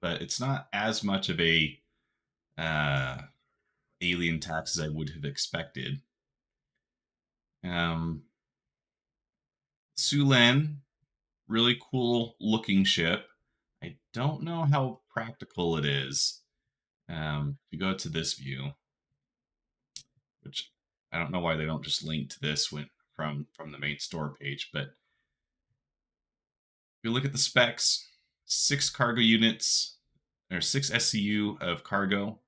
but it's not as much of a uh, alien tax as I would have expected. Um, Sulen, really cool looking ship. I don't know how practical it is. If you go to this view, which I don't know why they don't just link to this from the main store page, but if you look at the specs, 6 cargo units, or 6 SCU of cargo,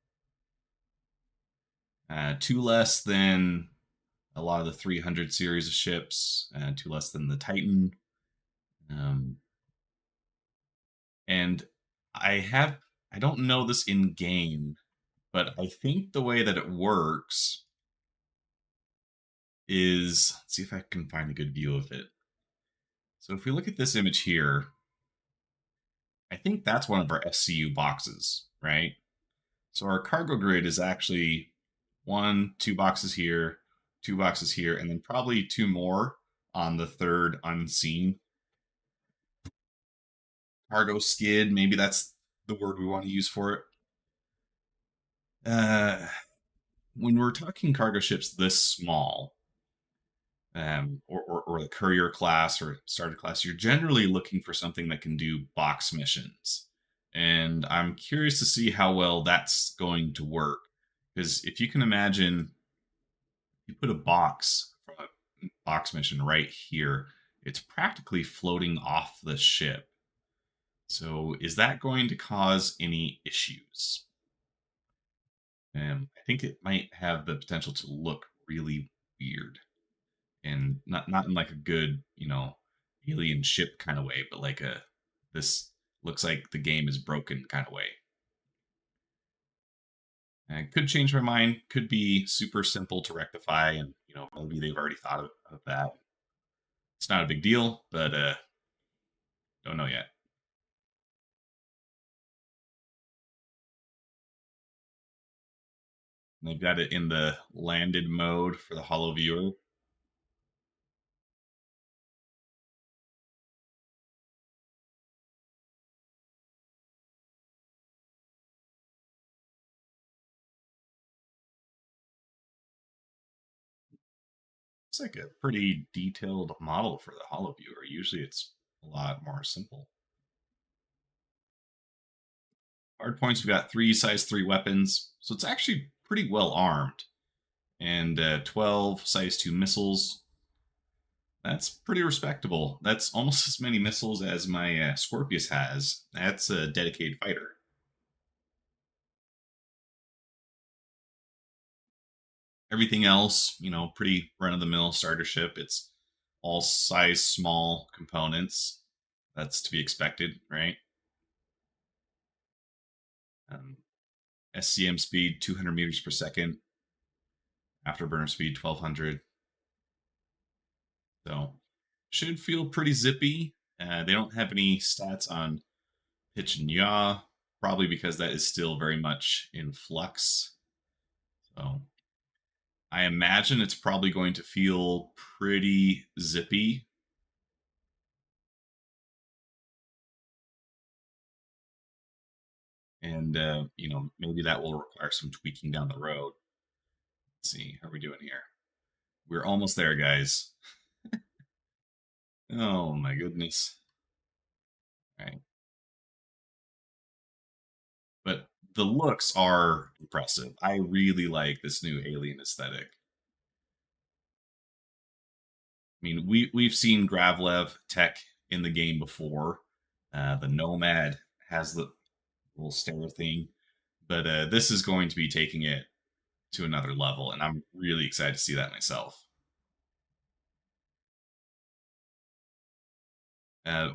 2 less than a lot of the 300 series of ships, 2 less than the Titan. Um, and I don't know this in game, but I think the way that it works is, let's see if I can find a good view of it. So if we look at this image here, I think that's one of our SCU boxes, right? So our cargo grid is actually 2 boxes here, 2 boxes here, and then probably 2 more on the third unseen cargo skid. Maybe that's the word we want to use for it. Uh, when we're talking cargo ships this small, or the courier class or starter class, you're generally looking for something that can do box missions. And I'm curious to see how well that's going to work. Because if you can imagine, you put a box from a box mission right here, it's practically floating off the ship. So is that going to cause any issues? I think it might have the potential to look really weird, and not in like a good, alien ship kind of way, but like a this looks like the game is broken kind of way. And could change my mind. Could be super simple to rectify, and maybe they've already thought of that. It's not a big deal, but don't know yet. And they've got it in the landed mode for the Hollow Viewer. It's like a pretty detailed model for the Hollow Viewer. Usually it's a lot more simple. Hard points, we've got 3 size 3 weapons, so it's actually pretty well armed. And 12 size 2 missiles. That's pretty respectable. That's almost as many missiles as my Scorpius has. That's a dedicated fighter. Everything else, pretty run of the mill starter ship. It's all size small components. That's to be expected, right? Um, SCM speed 200 meters per second. Afterburner speed 1200. So should feel pretty zippy. They don't have any stats on pitch and yaw, probably because that is still very much in flux. So I imagine it's probably going to feel pretty zippy. And, maybe that will require some tweaking down the road. Let's see, how are we doing here? We're almost there, guys. Oh my goodness. All right. But the looks are impressive. I really like this new alien aesthetic. I mean, we've seen Gravlev tech in the game before. The Nomad has the little stair thing, but this is going to be taking it to another level, and I'm really excited to see that myself.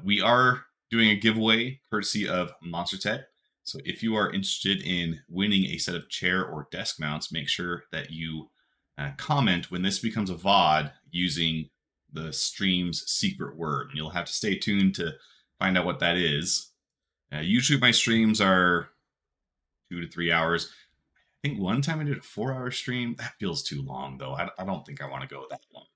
We are doing a giveaway courtesy of Monster Tech. So if you are interested in winning a set of chair or desk mounts, make sure that you comment when this becomes a VOD using the stream's secret word. And you'll have to stay tuned to find out what that is. Usually my streams are 2 to 3 hours. I think one time I did a 4-hour stream. That feels too long, though. I don't think I want to go that long.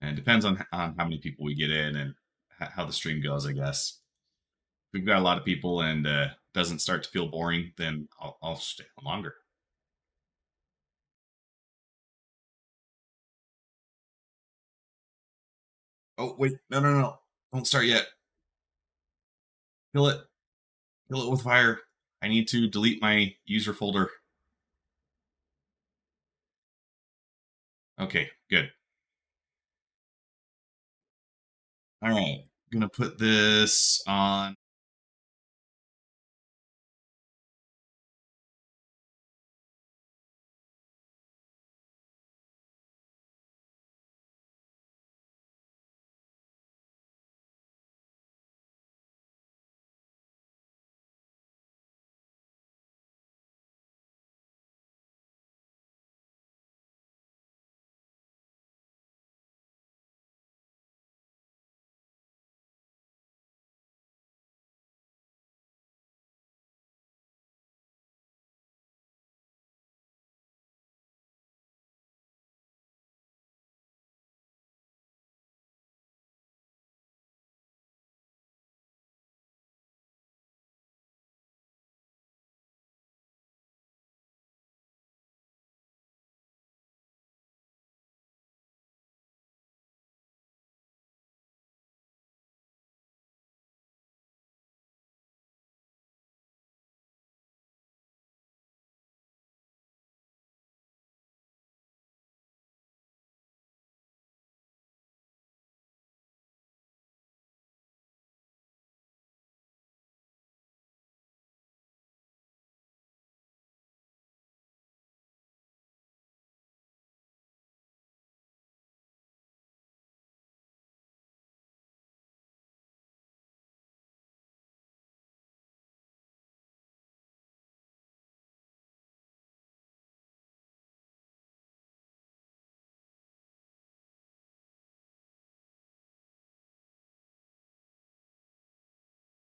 And it depends on how many people we get in and how the stream goes, I guess. We've got a lot of people, and doesn't start to feel boring, then I'll stay on longer. Oh wait, no, no, no! Don't start yet. Kill it. Kill it with fire. I need to delete my user folder. Okay, good. All right, I'm gonna put this on.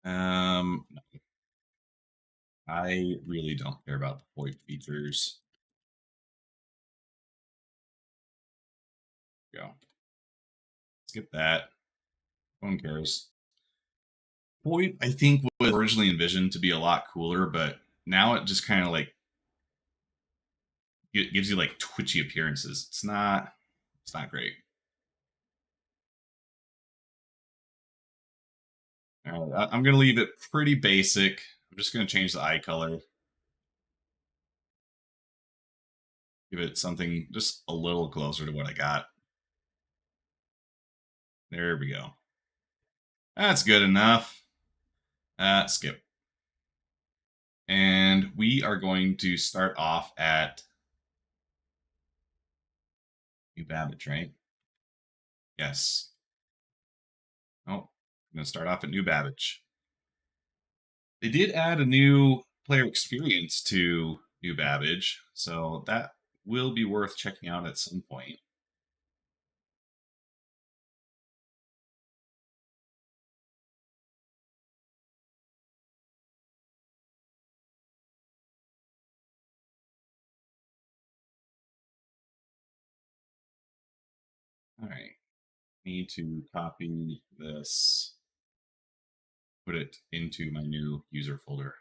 No, I really don't care about the VoIP features. Go. Skip that. No one cares. VoIP, I think, was originally envisioned to be a lot cooler, but now it just kind of like it gives you like twitchy appearances. It's not. It's not great. All right, I'm gonna leave it pretty basic. I'm just gonna change the eye color. Give it something just a little closer to what I got. There we go. That's good enough. Skip. And we are going to start off at New Babbage, right? Yes. Oh, I'm going to start off at New Babbage. They did add a new player experience to New Babbage, so that will be worth checking out at some point. All right. Need to copy this, put it into my new user folder.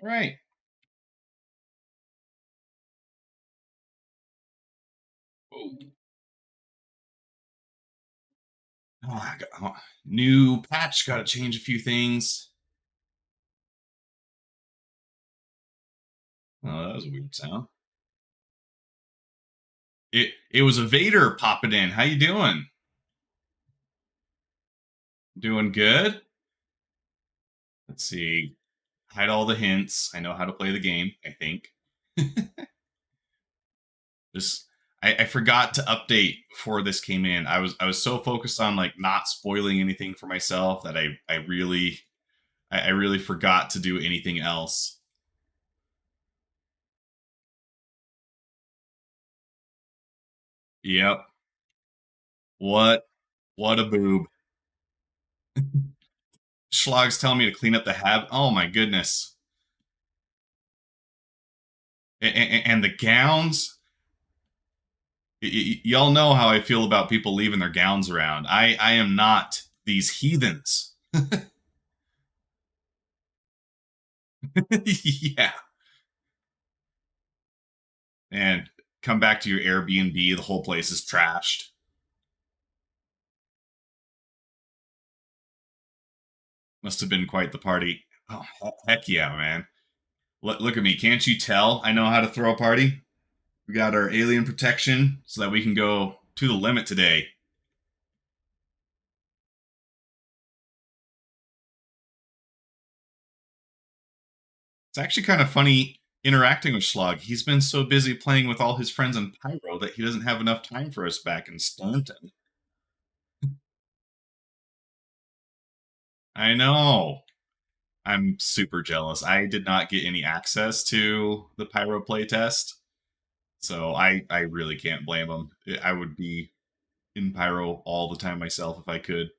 All right. Oh, new patch. Got to change a few things. Oh, that was a weird sound. It was a Vader popping in. How you doing? Doing good. Let's see. Hide all the hints. I know how to play the game, I think. Just I forgot to update before this came in. I was so focused on like not spoiling anything for myself that I really forgot to do anything else. Yep. What what a boob. Schlog's telling me to clean up the hab. Oh my goodness. And the gowns. Y'all know how I feel about people leaving their gowns around. I am not these heathens. Yeah. And come back to your Airbnb, the whole place is trashed. Must have been quite the party. Oh, heck yeah, man. Look at me. Can't you tell I know how to throw a party? We got our alien protection so that we can go to the limit today. It's actually kind of funny interacting with Schlog. He's been so busy playing with all his friends in Pyro that he doesn't have enough time for us back in Stanton. I know. I'm super jealous. I did not get any access to the Pyro playtest, so I really can't blame him. I would be in Pyro all the time myself if I could.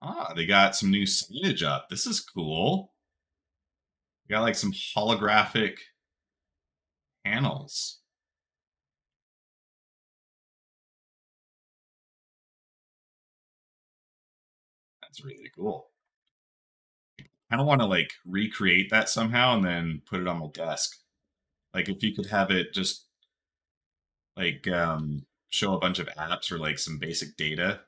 Ah, they got some new signage up. This is cool. They got like some holographic panels. That's really cool. I don't want to like recreate that somehow and then put it on my desk. Like if you could have it just like show a bunch of apps or like some basic data.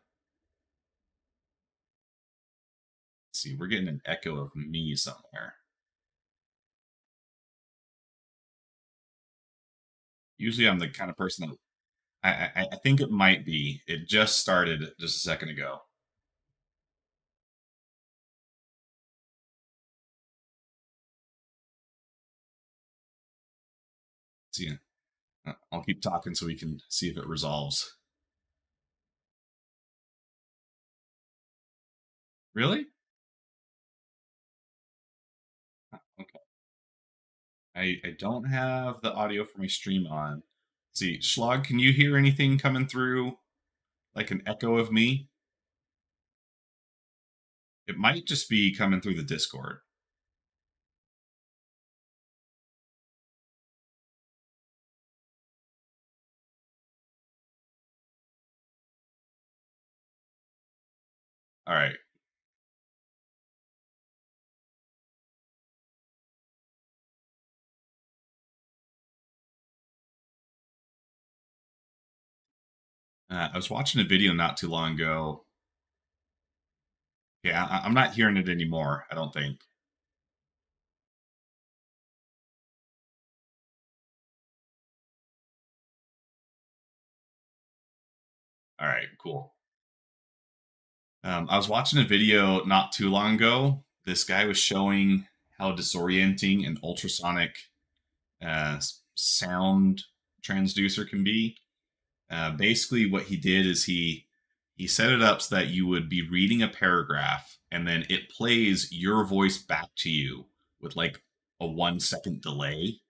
Let's see, we're getting an echo of me somewhere. Usually I'm the kind of person that I think it might be. It just started just a second ago. See, I'll keep talking so we can see if it resolves. Really? Okay. I don't have the audio for my stream on. Let's see, Schlag, can you hear anything coming through like an echo of me? It might just be coming through the Discord. All right. I was watching a video not too long ago. Yeah, I'm not hearing it anymore. I don't think. All right, cool. I was watching a video not too long ago. This guy was showing how disorienting an ultrasonic sound transducer can be. Basically, what he did is he set it up so that you would be reading a paragraph, and then it plays your voice back to you with like a 1 second delay.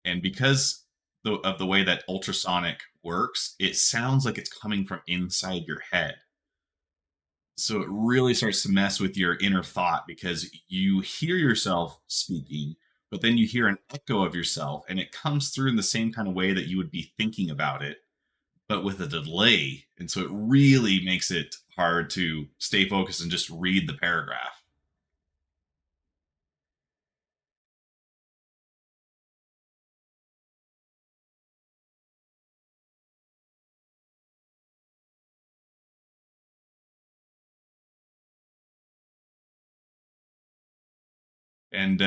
And because of the way that ultrasonic works, it sounds like it's coming from inside your head. So it really starts to mess with your inner thought because you hear yourself speaking, but then you hear an echo of yourself, and it comes through in the same kind of way that you would be thinking about it, but with a delay. And so it really makes it hard to stay focused and just read the paragraph. And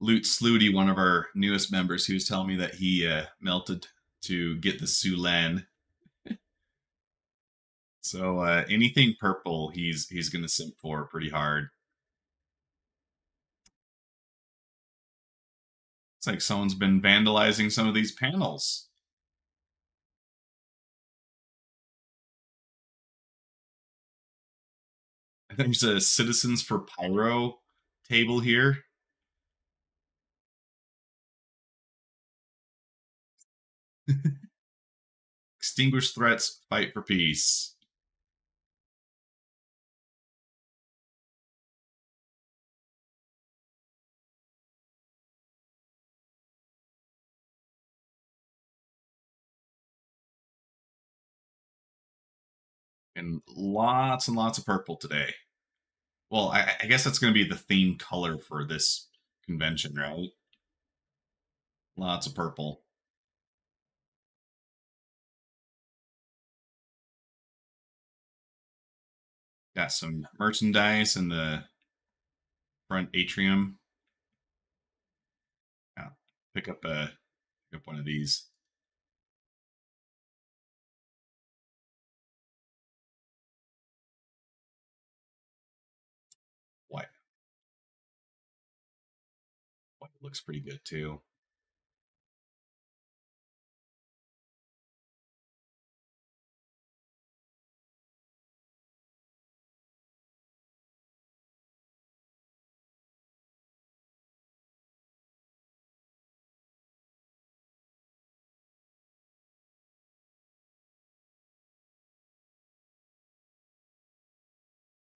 Loot Sluty, one of our newest members, he was telling me that he melted to get the Sulan. So anything purple, he's gonna simp for pretty hard. It's like someone's been vandalizing some of these panels. There's a Citizens for Pyro table here. Extinguish threats, fight for peace. and lots of purple today. Well, I guess that's going to be the theme color for this convention, right? Lots of purple. Got some merchandise in the front atrium. Yeah, pick up one of these. White, white looks pretty good too.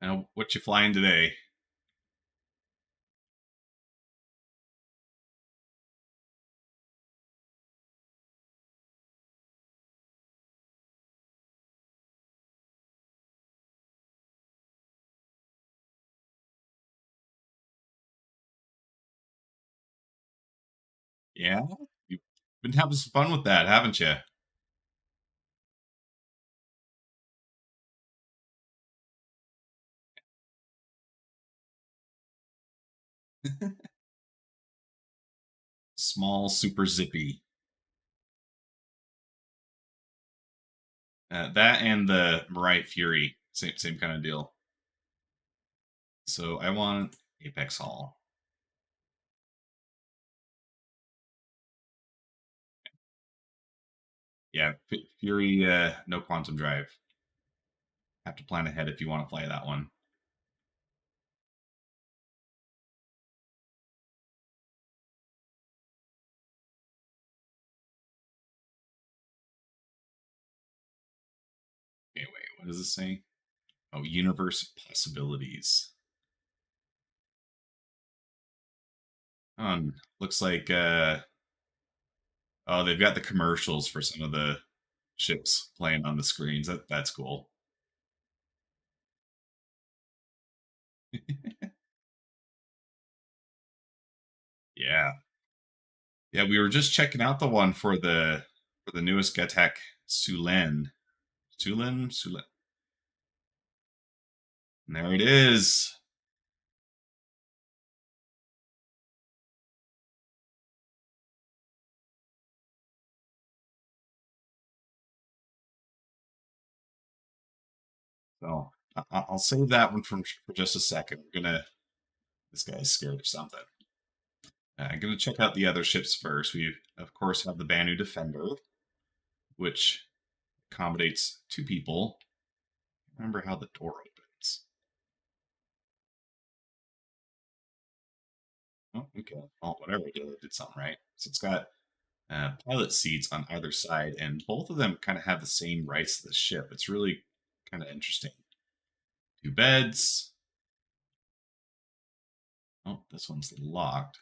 Now, what you flying today? Yeah, you've been having some fun with that, haven't you? Small, super zippy. That and the Mariah Fury, same kind of deal. So I want Apex Hall. Yeah, Fury, no quantum drive. Have to plan ahead if you want to play that one. Okay, wait, what does this say? Oh, universe possibilities. Looks like oh, they've got the commercials for some of the ships playing on the screens. That's cool. Yeah, yeah. We were just checking out the one for the newest Gattac Sulen. Sulen. And there it is. So I'll save that one for just a second. We're gonna. This guy's scared of something. I'm gonna check out the other ships first. We of course have the Banu Defender, which accommodates two people. Remember how the door opens. Oh, okay. Well, whatever I did, I did something right. So it's got pilot seats on either side, and both of them kind of have the same rights to the ship. It's really kind of interesting. Two beds. Oh, this one's locked.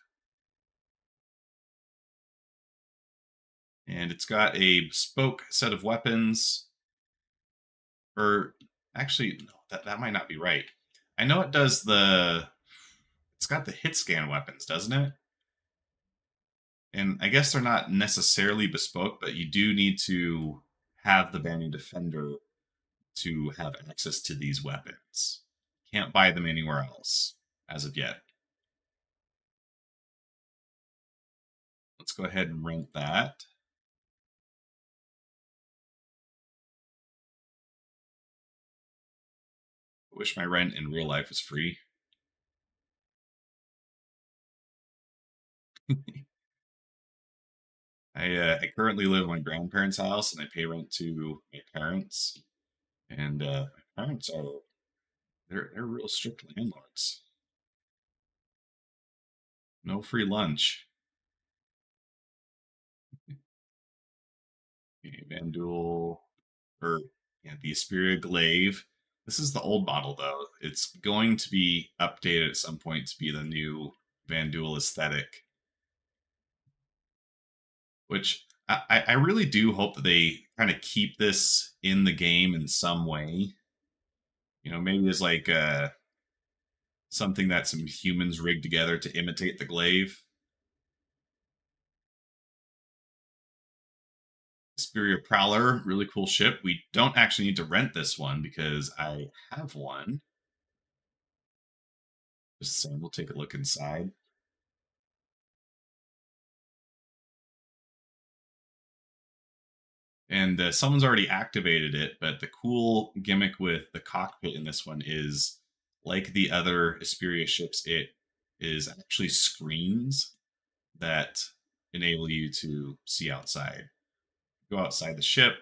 And it's got a bespoke set of weapons. Or actually, no, that might not be right. I know it does the. It's got the hit scan weapons, doesn't it? And I guess they're not necessarily bespoke, but you do need to have the Banning Defender to have access to these weapons. Can't buy them anywhere else as of yet. Let's go ahead and rent that. I wish my rent in real life was free. I currently live in my grandparents' house and I pay rent to my parents. And my parents are they're real strict landlords. No free lunch. Okay, Van Duel or yeah, the Asperia Glaive. This is the old model though. It's going to be updated at some point to be the new Van Duel aesthetic, which I really do hope that they kind of keep this in the game in some way. Maybe it's like something that some humans rigged together to imitate the glaive. Superior Prowler, really cool ship. We don't actually need to rent this one because I have one. Just saying, we'll take a look inside. And someone's already activated it, but the cool gimmick with the cockpit in this one is, like the other Asperia ships, it is actually screens that enable you to see outside. Go outside the ship,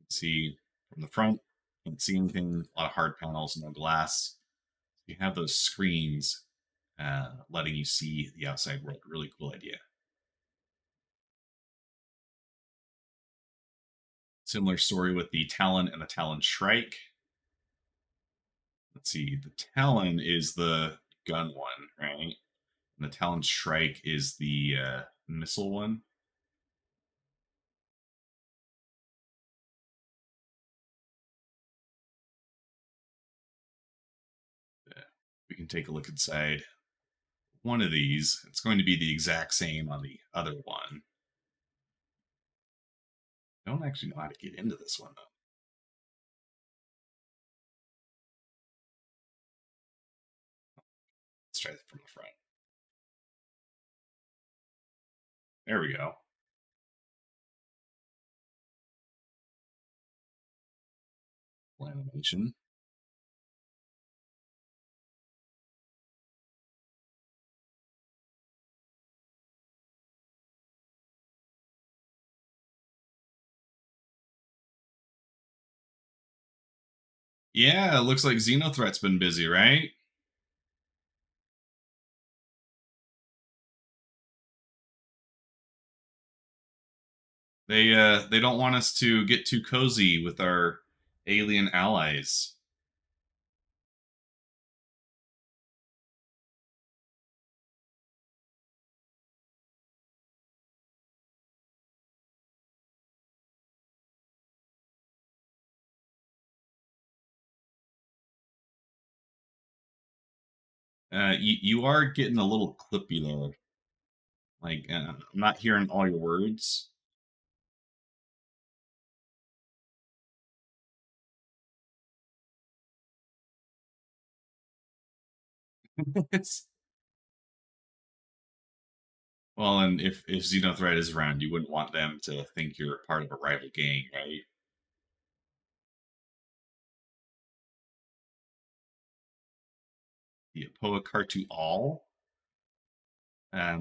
see from the front, can't see anything, a lot of hard panels, no glass. You have those screens letting you see the outside world. Really cool idea. Similar story with the Talon and the Talon Shrike. Let's see, the Talon is the gun one, right? And the Talon Shrike is the missile one. We can take a look inside one of these. It's going to be the exact same on the other one. I don't actually know how to get into this one, though. Let's try that from the front. There we go. Animation. Yeah, it looks like Xenothreat's been busy, right? They don't want us to get too cozy with our alien allies. You are getting a little clippy there. Like I'm not hearing all your words. Well, and if Xenothreat is around, you wouldn't want them to think you're part of a rival gang, right? The Apoa Cartu All. I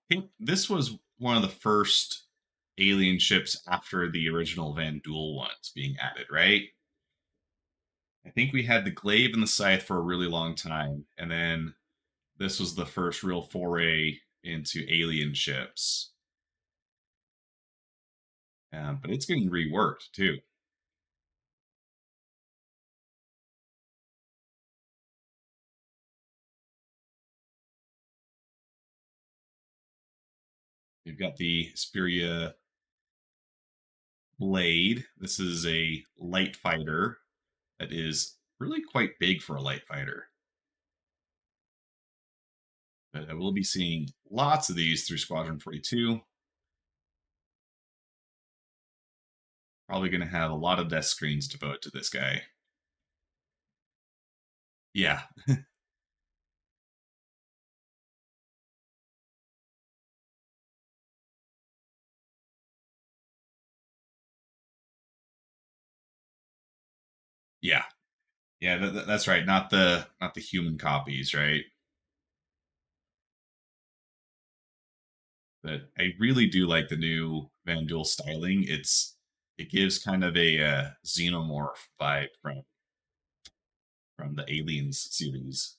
think this was one of the first alien ships after the original Van Duel ones being added, right? I think we had the Glaive and the Scythe for a really long time, and then this was the first real foray into alien ships. But it's getting reworked too. We've got the Speria Blade. This is a light fighter that is really quite big for a light fighter. But I will be seeing lots of these through Squadron 42. Probably going to have a lot of desk screens devoted to this guy. Yeah. Yeah. Yeah, that's right. Not the human copies, right? But I really do like the new Van Duel styling. It gives kind of a xenomorph vibe from the Aliens series.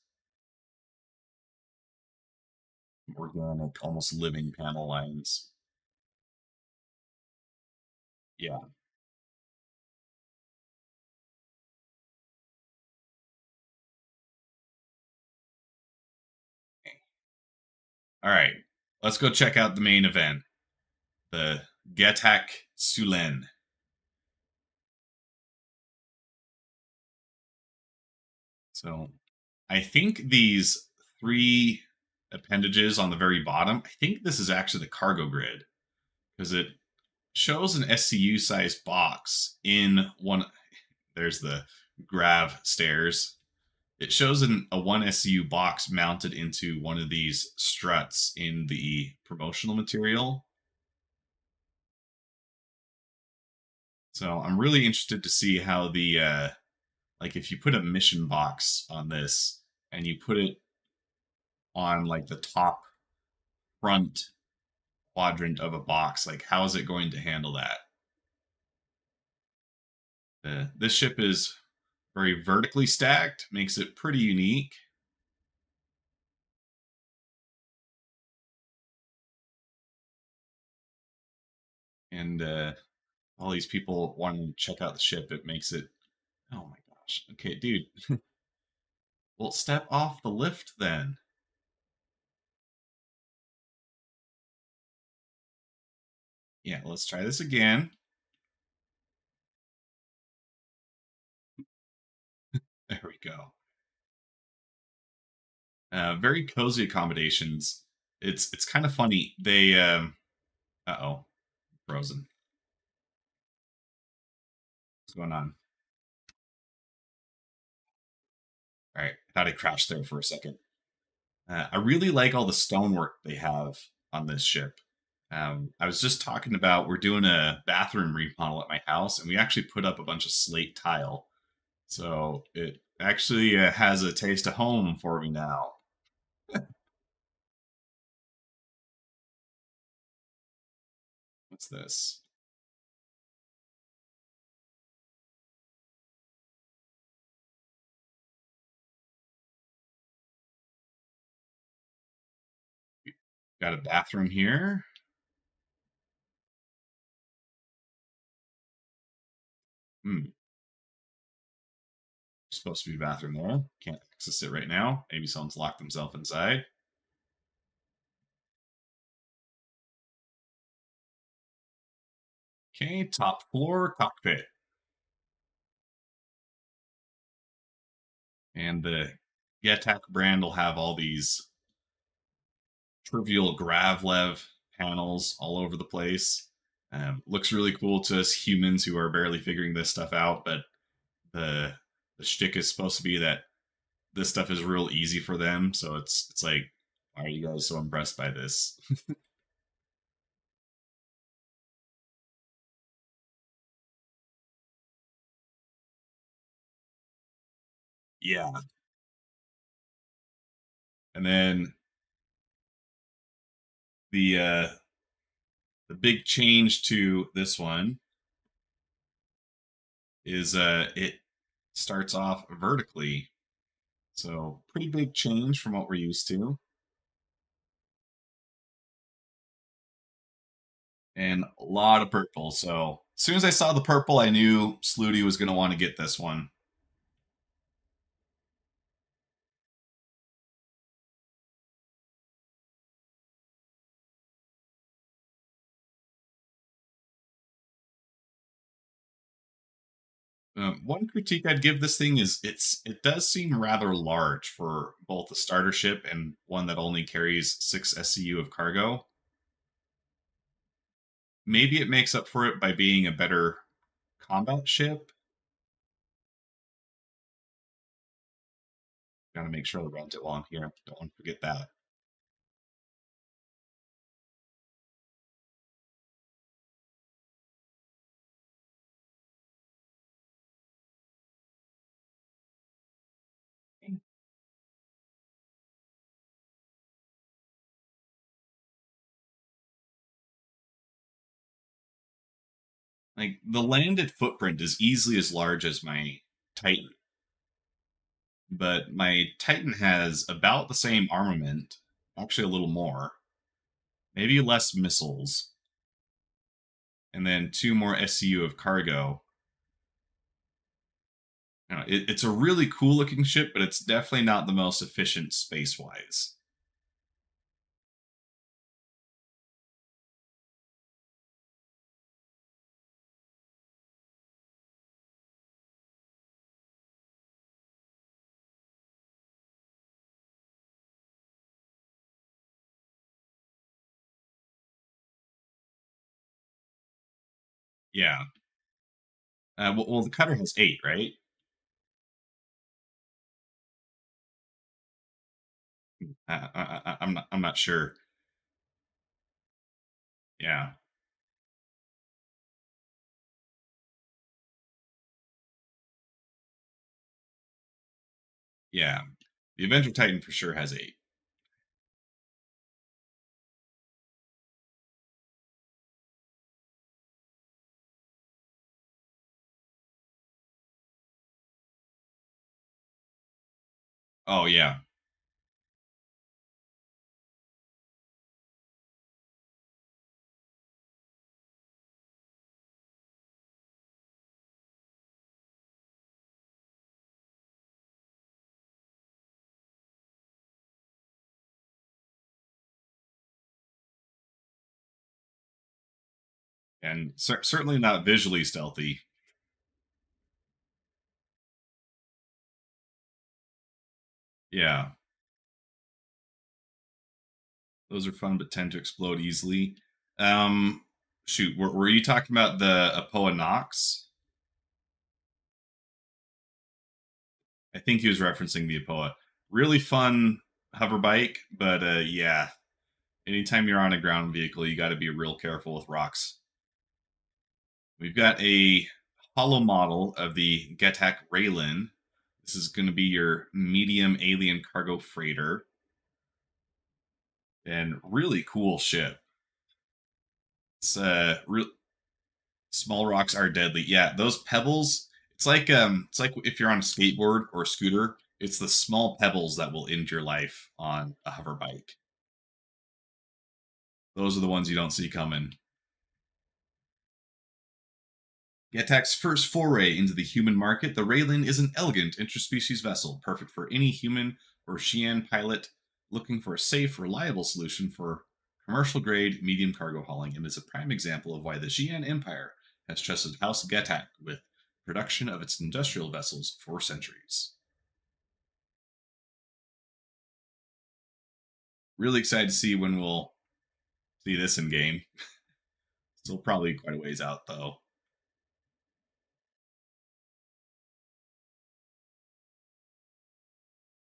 Organic, almost living panel lines. Yeah. All right. Let's go check out the main event. The Getak Sulen. So I think these three appendages on the very bottom, I think this is actually the cargo grid because it shows an SCU sized box in one. There's the grav stairs. It shows a one SCU box mounted into one of these struts in the promotional material. So I'm really interested to see how the like if you put a mission box on this and you put it on like the top front quadrant of a box, like how is it going to handle that? This ship is very vertically stacked, makes it pretty unique. And all these people wanting to check out the ship, it makes it. Oh my gosh. Okay, dude. Well, step off the lift then. Yeah, let's try this again. There we go. Very cozy accommodations. It's kind of funny. They oh, frozen. What's going on? All right, I thought I crashed there for a second. I really like all the stonework they have on this ship. I was just talking about we're doing a bathroom remodel at my house, and we actually put up a bunch of slate tile. So it actually has a taste of home for me now. What's this? Got a bathroom here. Hmm. Supposed to be a bathroom there. Can't access it right now. Maybe someone's locked themselves inside. Okay, top floor cockpit. And the Getak brand will have all these trivial Gravlev panels all over the place. Looks really cool to us humans who are barely figuring this stuff out, but the the shtick is supposed to be that this stuff is real easy for them. So it's like, why are you guys so impressed by this? Yeah. And then the big change to this one is it starts off vertically. So pretty big change from what we're used to. And a lot of purple. So as soon as I saw the purple, I knew Sluty was going to want to get this one. One critique I'd give this thing is it does seem rather large for both a starter ship and one that only carries 6 SCU of cargo. Maybe it makes up for it by being a better combat ship. Got to make sure to rent it while I'm here. Don't want to forget that. Like the landed footprint is easily as large as my Titan, but my Titan has about the same armament, actually a little more, maybe less missiles, and then 2 more SCU of cargo. It's a really cool looking ship, but it's definitely not the most efficient space wise. Yeah. Well, the cutter has 8, right? I'm not sure. Yeah. Yeah. The Avenger Titan for sure has 8. Oh yeah. And certainly not visually stealthy. Yeah. Those are fun, but tend to explode easily. Um, Shoot, were you talking about the Apoa Nox? I think he was referencing the Apoa. Really fun hover bike, but yeah, anytime you're on a ground vehicle, you got to be real careful with rocks. We've got a hollow model of the Getak Raylin. This is going to be your medium alien cargo freighter, and really cool ship. It's small rocks are deadly. Yeah, those pebbles. It's like if you're on a skateboard or a scooter. It's the small pebbles that will end your life on a hover bike. Those are the ones you don't see coming. Getak's first foray into the human market, the Raylin is an elegant interspecies vessel, perfect for any human or Xi'an pilot looking for a safe, reliable solution for commercial grade medium cargo hauling, and is a prime example of why the Xi'an Empire has trusted House Getak with production of its industrial vessels for centuries. Really excited to see when we'll see this in game. Still probably quite a ways out though.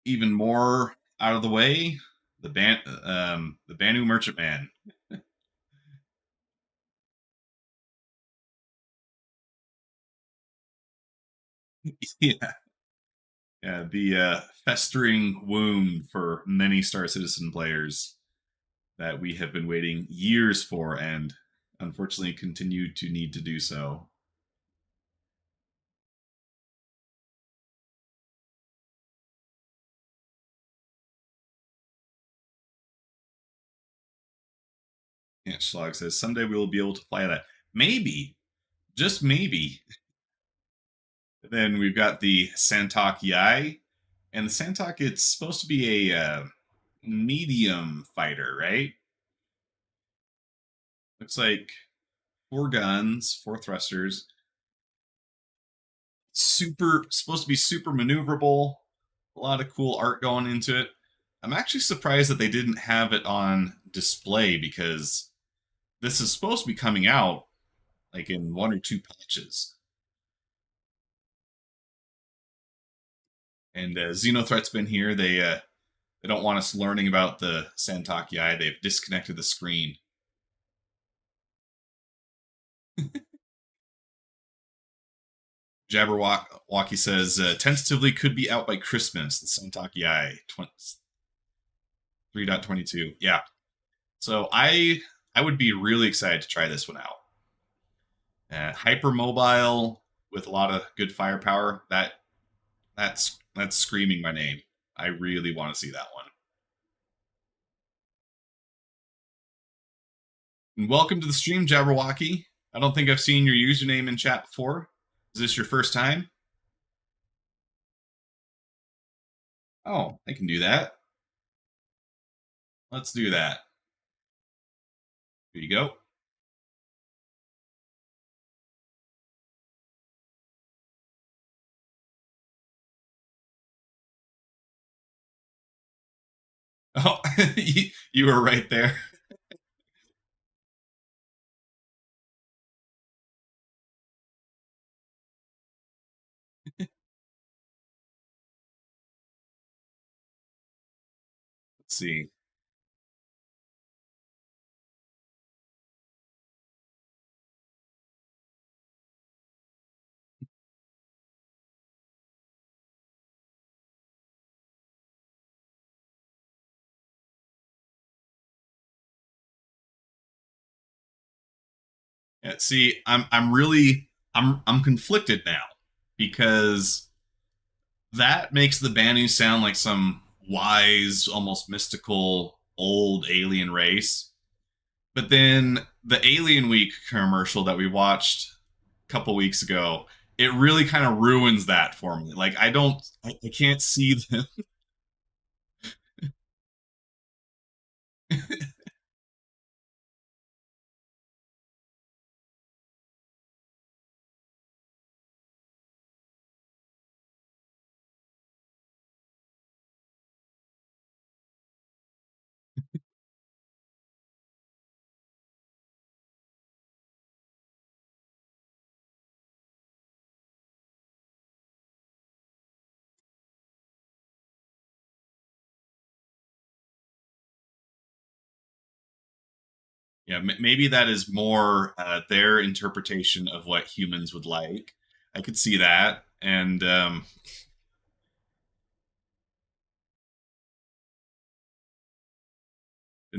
Even more out of the way, the Banu Merchantman. Yeah, yeah, the festering wound for many Star Citizen players that we have been waiting years for, and unfortunately continue to need to do so. Yeah, Schlag says someday we will be able to fly that. Maybe, just maybe. Then we've got the Santok Yai, and the Santok, it's supposed to be a medium fighter, right? Looks like 4 guns, 4 thrusters, super supposed to be super maneuverable. A lot of cool art going into it. I'm actually surprised that they didn't have it on display because this is supposed to be coming out like in 1 or 2 patches. And Xenothreat's been here. They don't want us learning about the Santakiai. They've disconnected the screen. Jabberwocky says tentatively could be out by Christmas. The Santakiai 3.22. Yeah. So I would be really excited to try this one out. Hypermobile with a lot of good firepower. That's screaming my name. I really want to see that one. And welcome to the stream, Jabberwocky. I don't think I've seen your username in chat before. Is this your first time? Oh, I can do that. Let's do that. Here you go. Oh, you were right there. Let's see. Yeah, see, I'm conflicted now because that makes the Banu sound like some wise, almost mystical old alien race. But then the Alien Week commercial that we watched a couple weeks ago, it really kind of ruins that for me. Like I can't see them. Yeah, maybe that is more their interpretation of what humans would like. I could see that, and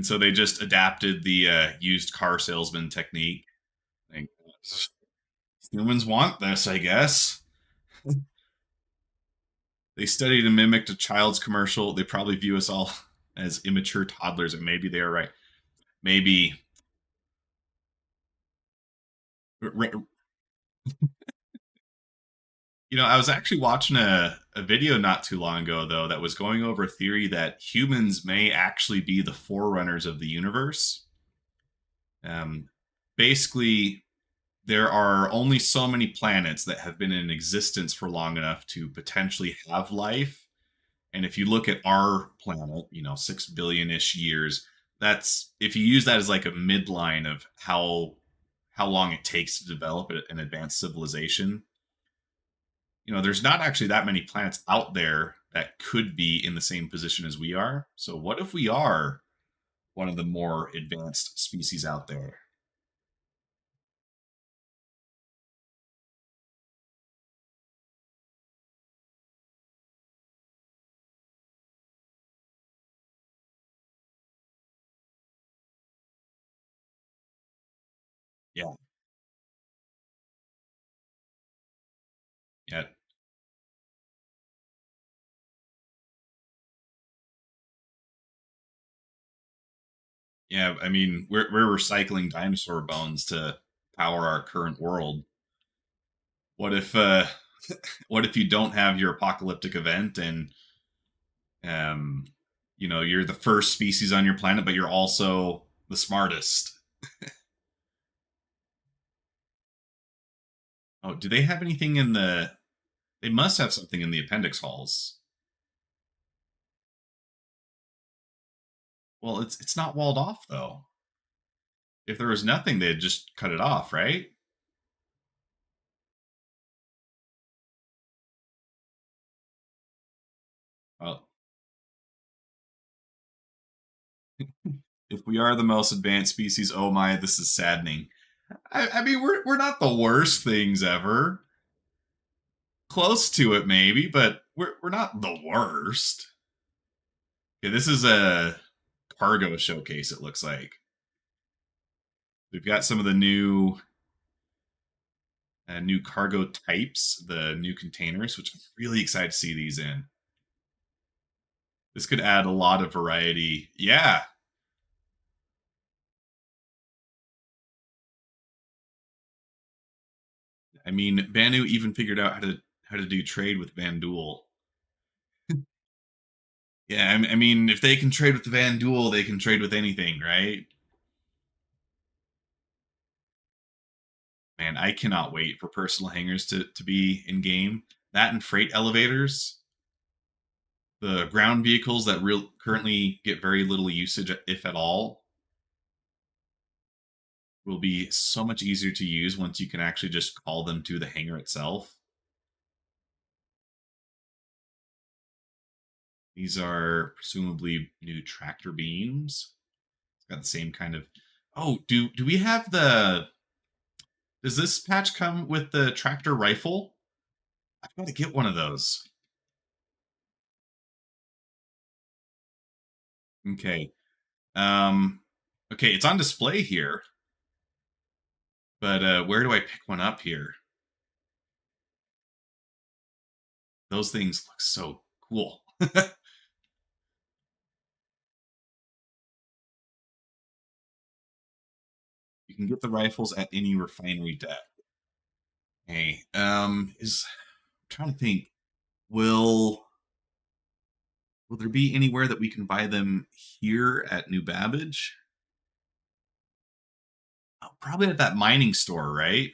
so they just adapted the used car salesman technique. Like, humans want this, I guess. They studied and mimicked a child's commercial. They probably view us all as immature toddlers, and maybe they are right. Maybe. I was actually watching a video not too long ago, though, that was going over a theory that humans may actually be the forerunners of the universe. Um, Basically, there are only so many planets that have been in existence for long enough to potentially have life. And if you look at our planet, 6 billion ish years, that's if you use that as like a midline of how long it takes to develop an advanced civilization, there's not actually that many planets out there that could be in the same position as we are. So what if we are one of the more advanced species out there? Yeah, yeah, yeah. I mean, we're recycling dinosaur bones to power our current world. What if what if you don't have your apocalyptic event and um you're the first species on your planet, but you're also the smartest? Oh, do they have anything in the? They must have something in the appendix halls. Well, it's not walled off though. If there was nothing, they'd just cut it off, right? Well, if we are the most advanced species, oh my, this is saddening. I mean, we're not the worst things ever. Close to it, maybe, but we're not the worst. Okay, this is a cargo showcase. It looks like we've got some of the new cargo types, the new containers, which I'm really excited to see these in. This could add a lot of variety. Yeah, I mean, Banu even figured out how to do trade with Vanduul. Yeah, I mean, if they can trade with the Vanduul, they can trade with anything, right? Man, I cannot wait for personal hangars to be in game. That and freight elevators, the ground vehicles that currently get very little usage, if at all, will be so much easier to use once you can actually just call them to the hangar itself. These are presumably new tractor beams. It's got the same kind of. Oh, do we have the? Does this patch come with the tractor rifle? I've got to get one of those. Okay. Um. Okay, it's on display here, but where do I pick one up here? Those things look so cool. You can get the rifles at any refinery deck. Hey, is I'm trying to think. Will will there be anywhere that we can buy them here at New Babbage? Oh, probably at that mining store, right?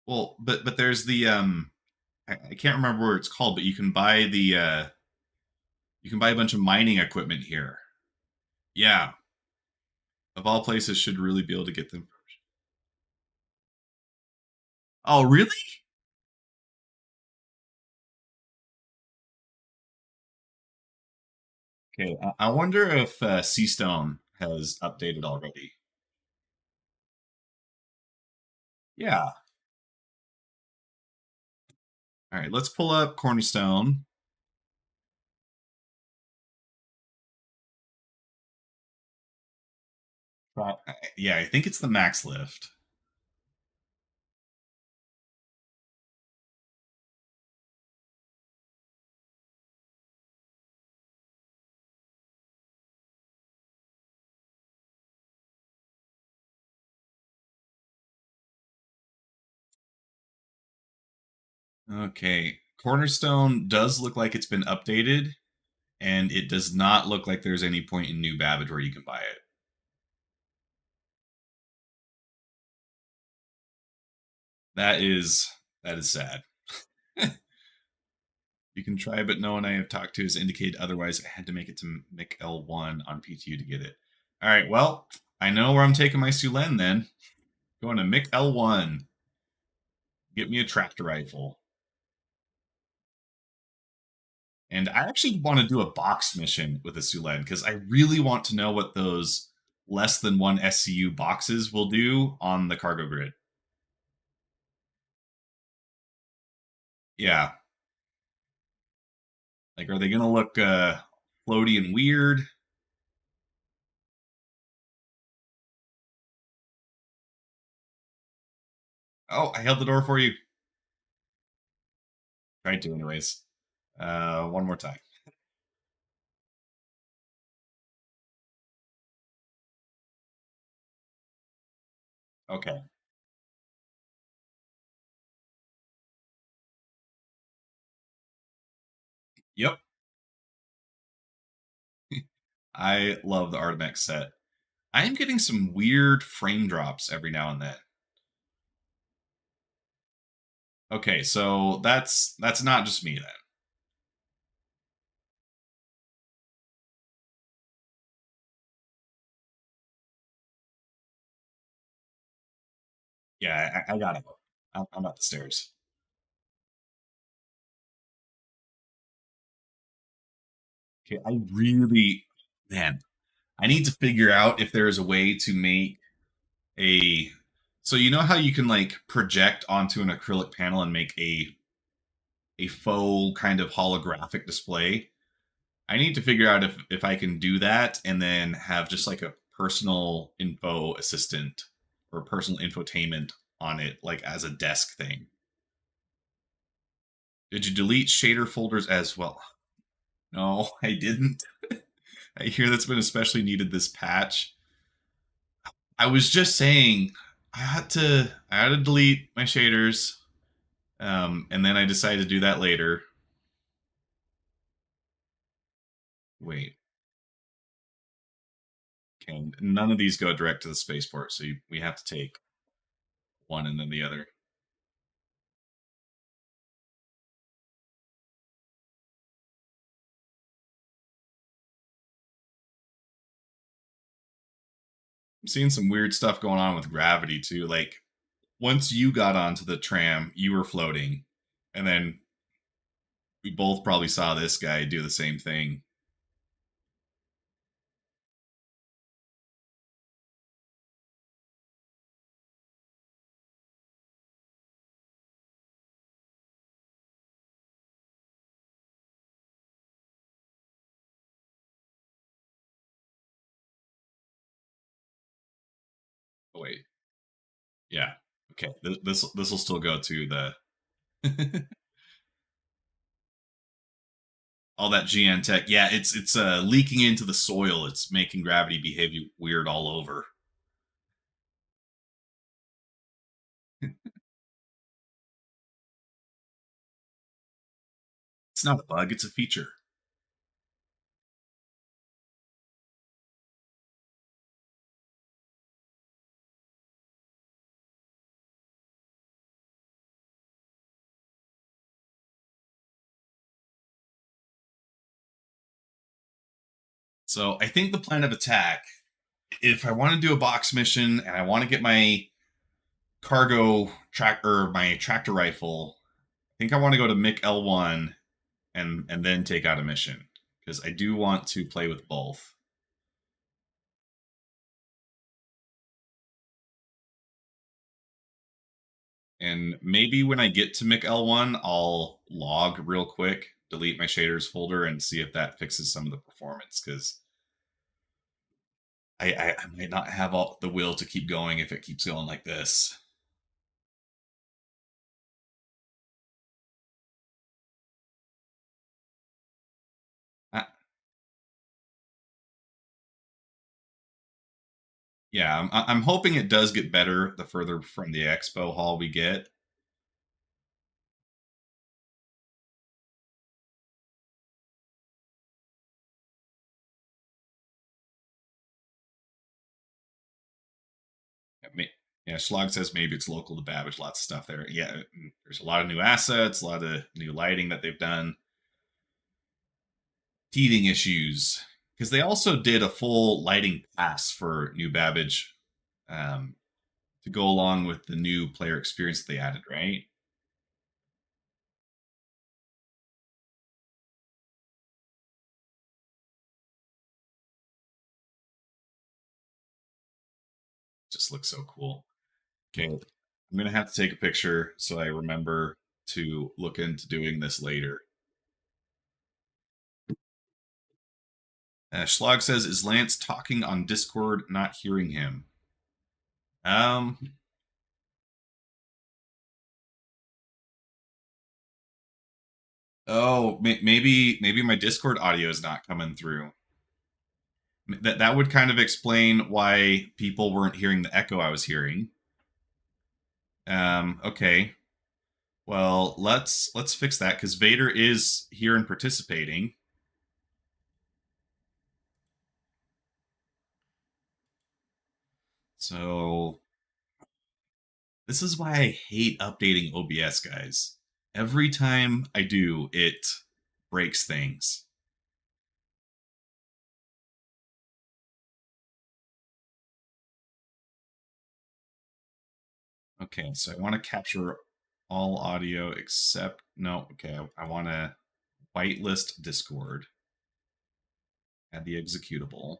Well, but there's the I can't remember where it's called, but you can buy a bunch of mining equipment here. Yeah, of all places, should really be able to get them. Oh, really? Okay, I wonder if Seastone has updated already. Yeah. All right, let's pull up Cornerstone. Yeah, I think it's the max lift. Okay, Cornerstone does look like it's been updated, and it does not look like there's any point in New Babbage where you can buy it. That is that is sad. You can try, but no one I have talked to has indicated otherwise. I had to make it to Mick L1 on PTU to get it. All right, well, I know where I'm taking my Sulen then. Going to Mick L1. Get me a tractor rifle. And I actually want to do a box mission with a Sulen because I really want to know what those less than one SCU boxes will do on the cargo grid. Yeah. Like, are they going to look floaty and weird? Oh, I held the door for you. Tried to, anyways. One more time. Okay. Yep. I love the Artemex set. I am getting some weird frame drops every now and then. Okay, so that's not just me then. Yeah, I gotta go. I'm up the stairs. Okay, I really, man, I need to figure out if there is a way to make a. So you know how you can like project onto an acrylic panel and make a faux kind of holographic display. I need to figure out if I can do that and then have just like a personal info assistant or personal infotainment on it, like as a desk thing. Did you delete shader folders as well? No, I didn't. I hear that's been especially needed this patch. I was just saying I had to delete my shaders, and then I decided to do that later. Wait, okay, none of these go direct to the spaceport, so we have to take one and then the other. I'm seeing some weird stuff going on with gravity too. Like once you got onto the tram, you were floating, and then we both probably saw this guy do the same thing. Oh, wait, yeah, okay. This will still go to the all that GN tech. Yeah, it's leaking into the soil. It's making gravity behave weird all over. It's not a bug. It's a feature. So I think the plan of attack, if I want to do a box mission and I want to get my cargo track or my tractor rifle, I think I want to go to Mick L1 and then take out a mission because I do want to play with both. And maybe when I get to Mick L1, I'll log real quick, delete my shaders folder, and see if that fixes some of the performance because I might not have all the will to keep going if it keeps going like this. Yeah, I'm hoping it does get better the further from the expo hall we get. Yeah, Schlag says maybe it's local to Babbage, lots of stuff there. Yeah, there's a lot of new assets, a lot of new lighting that they've done. Teething issues, because they also did a full lighting pass for New Babbage um, to go along with the new player experience that they added, right? Just looks so cool. Okay, I'm gonna have to take a picture so I remember to look into doing this later. Schlag says, "Is Lance talking on Discord? Not hearing him." Um. Oh, maybe my Discord audio is not coming through. That would kind of explain why people weren't hearing the echo I was hearing. Okay. Well, let's fix that because Vader is here and participating. So this is why I hate updating OBS, guys. Every time I do, it breaks things. Okay, so I want to capture all audio except no. Okay, I want to whitelist Discord. Add the executable.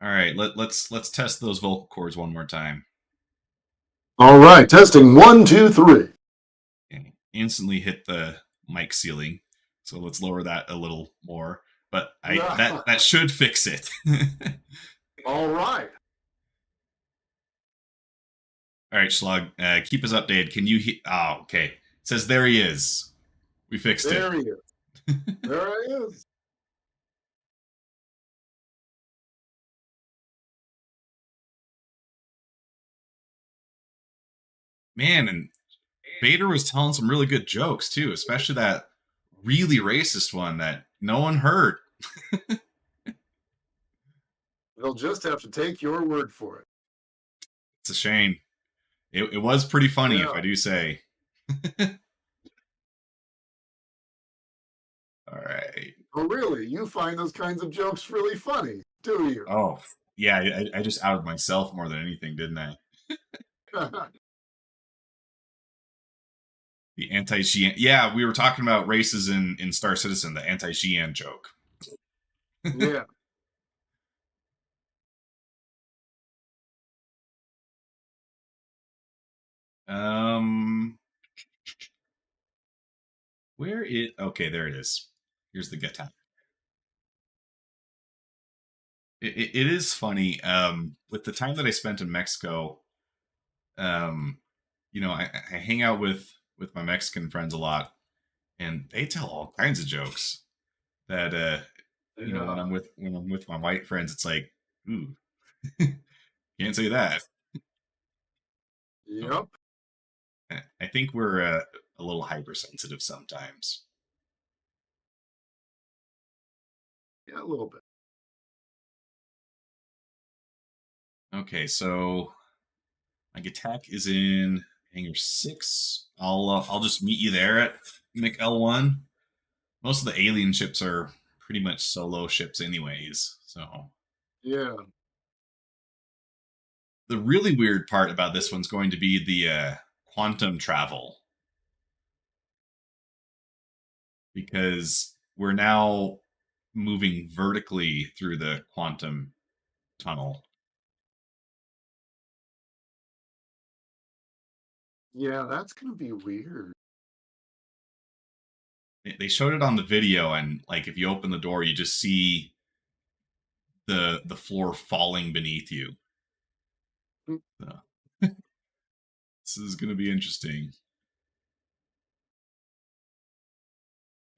All right, let's test those vocal cords one more time. All right, testing 1, 2, 3. Okay. Instantly hit the mic ceiling, so let's lower that a little more. But that should fix it. All right. All right, Schlag, keep us updated. Can you? Oh, okay. It says there he is. We fixed There it. he is. There he is. Man, and Vader was telling some really good jokes too, especially that really racist one that no one heard. They'll just have to take your word for it. It's a shame. It was pretty funny, Yeah. if I do say. All right. Oh, really? You find those kinds of jokes really funny, do you? Oh, Yeah, I just outed myself more than anything, didn't I? The anti-Xi'an. Yeah, we were talking about races in Star Citizen, the anti-Xi'an joke. Yeah. um, where it? Okay, there it is. Here's the get it is funny. With the time that I spent in Mexico, um, I hang out with my Mexican friends a lot, and they tell all kinds of jokes that when Yeah. I'm with my white friends, it's like, ooh, can't say that. So Yep. I think we're a little hypersensitive sometimes. Yeah, a little bit. Okay, so my attack is in hangar 6. I'll just meet you there at McL1. Most of the alien ships are pretty much solo ships, anyways. So Yeah. the really weird part about this one's going to be the quantum travel, because we're now moving vertically through the quantum tunnel. Yeah, that's gonna be weird. They showed it on the video, and like if you open the door, you just see the floor falling beneath you. Mm. So, this is going to be interesting.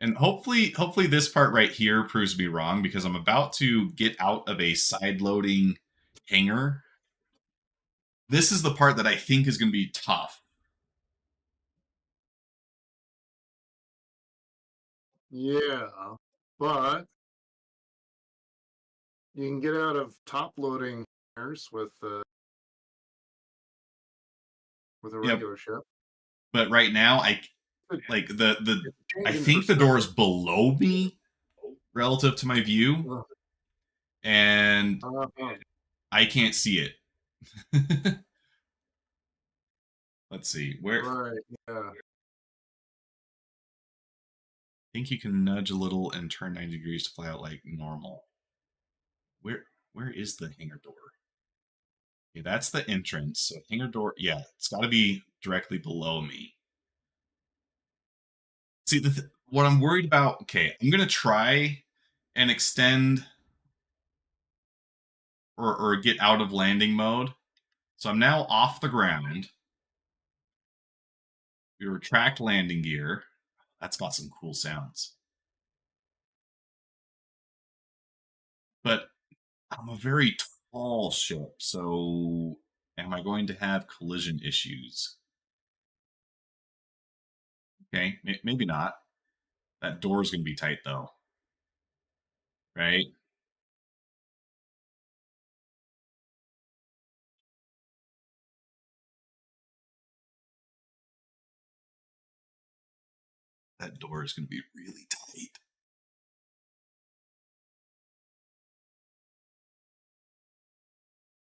And hopefully this part right here proves to be wrong, because I'm about to get out of a side loading hangar. This is the part that I think is going to be tough. Yeah, but you can get out of top loading hangars with a Yep. regular ship. But right now It's like the a I change in think the door is perspective. below me relative to my view, Uh, and uh, I can't see it. Let's see. Where I right. Yeah. think you can nudge a little and turn 90 degrees to fly out like normal. Where is the hangar door? Okay, that's the entrance. So hangar door, yeah, it's got to be directly below me. See, what I'm worried about. Okay, I'm gonna try and extend or get out of landing mode. So I'm now off the ground. We retract landing gear. That's got some cool sounds. But I'm a very tall ship, so am I going to have collision issues? Okay, maybe not. That door's going to be tight though, right? That door is going to be really tight.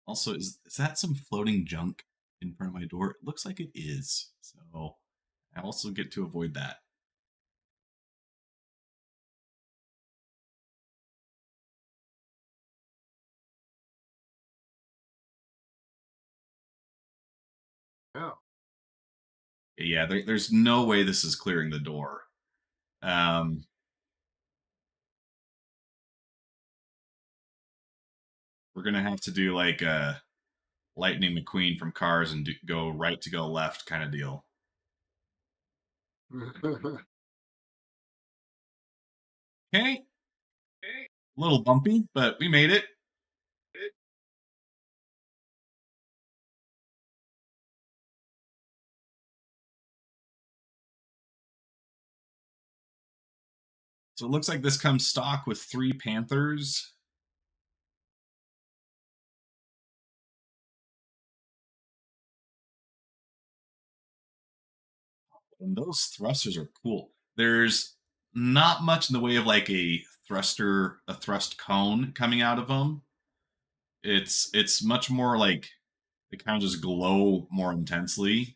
Also, is that some floating junk in front of my door? It looks like it is. So I also get to avoid that. Yeah. Yeah, there's no way this is clearing the door. Um, we're gonna have to do like a Lightning McQueen from Cars and go right to go left kind of deal. Okay, a little bumpy, but we made it. So it looks like this comes stock with 3 Panthers. And those thrusters are cool. There's not much in the way of like a thrust cone coming out of them. It's much more like they kind of just glow more intensely.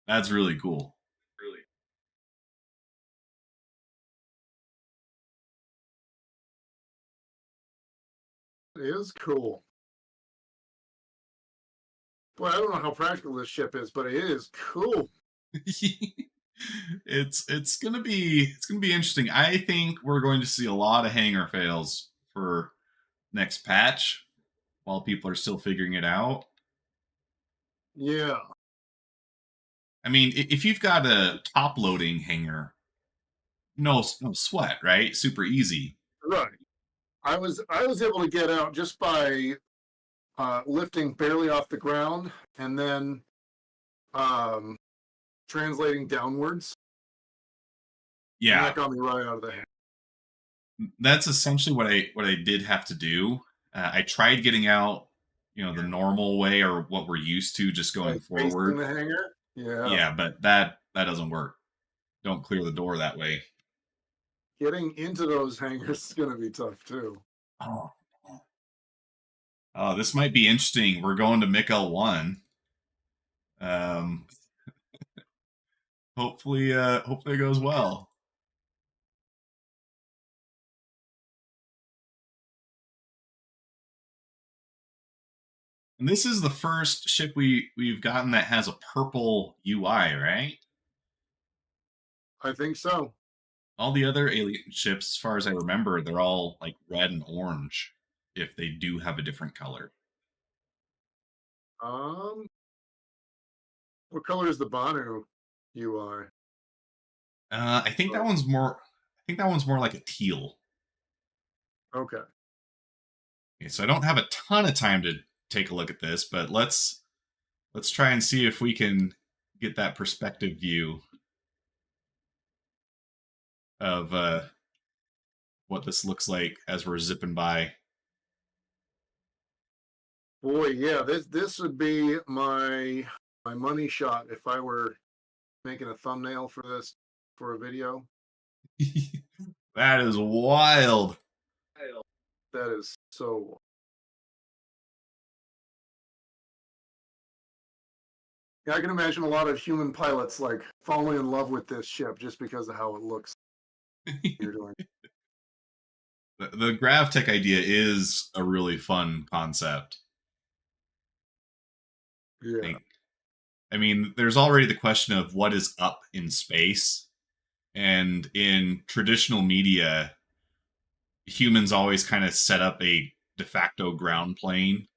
That's really cool. It is cool. Boy, I don't know how practical this ship is, but it is cool. It's gonna be interesting. I think we're going to see a lot of hangar fails for next patch while people are still figuring it out. Yeah, I mean, if you've got a top loading hangar, no sweat, right? Super easy. right. I was able to get out just by lifting barely off the ground and then um, translating downwards, and Yeah, that got me right out of the hand. that's essentially what I did have to do. I tried getting out, the normal way or what we're used to, just going Like facing forward. the hangar. Yeah, Yeah, but that doesn't work. Don't clear the door that way. getting into those hangars is going to be tough too. Oh, oh, this might be interesting. We're going to Mick L1. Um, hopefully it goes well. And this is the first ship we've gotten that has a purple UI, right? I think so. All the other alien ships, as far as I remember, they're all like red and orange if they do have a different color. Um, what color is the Banu UI? I think that Oh, one's more. I think that one's more like a teal. okay. Okay, so I don't have a ton of time to take a look at this, but let's try and see if we can get that perspective view of what this looks like as we're zipping by. Boy, yeah, this would be my money shot if I were making a thumbnail for this for a video. That is wild. That is so. Yeah, I can imagine a lot of human pilots like falling in love with this ship just because of how it looks. You're doing. The GravTech idea is a really fun concept. Yeah, Like, I mean, there's already the question of what is up in space, and in traditional media, humans always kind of set up a de facto ground plane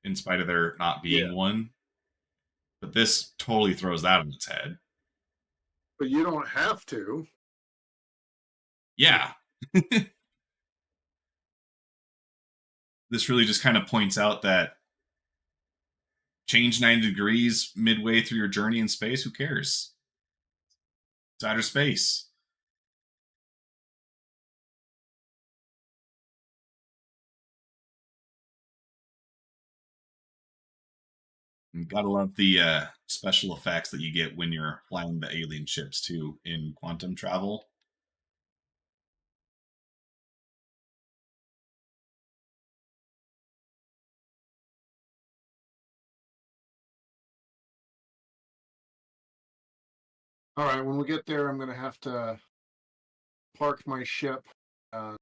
in spite of there not yeah, being one. But this totally throws that on its head. but you don't have to. Yeah, this really just kind of points out that change 90 degrees midway through your journey in space, who cares? It's outer space. And gotta love the special effects that you get when you're flying the alien ships too in quantum travel. All right, when we get there, I'm going to have to park my ship. Uh,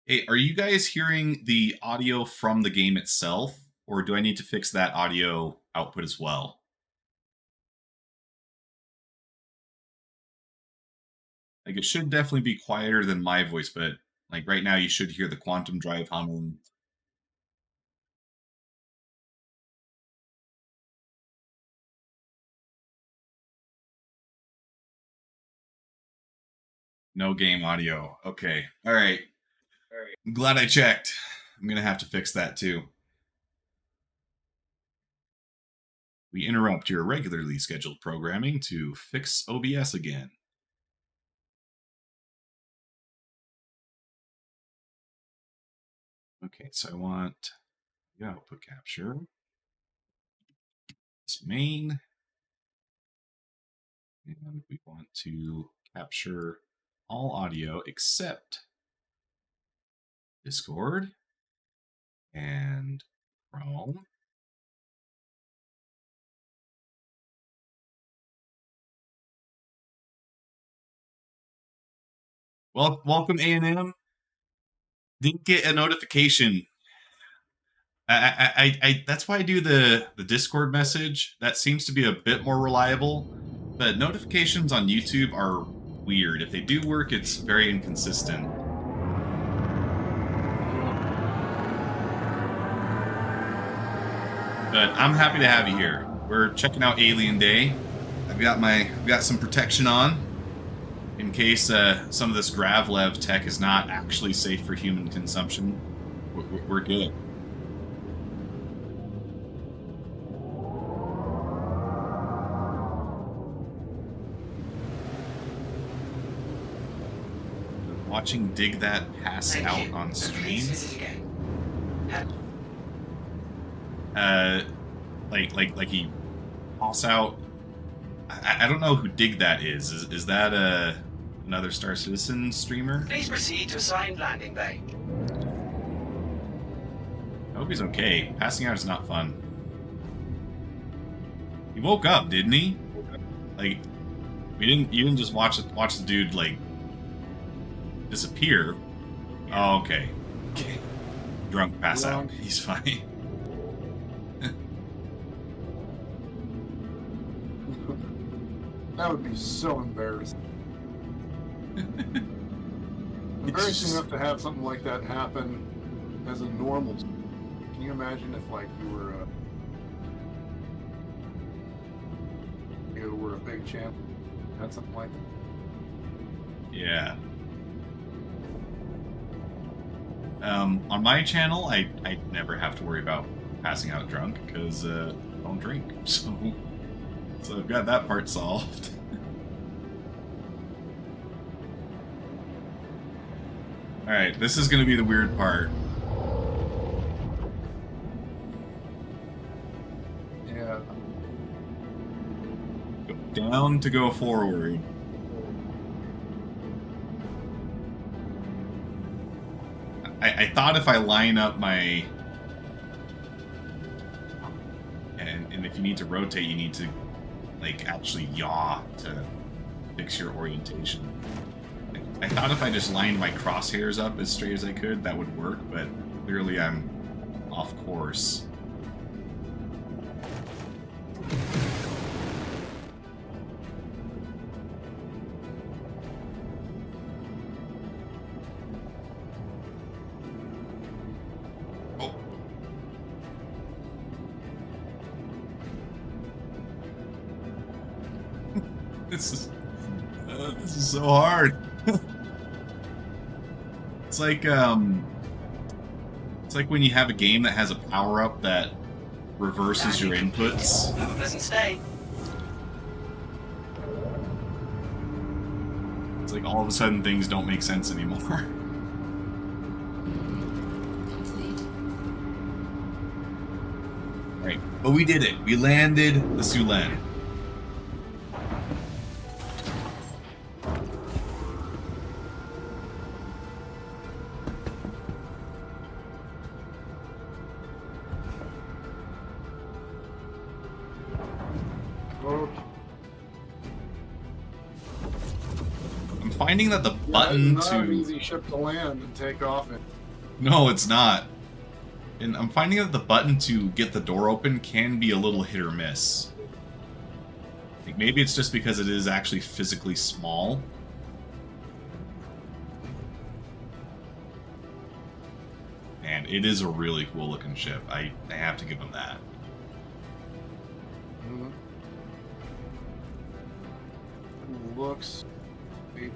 Hey, are you guys hearing the audio from the game itself, or do I need to fix that audio output as well? Like, it should definitely be quieter than my voice, but like right now, you should hear the quantum drive humming. No game audio. Okay. All right. I'm glad I checked. I'm gonna have to fix that too. We interrupt your regularly scheduled programming to fix OBS again. Okay, so I want the output capture. this main. And we want to capture all audio except Discord and Chrome. Well, welcome A&M. Didn't get a notification. That's why I do the Discord message. That seems to be a bit more reliable. But notifications on YouTube are weird. If they do work, it's very inconsistent. But I'm happy to have you here. We're checking out Alien Day. I've got some protection on in case some of this Gravlev tech is not actually safe for human consumption. We're good. Watching Dig That pass out on stream. Like he toss out. I don't know who Dig That is. Is that another Star Citizen streamer? Please proceed to assigned landing bay. I hope he's okay. Passing out is not fun. He woke up, didn't he? Like, you didn't just watch the dude like disappear. Oh, okay. Drunk, pass out. He's fine. That would be so embarrassing. Embarrassing enough to have something like that happen as a normal. Can you imagine if, like, you were a big champ, had something like that? Yeah. On my channel, I never have to worry about passing out drunk because I don't drink, so I've got that part solved. All right, this is going to be the weird part. Yeah. Go down to go forward. I thought if I line up my... And if you need to rotate, you need to, like, actually yaw to fix your orientation. I thought if I just lined my crosshairs up as straight as I could, that would work, but clearly I'm off course. This is so hard. It's like when you have a game that has a power-up that reverses your inputs. Have a pleasant stay. It's like all of a sudden things don't make sense anymore. Right, but we did it. We landed the Sulen. I'm finding that the button not to... an easy ship to land and take off in. No, it's not. And I'm finding that the button to get the door open can be a little hit or miss. Like maybe it's just because it is actually physically small. And it is a really cool looking ship. I have to give them that. Looks big.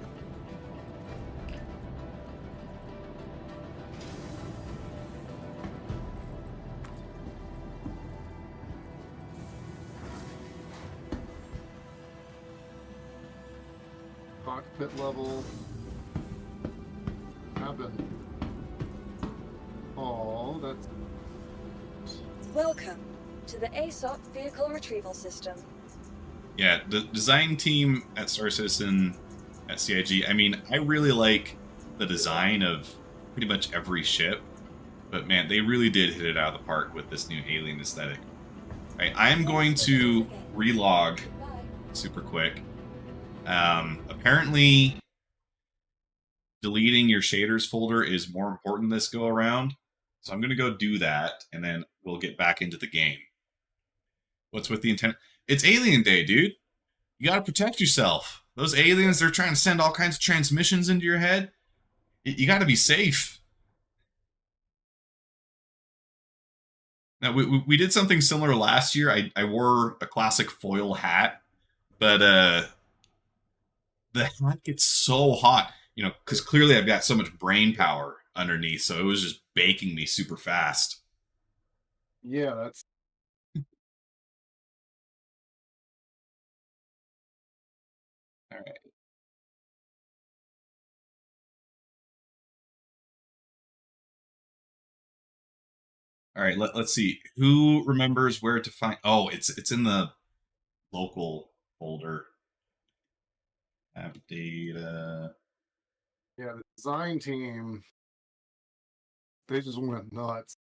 Cockpit level. Cabin. Oh, that's... Welcome. to the ASOP vehicle retrieval system. Yeah, the design team at Star Citizen, at CIG, I mean, I really like the design of pretty much every ship, but man, they really did hit it out of the park with this new alien aesthetic. All right, I am going to relog super quick. Apparently, deleting your shaders folder is more important this go around, so I'm going to go do that, and then we'll get back into the game. What's with the intent? It's Alien Day, dude. You gotta protect yourself. Those aliens, they're trying to send all kinds of transmissions into your head. You gotta be safe. Now, we did something similar last year. I wore a classic foil hat, but the hat gets so hot, you know, because clearly I've got so much brain power underneath, so it was just baking me super fast. Yeah, that's All right. All right, let's see. Who remembers where to find... Oh, it's in the local folder. App data. yeah. The design team, they just went nuts.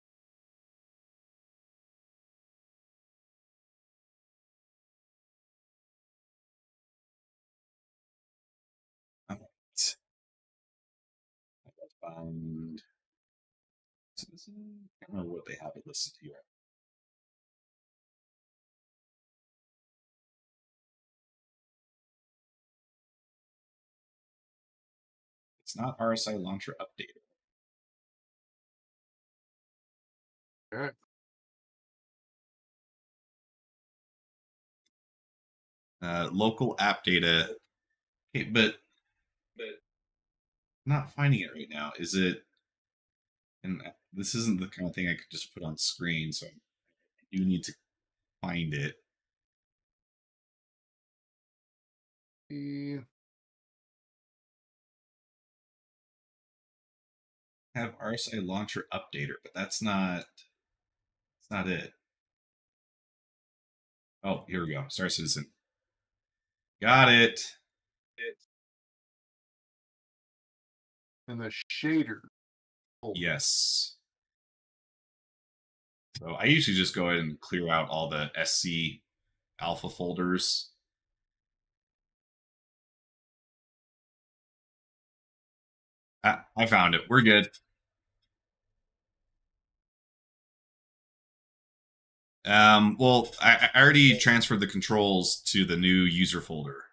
All right. Find citizen. I don't remember what they have it listed here. It's not RSI launcher updated. Okay. Local app data. Okay, but I'm not finding it right now. Is it? And this isn't the kind of thing I could just put on screen, so I do need to find it. Have RSI launcher updater, but that's not. That's not it. Oh, here we go. Star Citizen. Got it. And the shader. Yes. So I usually just go ahead and clear out all the SC alpha folders. I found it. We're good. Well, I already transferred the controls to the new user folder.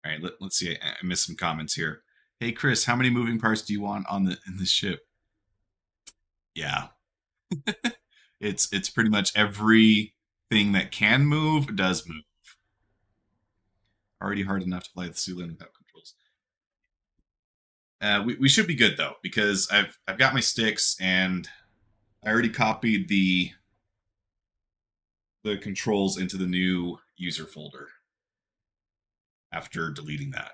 All right, let's see. I missed some comments here. Hey, Chris, how many moving parts do you want on in the ship? Yeah, it's pretty much everything that can move does move. Already hard enough to fly the Sulan without controls. We should be good though, because I've got my sticks and I already copied the controls into the new user folder after deleting that.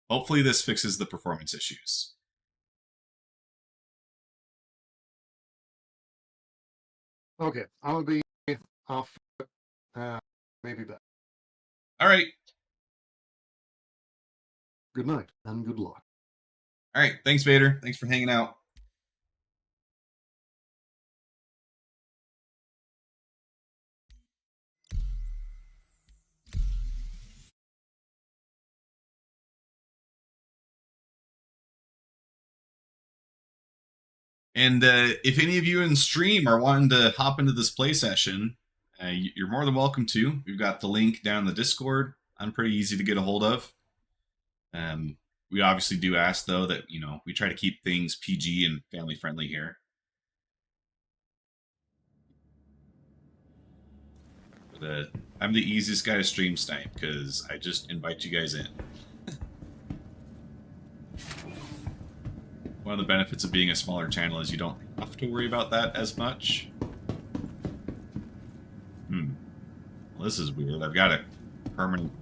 Hopefully this fixes the performance issues. Okay, I'll be off. Maybe back. All right. Good night and good luck. All right. Thanks, Vader. Thanks for hanging out. And if any of you in stream are wanting to hop into this play session, you're more than welcome to. We've got the link down in the Discord. I'm pretty easy to get a hold of. We obviously do ask, though, that, you know, we try to keep things PG and family friendly here. But, I'm the easiest guy to stream snipe because I just invite you guys in. One of the benefits of being a smaller channel is you don't have to worry about that as much. Well, this is weird. I've got a permanent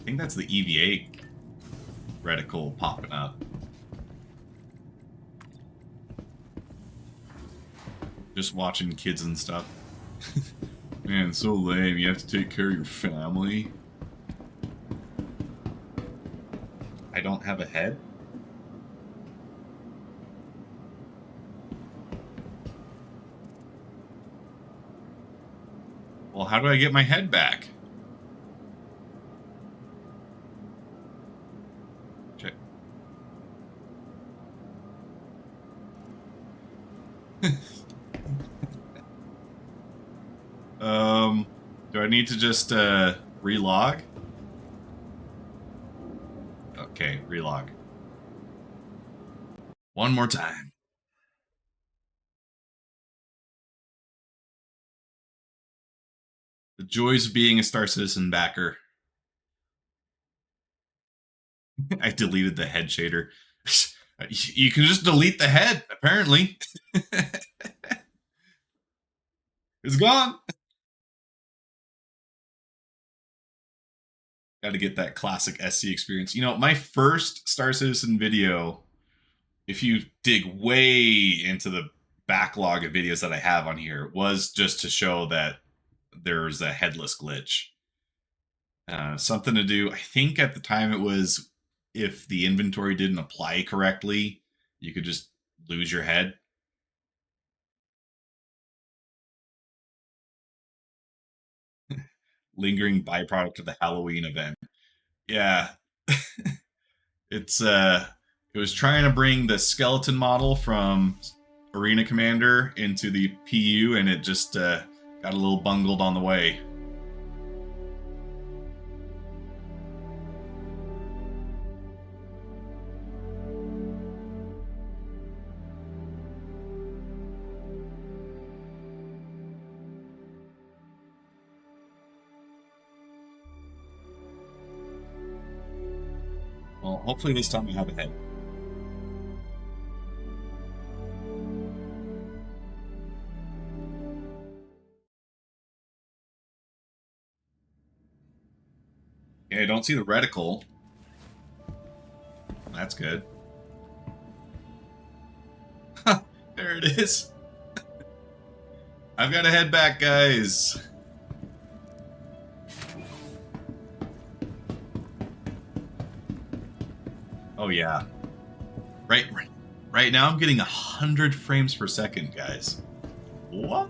think that's the EVA reticle popping up. Just watching kids and stuff. Man, so lame. You have to take care of your family. I don't have a head? Well, how do I get my head back? Check. Do I need to just relog? Okay, relog. One more time. The joys of being a Star Citizen backer. I deleted the head shader. You can just delete the head, apparently. It's gone. Got to get that classic SC experience. You know, my first Star Citizen video, if you dig way into the backlog of videos that I have on here, was just to show that there's a headless glitch. Something to do, I think at the time it was if the inventory didn't apply correctly, you could just lose your head. Lingering byproduct of the Halloween event. Yeah. It was trying to bring the skeleton model from Arena Commander into the PU, and it just got a little bungled on the way. Well, hopefully this time I have a head. Okay, I don't see the reticle. That's good. There it is. I've got to head back, guys. Oh yeah. Right now I'm getting 100 frames per second, guys. What?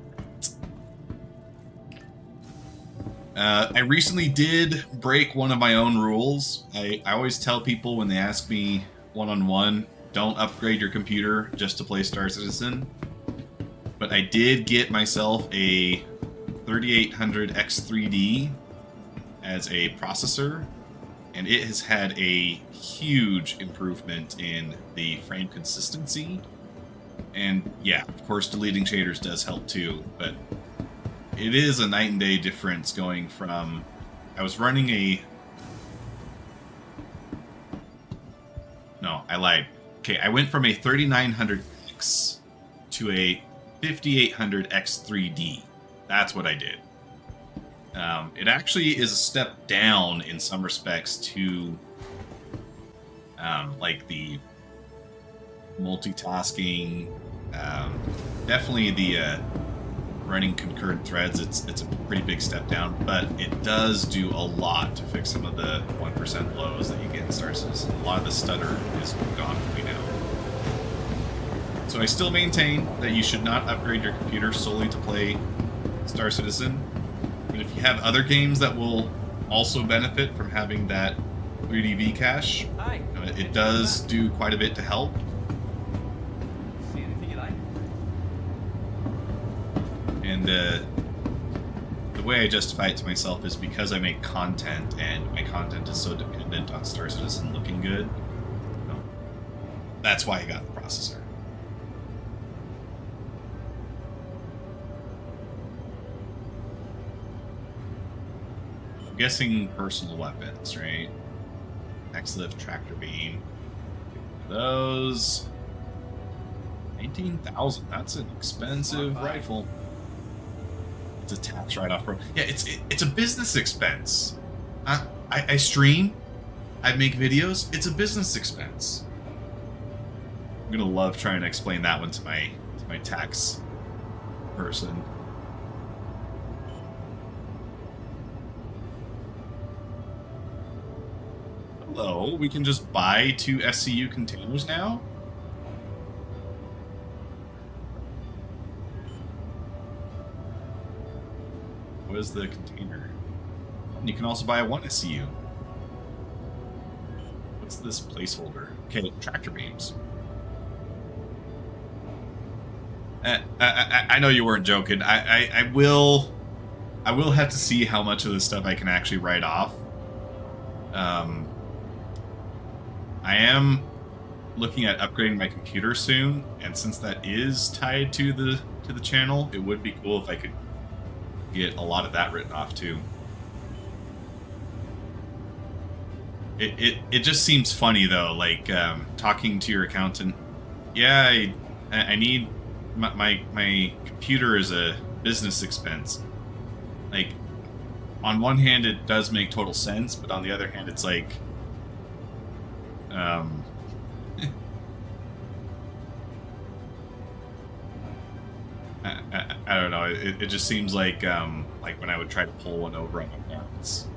I recently did break one of my own rules. I always tell people when they ask me one-on-one, don't upgrade your computer just to play Star Citizen. But I did get myself a 3800 X3D as a processor, and it has had a huge improvement in the frame consistency. And yeah, of course deleting shaders does help too, but it is a night and day difference going from... I was running a... No, I lied. Okay, I went from a 3900X to a 5800X3D. That's what I did. It actually is a step down in some respects to like the multitasking, definitely the running concurrent threads. It's a pretty big step down, but it does do a lot to fix some of the 1% lows that you get in Star Citizen. A lot of the stutter is gone from me now. So I still maintain that you should not upgrade your computer solely to play Star Citizen. But if you have other games that will also benefit from having that 3D cache, it does do quite a bit to help. See anything you like? And the way I justify it to myself is because I make content, and my content is so dependent on Star Citizen looking good. So that's why I got the processor. I'm guessing personal weapons, right? X-Lift, Tractor Beam. Those... 19,000. That's an expensive rifle. It's a tax write-off, bro. Yeah, it's a business expense. I stream, I make videos. It's a business expense. I'm gonna love trying to explain that one to my tax person. Hello, we can just buy 2 SCU containers now? What is the container? You can also buy 1 SCU. What's this placeholder? Okay, tractor beams. I know you weren't joking. I will have to see how much of this stuff I can actually write off. I am looking at upgrading my computer soon, and since that is tied to the channel, it would be cool if I could get a lot of that written off too. It just seems funny though, like talking to your accountant. Yeah, I need my computer is a business expense. Like, on one hand, it does make total sense, but on the other hand, it's like, I don't know. It just seems like when I would try to pull one over on my parents.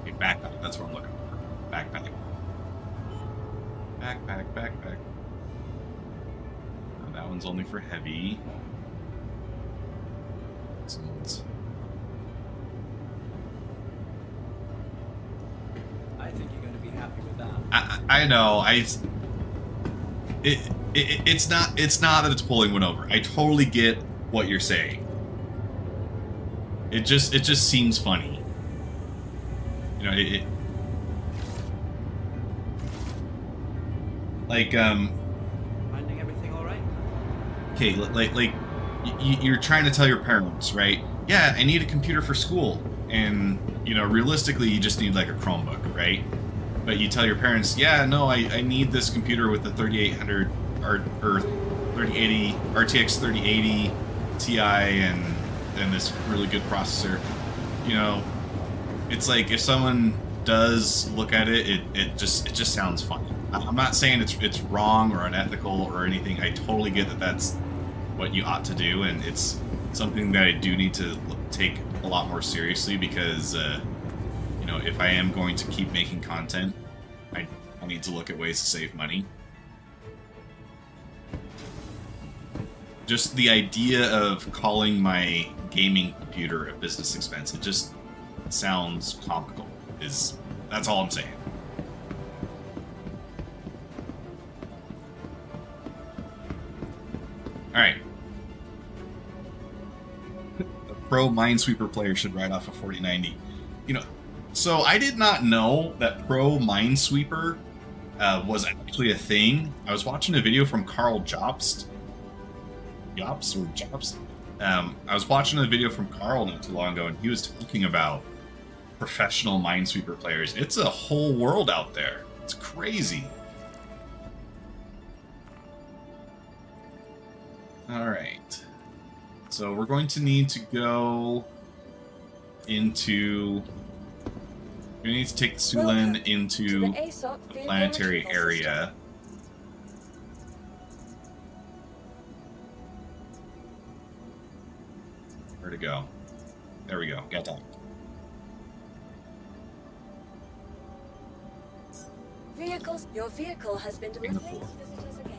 Okay, backpack. That's what I'm looking for. Backpack. Backpack. Oh, that one's only for heavy. Excellent. I think you're going to be happy with that. I know. It's not that it's pulling one over. I totally get what you're saying. It just seems funny. You know, like Finding everything all right? okay, like you're trying to tell your parents, right? Yeah, I need a computer for school, and you know, realistically, you just need like a Chromebook, right? But you tell your parents, yeah, no, I need this computer with the 3800 or 3080 RTX 3080 Ti and this really good processor. You know, it's like if someone does look at it, it just sounds funny. I'm not saying it's wrong or unethical or anything. I totally get that that's what you ought to do, and it's something that I do need to take a lot more seriously because you know, if I am going to keep making content, I need to look at ways to save money. Just the idea of calling my gaming computer a business expense, it just sounds comical. That's all I'm saying. Alright. A pro Minesweeper player should write off a 4090. You know, so I did not know that pro Minesweeper was actually a thing. I was watching a video from Carl Jobst. I was watching a video from Carl not too long ago, and he was talking about professional Minesweeper players. It's a whole world out there. It's crazy. Alright. So we're going to need to go into... We need to take the Sulan into the planetary area. Where to go? There we go. Got that. Your vehicle has been delivered. Wonderful. Visitors again.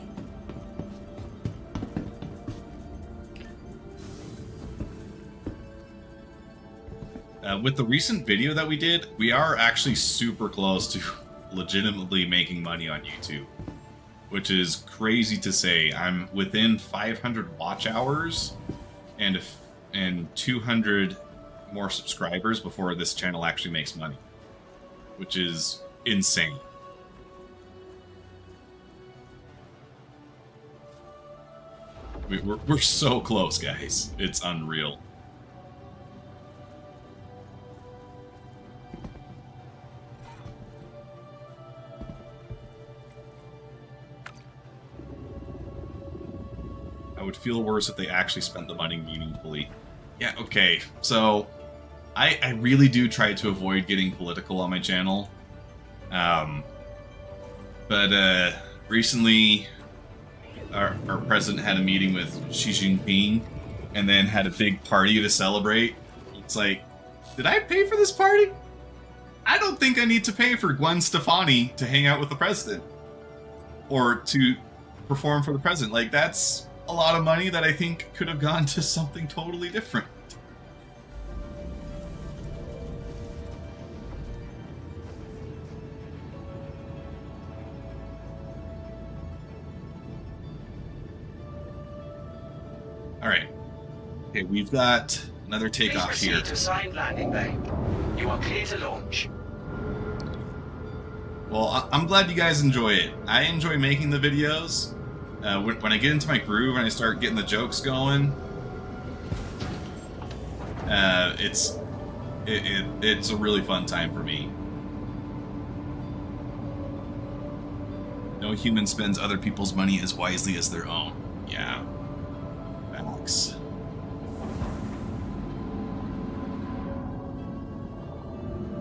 With the recent video that we did, we are actually super close to legitimately making money on YouTube, which is crazy to say. I'm within 500 watch hours and 200 more subscribers before this channel actually makes money, which is insane. We're so close, guys. It's unreal. I would feel worse if they actually spent the money meaningfully. Yeah, okay. So, I really do try to avoid getting political on my channel. But recently, our president had a meeting with Xi Jinping and then had a big party to celebrate. It's like, did I pay for this party? I don't think I need to pay for Gwen Stefani to hang out with the president or to perform for the president. Like, that's a lot of money that I think could have gone to something totally different. All right. Okay, we've got another Please takeoff proceed here. to assigned landing bay. You are clear to launch. Well, I'm glad you guys enjoy it. I enjoy making the videos. When I get into my groove and I start getting the jokes going, it's a really fun time for me. No human spends other people's money as wisely as their own. Yeah. Facts.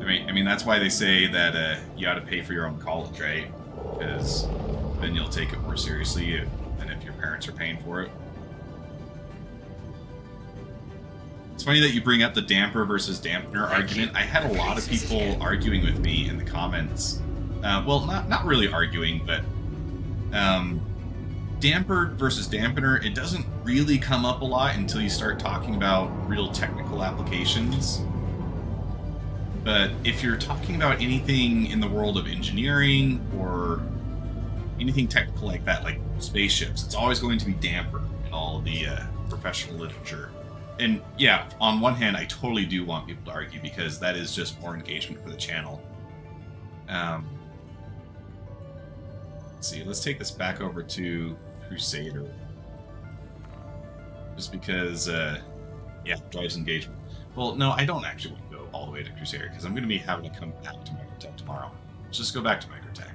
I mean, that's why they say that you ought to pay for your own college, right? Because then you'll take it more seriously than if your parents are paying for it. It's funny that you bring up the damper versus dampener argument. I had a lot of people arguing with me in the comments. Well, not really arguing, but damper versus dampener, it doesn't really come up a lot until you start talking about real technical applications. But if you're talking about anything in the world of engineering or anything technical like that, like spaceships, it's always going to be damper in all of the professional literature. And yeah, on one hand, I totally do want people to argue because that is just more engagement for the channel. Let's see, let's take this back over to Crusader. Just because, yeah, drives engagement. Well, no, I don't actually want to go all the way to Crusader because I'm going to be having to come back to Microtech tomorrow. Let's just go back to Microtech.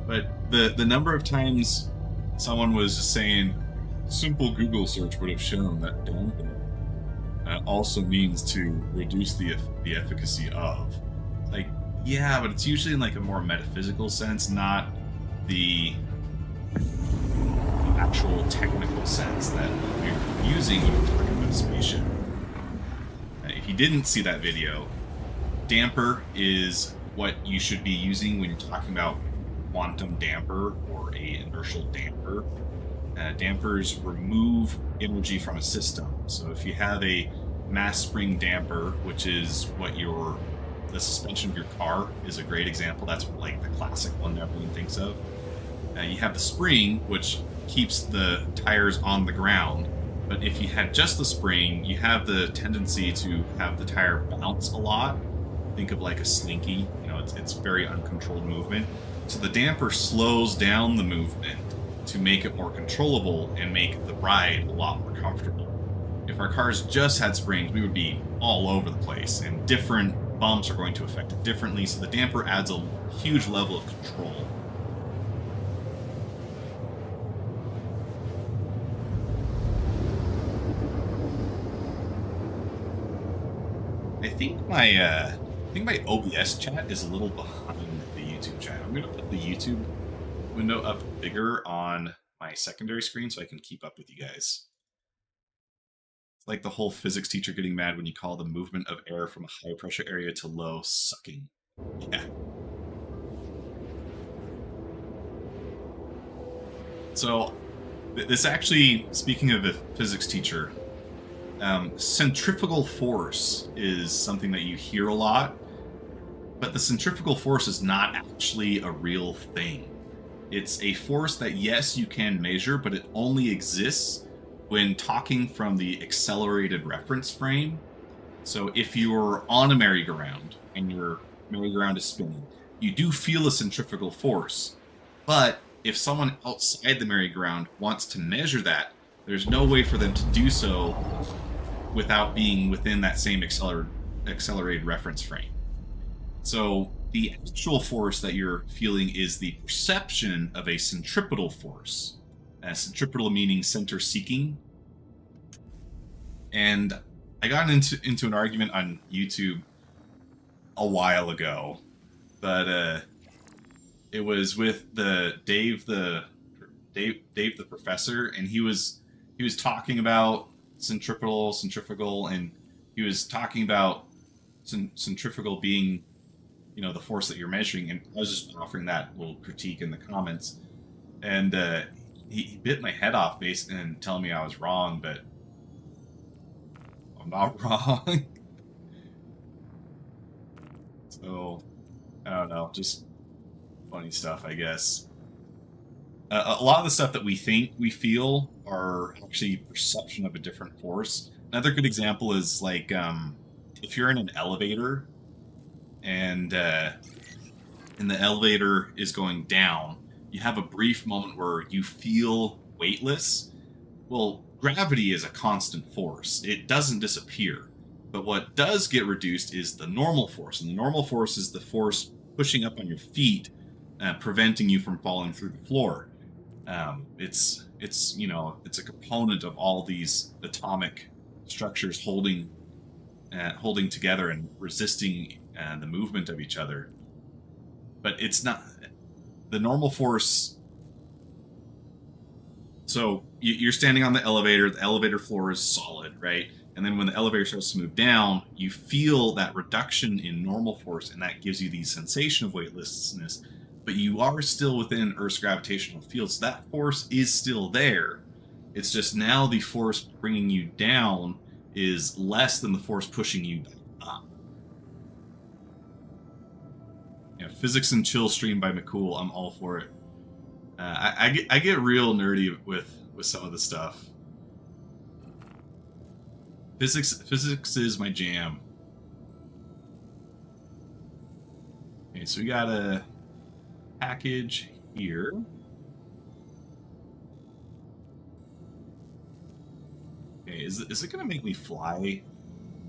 But the number of times someone was just saying, simple Google search would have shown that dampener also means to reduce the efficacy of. Like, yeah, but it's usually in like a more metaphysical sense, not the actual technical sense that we're using when we're talking about a spaceship. If you didn't see that video, damper is what you should be using when you're talking about quantum damper or a inertial damper. Dampers remove energy from a system. So if you have a mass spring damper, which is what the suspension of your car is a great example. That's like the classic one that everyone thinks of. You have the spring, which keeps the tires on the ground. But if you had just the spring, you have the tendency to have the tire bounce a lot. Think of like a slinky. You know, it's very uncontrolled movement. So the damper slows down the movement to make it more controllable and make the ride a lot more comfortable. If our cars just had springs, we would be all over the place, and different bumps are going to affect it differently, so the damper adds a huge level of control. I think my OBS chat is a little behind the YouTube chat. I'm going to put the YouTube window up bigger on my secondary screen so I can keep up with you guys. It's like the whole physics teacher getting mad when you call the movement of air from a high pressure area to low sucking. Yeah. So this actually, speaking of a physics teacher, centrifugal force is something that you hear a lot, but the centrifugal force is not actually a real thing. It's a force that, yes, you can measure, but it only exists when talking from the accelerated reference frame. So if you're on a merry-go-round and your merry-go-round is spinning, you do feel a centrifugal force. But if someone outside the merry-go-round wants to measure that, there's no way for them to do so without being within that same accelerated reference frame. So the actual force that you're feeling is the perception of a centripetal force. Centripetal meaning center seeking. And I got into an argument on YouTube a while ago, but it was with Dave the professor, and he was talking about centrifugal, and he was talking about centrifugal being, you know, the force that you're measuring, and I was just offering that little critique in the comments, and he bit my head off basically and telling me I was wrong, but I'm not wrong. So I don't know, just funny stuff, I guess. A lot of the stuff that we think we feel are actually perception of a different force. Another good example is like if you're in an elevator and the elevator is going down, you have a brief moment where you feel weightless. Well, gravity is a constant force. It doesn't disappear. But what does get reduced is the normal force. And the normal force is the force pushing up on your feet, preventing you from falling through the floor. It's you know, it's a component of all these atomic structures holding together and resisting the movement of each other. But it's not the normal force. So you're standing on the elevator floor is solid, right? And then when the elevator starts to move down, you feel that reduction in normal force, and that gives you the sensation of weightlessness. But you are still within Earth's gravitational field, so that force is still there. It's just now the force bringing you down is less than the force pushing you up. Yeah, Physics and Chill stream by McCool. I'm all for it. I get real nerdy with some of the stuff. Physics is my jam. Okay, so we got a package here. Okay, is it gonna make me fly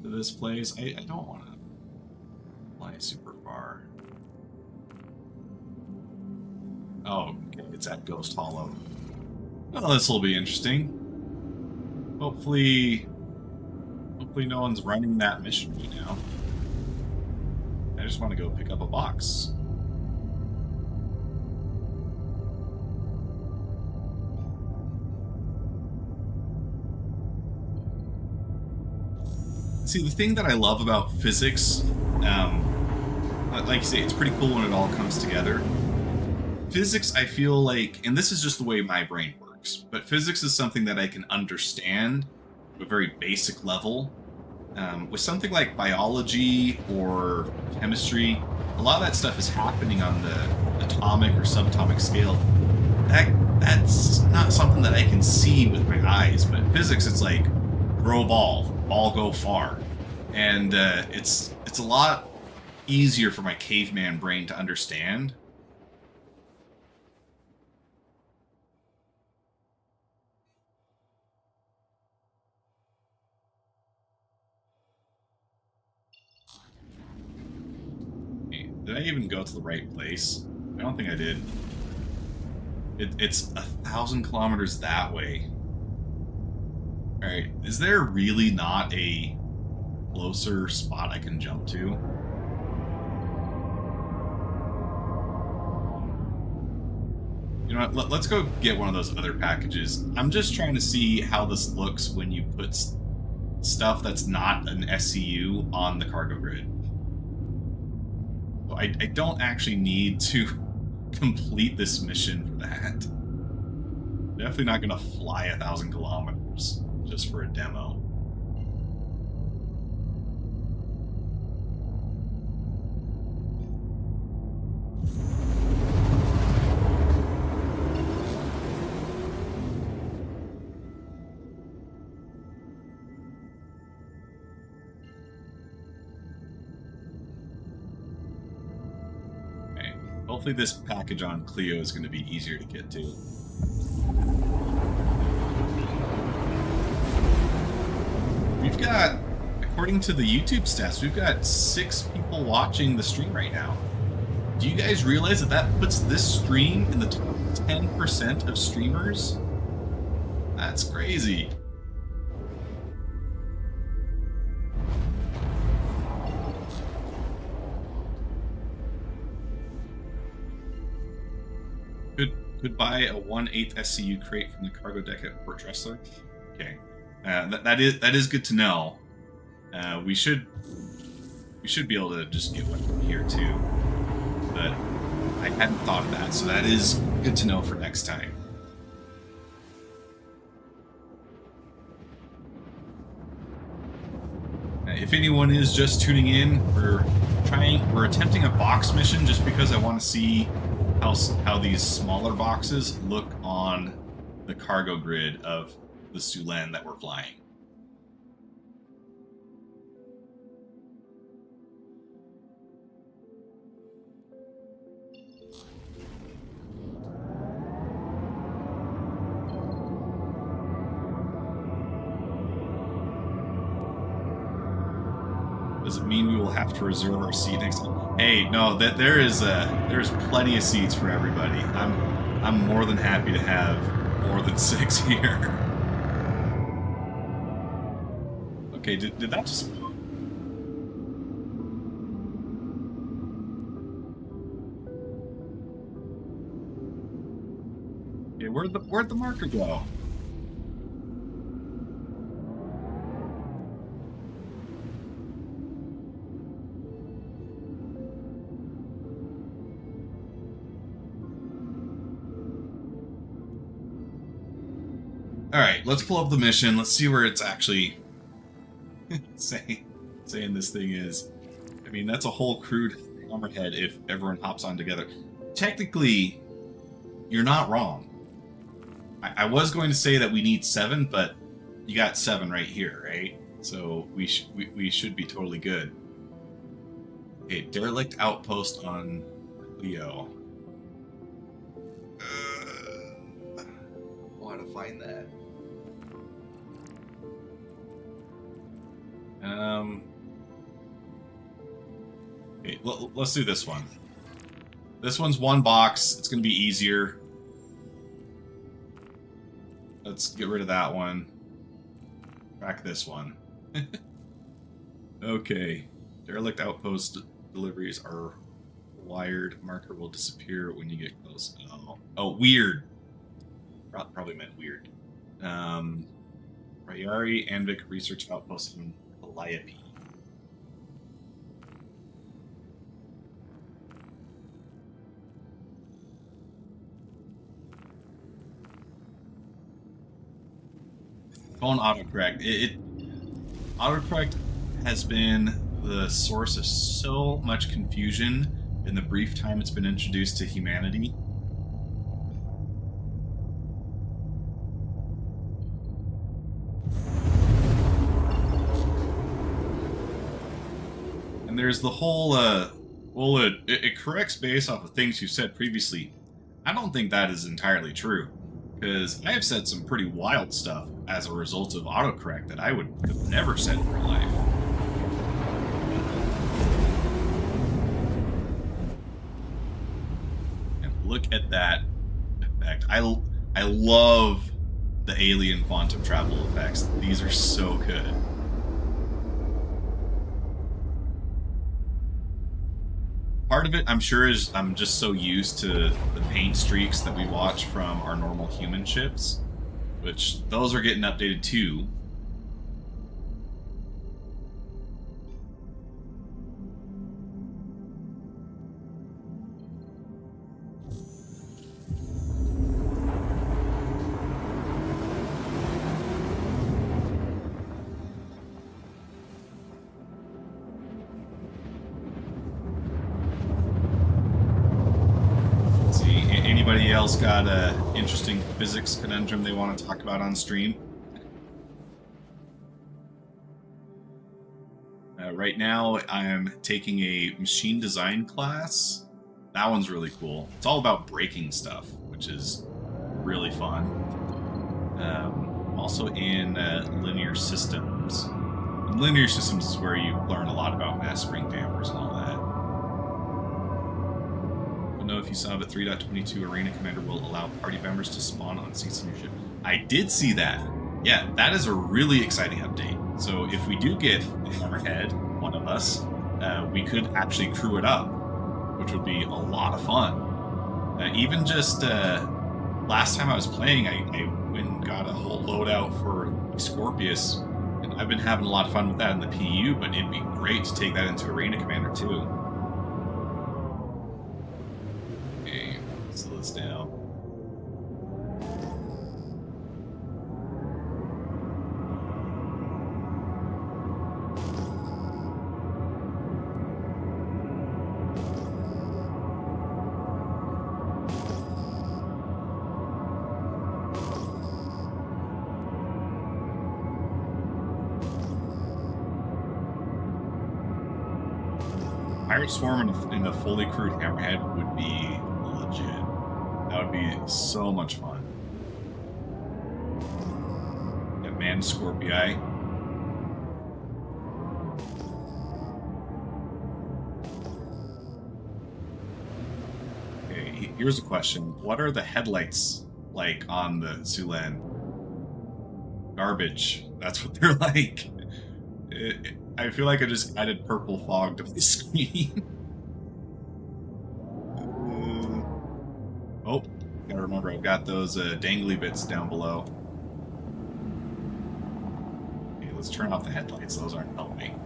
to this place? I don't want to fly super far. Oh, okay, it's at Ghost Hollow. Oh, this will be interesting. Hopefully no one's running that mission right now. I just want to go pick up a box. See, the thing that I love about physics, like you say, it's pretty cool when it all comes together. Physics, I feel like, and this is just the way my brain works, but physics is something that I can understand at a very basic level. With something like biology or chemistry, a lot of that stuff is happening on the atomic or subatomic scale. That's not something that I can see with my eyes, but physics, it's like, throw a ball go far. And it's a lot easier for my caveman brain to understand. Did I even go to the right place? I don't think I did. It's 1,000 kilometers that way. Alright, is there really not a closer spot I can jump to? You know what, let's go get one of those other packages. I'm just trying to see how this looks when you put stuff that's not an SCU on the cargo grid. I don't actually need to complete this mission for that. Definitely not gonna fly 1,000 kilometers just for a demo. Hopefully this package on Clio is going to be easier to get to. We've got, according to the YouTube stats, we've got 6 people watching the stream right now. Do you guys realize that puts this stream in the top 10% of streamers That's crazy. Could buy a 1/8 SCU crate from the cargo deck at Port Dressler. Okay, that is good to know. We should be able to just get one from here too, but I hadn't thought of that, so that is good to know for next time. If anyone is just tuning in, we're attempting a box mission just because I want to see how these smaller boxes look on the cargo grid of the Sulen that we're flying. Does it mean we will have to reserve our seat next time? Hey, no, there's plenty of seats for everybody. I'm more than happy to have more than 6 here. Okay, did that just... Okay, where'd the marker go? Alright, let's pull up the mission. Let's see where it's actually saying this thing is. I mean, that's a whole crude hammerhead if everyone hops on together. Technically, you're not wrong. I was going to say that we need 7, but you got 7 right here, right? So we should be totally good. Okay, derelict outpost on Leo. I want to find that. Okay, let's do this one. This one's 1 box. It's going to be easier. Let's get rid of that one. Crack this one. Okay. Derelict outpost deliveries are wired. Marker will disappear when you get close. Oh, weird. Probably meant weird. Rayari Anvik Research Outpost in Calliope. Phone autocorrect. Autocorrect has been the source of so much confusion in the brief time it's been introduced to humanity. And there's the whole, well, it corrects based off of things you said previously. I don't think that is entirely true, because I have said some pretty wild stuff as a result of autocorrect that I would have never said in real life. And look at that effect. I love the alien quantum travel effects. These are so good. Part of it, I'm sure, is I'm just so used to the paint streaks that we watch from our normal human ships, which those are getting updated too. Anybody else got an interesting physics conundrum they want to talk about on stream? Right now, I'm taking a machine design class. That one's really cool. It's all about breaking stuff, which is really fun. I'm also in linear systems. And linear systems is where you learn a lot about mass spring dampers and all that. know if you saw, but 3.22 Arena Commander will allow party members to spawn on seats in your ship. I did see that. Yeah, that is a really exciting update. So if we do get Hammerhead, one of us, we could actually crew it up, which would be a lot of fun. Even just last time I was playing, I went and got a whole loadout for Scorpius, and I've been having a lot of fun with that in the PU, but it'd be great to take that into Arena Commander too. Okay, slow this down. Pirate Swarm in a fully crewed Hammerhead would be legit. That would be so much fun. Yeah, man, Scorpii. Okay, here's a question. What are the headlights like on the Sulan? Garbage. That's what they're like. I feel like I just added purple fog to my screen. Oh, gotta remember I've got those dangly bits down below. Okay, let's turn off the headlights. Those aren't helping.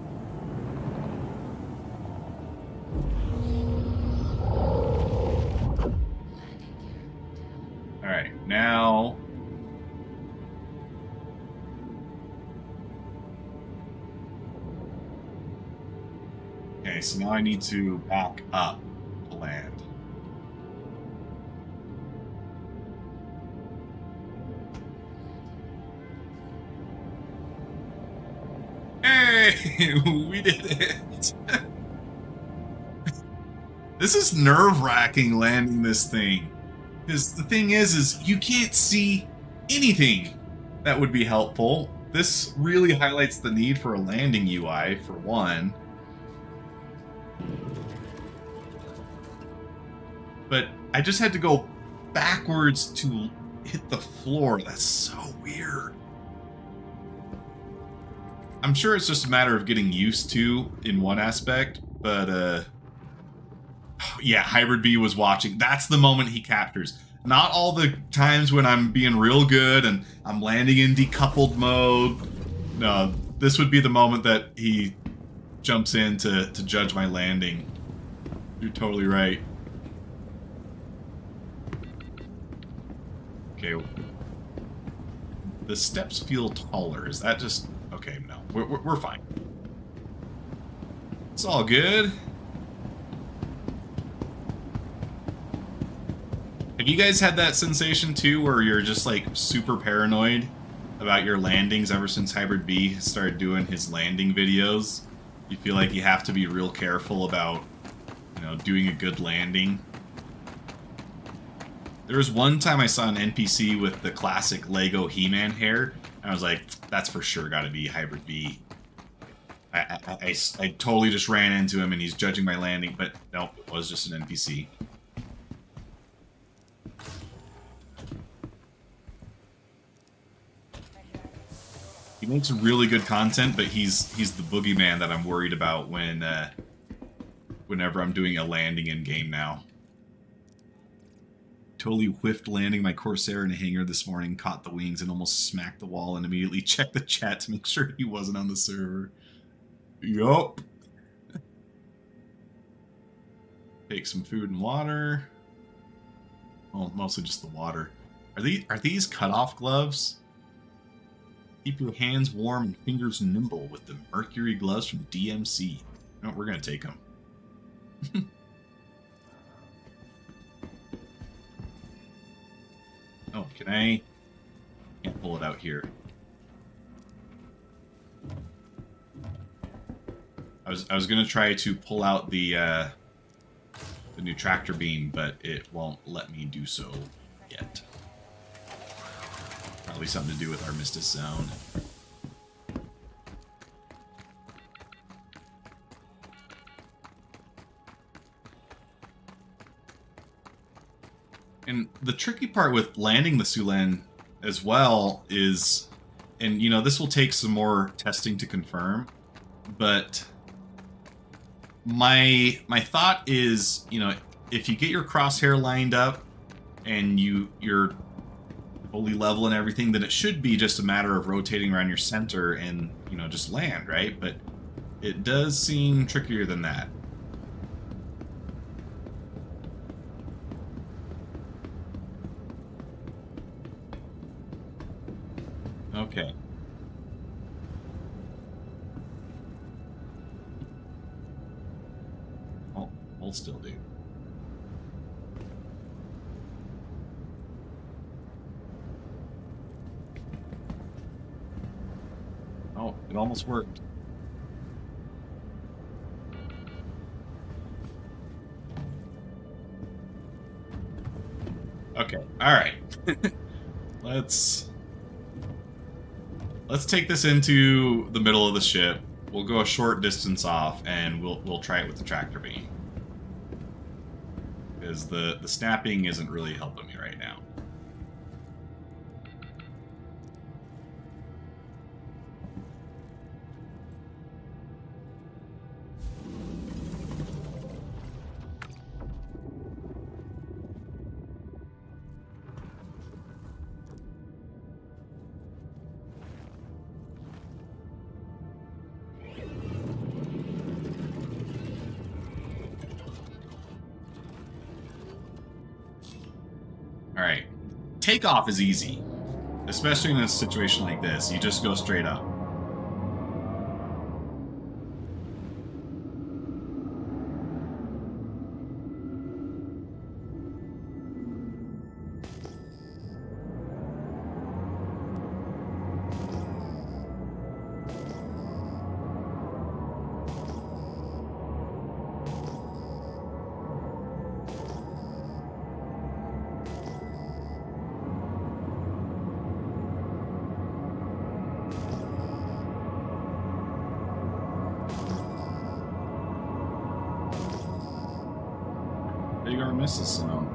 Alright, now... Okay, so now I need to back up to land. Hey! We did it! This is nerve-wracking landing this thing. Because the thing is you can't see anything that would be helpful. This really highlights the need for a landing UI, for one. But I just had to go backwards to hit the floor. That's so weird. I'm sure it's just a matter of getting used to in one aspect, but yeah, Hybrid B was watching. That's the moment he captures. Not all the times when I'm being real good and I'm landing in decoupled mode. No, this would be the moment that he jumps in to judge my landing. You're totally right. Okay. The steps feel taller. Is that just... Okay, no. We're fine. It's all good. Have you guys had that sensation too, where you're just like super paranoid about your landings ever since Hybrid B started doing his landing videos? You feel like you have to be real careful about, you know, doing a good landing. There was one time I saw an NPC with the classic Lego He-Man hair, and I was like, that's for sure gotta be Hybrid B. I totally just ran into him and he's judging my landing, but nope, it was just an NPC. He makes really good content, but he's the boogeyman that I'm worried about when whenever I'm doing a landing in game now. Totally whiffed landing my Corsair in a hangar this morning, caught the wings and almost smacked the wall, and immediately checked the chat to make sure he wasn't on the server. Yup. Take some food and water. Well, mostly just the water. Are these cutoff gloves? Keep your hands warm and fingers nimble with the Mercury gloves from DMC. No, we're gonna take them. Oh, can I? Can't pull it out here. I was gonna try to pull out the new tractor beam, but it won't let me do so yet. Probably something to do with Armistice Zone. And the tricky part with landing the Sulan as well is, and you know, this will take some more testing to confirm, but my thought is, you know, if you get your crosshair lined up and you're fully level and everything, then it should be just a matter of rotating around your center and, you know, just land, right? But it does seem trickier than that. Okay. Oh, hold still, dude. Oh, it almost worked. Okay, alright. Let's take this into the middle of the ship. We'll go a short distance off and we'll try it with the tractor beam. Because the snapping isn't really helping me right now. Alright. Takeoff is easy. Especially in a situation like this. You just go straight up. Big R misses some.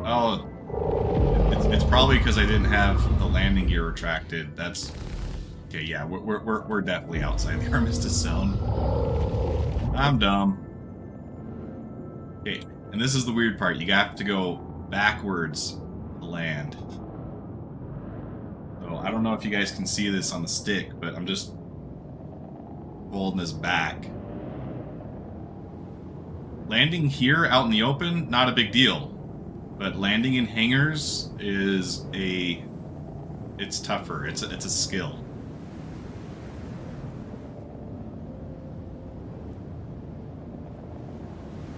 Oh, it's probably because I didn't have the landing gear retracted. That's okay. Yeah, we're definitely outside the Armistice zone. I'm dumb. Okay, and this is the weird part. You have to go backwards to land. So I don't know if you guys can see this on the stick, but I'm just holding this back. Landing here out in the open, not a big deal. But landing in hangars is it's tougher. It's a skill.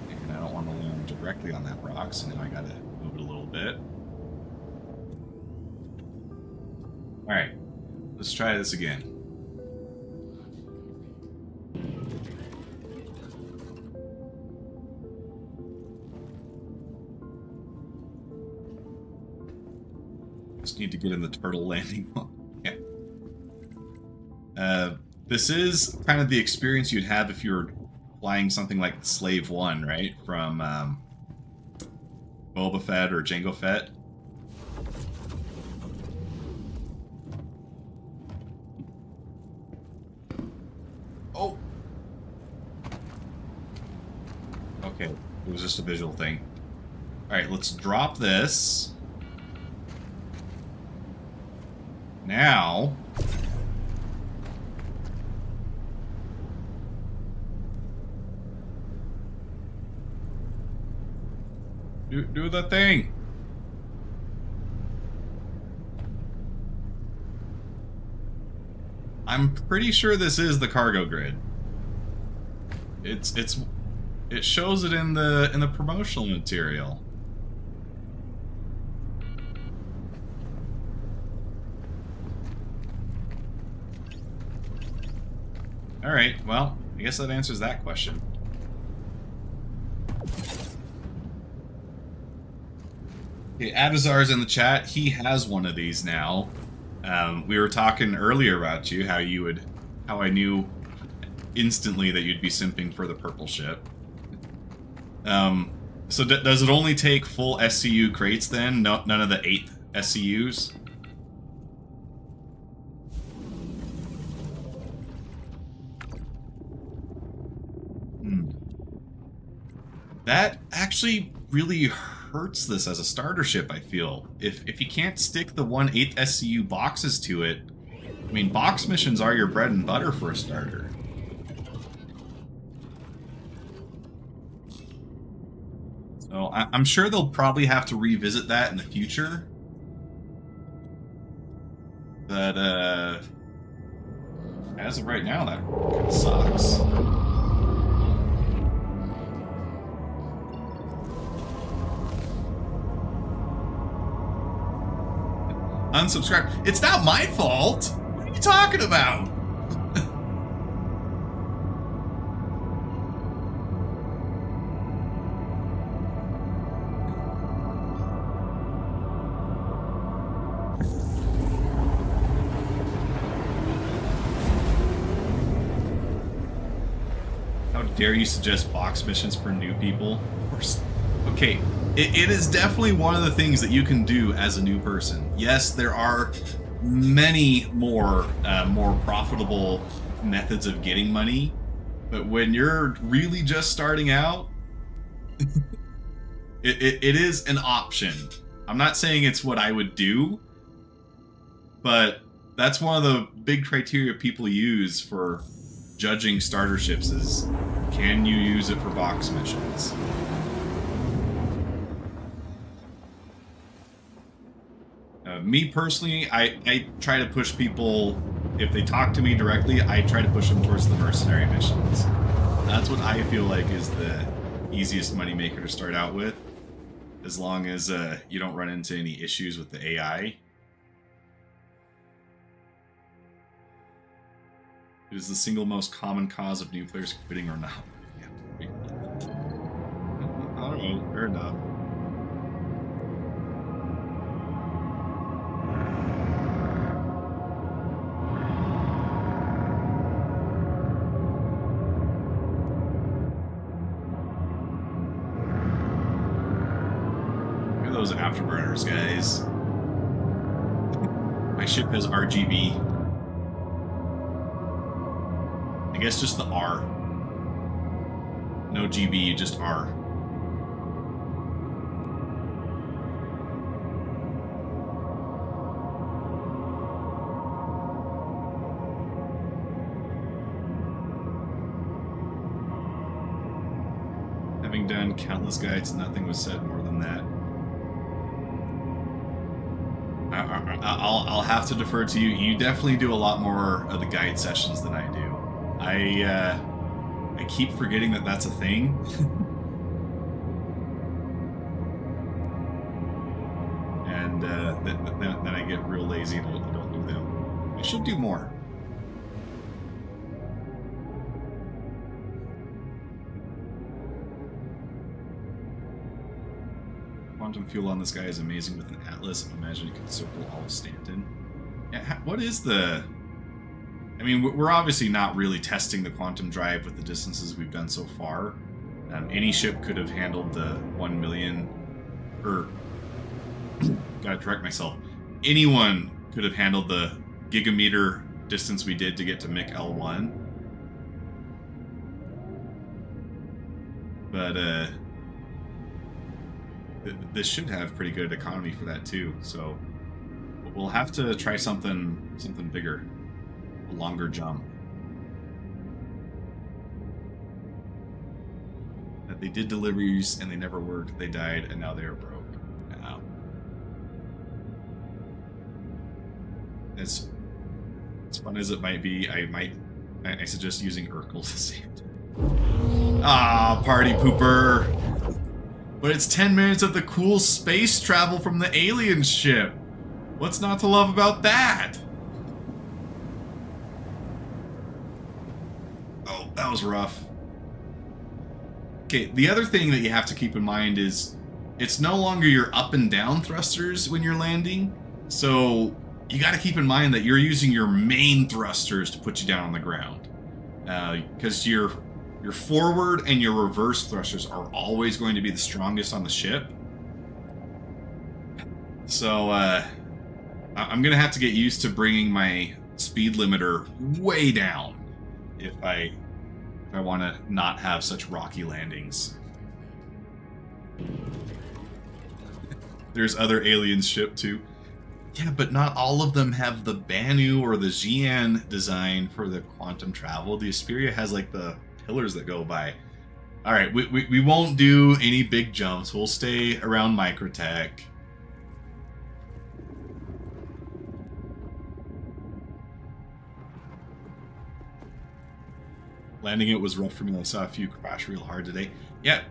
And I don't want to land directly on that rock, so now I gotta move it a little bit. Alright, let's try this again. Just need to get in the turtle landing mode. Yeah. This is kind of the experience you'd have if you were flying something like Slave 1, right? From Boba Fett or Jango Fett. Oh! Okay, it was just a visual thing. Alright, let's drop this. Now... Do the thing! I'm pretty sure this is the cargo grid. It shows it in the promotional material. Alright, well, I guess that answers that question. Okay, Adazar's in the chat. He has one of these now. We were talking earlier about you, how I knew instantly that you'd be simping for the purple ship. So does it only take full SCU crates then? No, none of the 8th SCUs? That actually really hurts this as a starter ship, I feel. If you can't stick the 1/8 SCU boxes to it, I mean, box missions are your bread and butter for a starter. So I'm sure they'll probably have to revisit that in the future. But, as of right now, that kind of sucks. Unsubscribe. It's not my fault! What are you talking about? How dare you suggest box missions for new people? Okay, it is definitely one of the things that you can do as a new person. Yes, there are many more profitable methods of getting money, but when you're really just starting out, it is an option. I'm not saying it's what I would do, but that's one of the big criteria people use for judging starter ships is, can you use it for box missions? Me personally, I try to push people, if they talk to me directly, I try to push them towards the mercenary missions. That's what I feel like is the easiest moneymaker to start out with, as long as you don't run into any issues with the AI. It is the single most common cause of new players quitting or not. I don't know, fair enough. Look at those afterburners, guys. My ship has RGB. I guess just the R. No GB, just R. Having done countless guides, nothing was said more than that. I'll have to defer to you. You definitely do a lot more of the guide sessions than I do. I keep forgetting that that's a thing. And then I get real lazy and don't do them. I should do more. Quantum fuel on this guy is amazing with an Atlas. Imagine you could circle all of Stanton. Yeah, what is the... I mean, we're obviously not really testing the quantum drive with the distances we've done so far. Any ship could have handled the 1 million... Or... gotta correct myself. Anyone could have handled the gigameter distance we did to get to MIC L1. But, this should have pretty good economy for that too, so we'll have to try something bigger, a longer jump. That they did deliveries and they never worked. They died and now they are broke. Wow. As fun as it might be, I suggest using Urkel to save it. Ah, party pooper. But it's 10 minutes of the cool space travel from the alien ship. What's not to love about that? Oh, that was rough. Okay, the other thing that you have to keep in mind is it's no longer your up and down thrusters when you're landing. So you got to keep in mind that you're using your main thrusters to put you down on the ground. Because your forward and your reverse thrusters are always going to be the strongest on the ship. So I'm going to have to get used to bringing my speed limiter way down if I want to not have such rocky landings. There's other alien ship too. Yeah, but not all of them have the Banu or the Xi'an design for the quantum travel. The Asperia has like the pillars that go by. All right, we won't do any big jumps. We'll stay around Microtech. Landing it was rough for me. I saw a few crash real hard today. Yeah,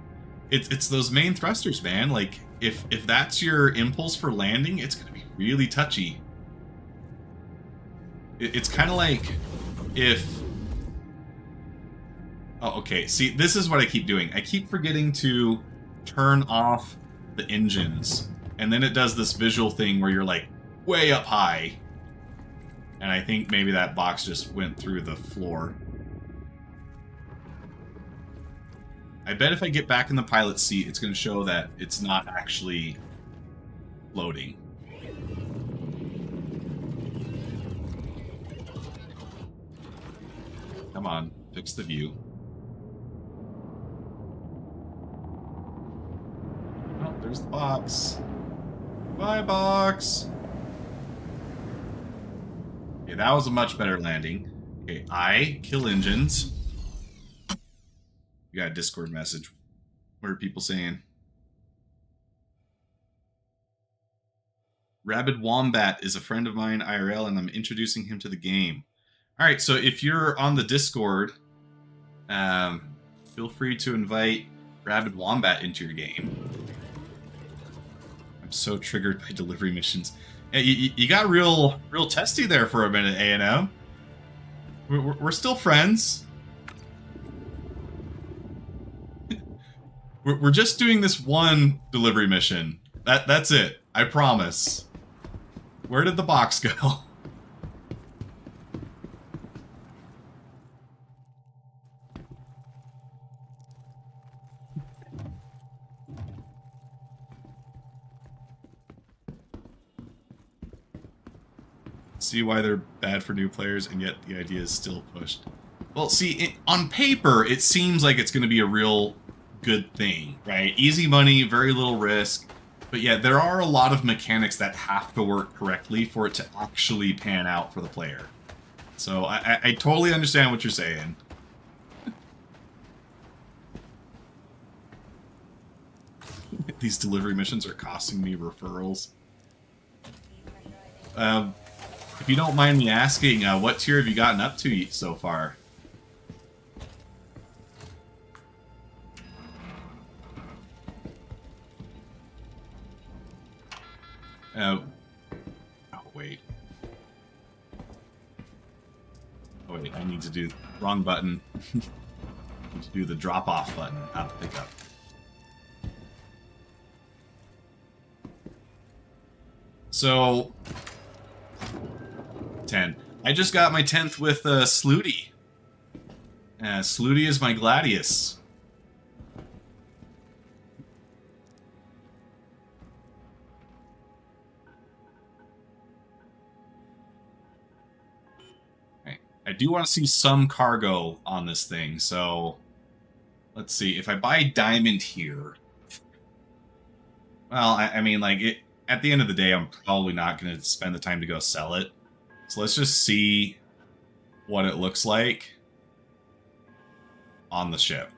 it's those main thrusters, man. Like if that's your impulse for landing, it's gonna be really touchy. It's kind of like if... Oh, okay. See, this is what I keep doing. I keep forgetting to turn off the engines, and then it does this visual thing where you're like way up high, and I think maybe that box just went through the floor. I bet if I get back in the pilot seat, it's going to show that it's not actually loading. Come on, fix the view. Oh, there's the box. Bye, box. Okay, that was a much better landing. Okay, I kill engines. You got a Discord message. What are people saying? Rabid Wombat is a friend of mine IRL, and I'm introducing him to the game. All right, so if you're on the Discord, feel free to invite Rabid Wombat into your game. I'm so triggered by delivery missions. Yeah, you got real testy there for a minute, A&M. We're still friends. We're just doing this one delivery mission. That's it. I promise. Where did the box go? See why they're bad for new players, and yet the idea is still pushed. Well, see, on paper, it seems like it's going to be a real good thing, right? Easy money, very little risk. But yeah, there are a lot of mechanics that have to work correctly for it to actually pan out for the player. So I totally understand what you're saying. These delivery missions are costing me referrals. If you don't mind me asking, what tier have you gotten up to so far? Oh, wait. Oh, wait, I need to do... Wrong button. I need to do the drop-off button, not the pickup. So... 10. I just got my 10th with Slooty. Slooty is my Gladius. I do want to see some cargo on this thing, so let's see. If I buy diamond here, well, I mean, like, at the end of the day, I'm probably not going to spend the time to go sell it. So let's just see what it looks like on the ship.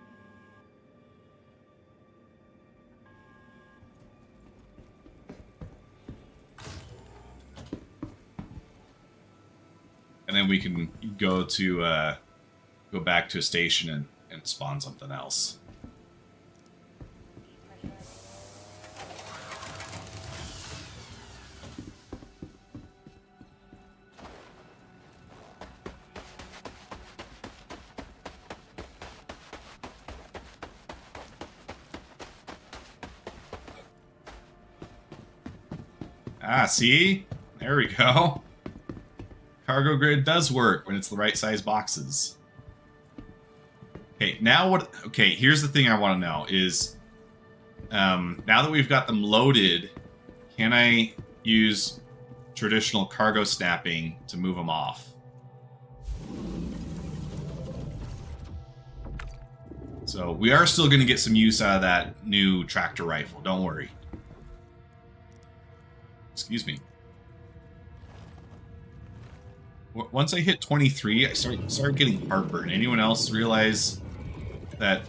And then we can go to go back to a station and spawn something else. Ah, see? There we go. Cargo grid does work when it's the right size boxes. Okay, now what... Okay, here's the thing I want to know is... now that we've got them loaded, can I use traditional cargo snapping to move them off? So we are still going to get some use out of that new tractor rifle, don't worry. Excuse me. Once I hit 23, I started getting heartburn. Anyone else realize that?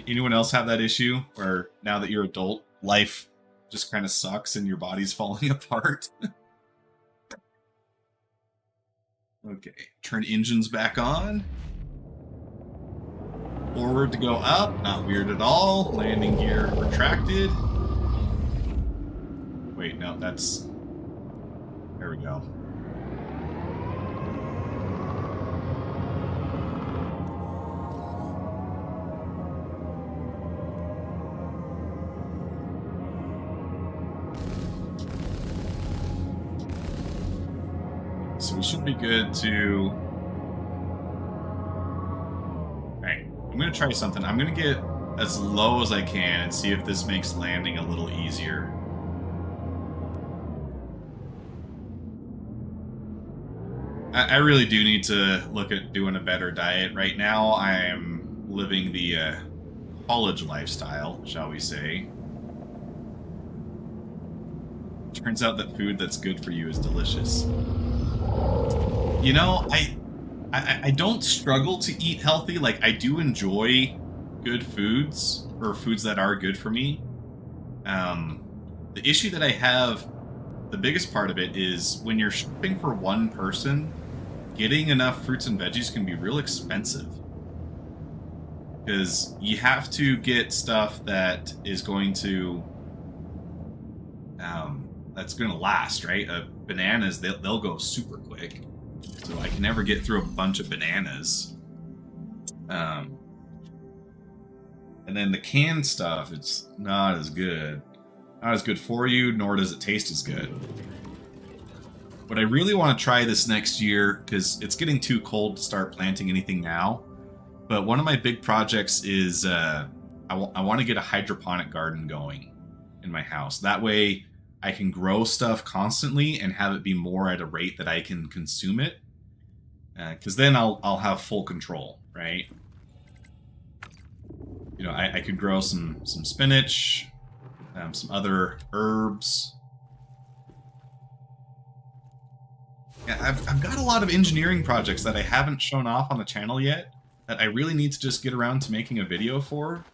Anyone else have that issue where now that you're adult, life just kind of sucks and your body's falling apart? Okay, turn engines back on. Forward to go up, not weird at all. Landing gear retracted. Wait, no, that's... There we go. So we should be good to... Alright, I'm going to try something. I'm going to get as low as I can and see if this makes landing a little easier. I really do need to look at doing a better diet. Right now, I am living the college lifestyle, shall we say. Turns out that food that's good for you is delicious. You know, I don't struggle to eat healthy. Like, I do enjoy good foods, or foods that are good for me. The issue that I have, the biggest part of it, is when you're shopping for one person, getting enough fruits and veggies can be real expensive. Because you have to get stuff that is going to... that's going to last, right? Bananas, they'll go super quick. So I can never get through a bunch of bananas. And then the canned stuff, it's not as good. Not as good for you, nor does it taste as good. But I really want to try this next year, because it's getting too cold to start planting anything now. But one of my big projects is I want to get a hydroponic garden going in my house. That way I can grow stuff constantly and have it be more at a rate that I can consume it. Because then I'll have full control, right? You know, I could grow some spinach, some other herbs. Yeah, I've got a lot of engineering projects that I haven't shown off on the channel yet that I really need to just get around to making a video for.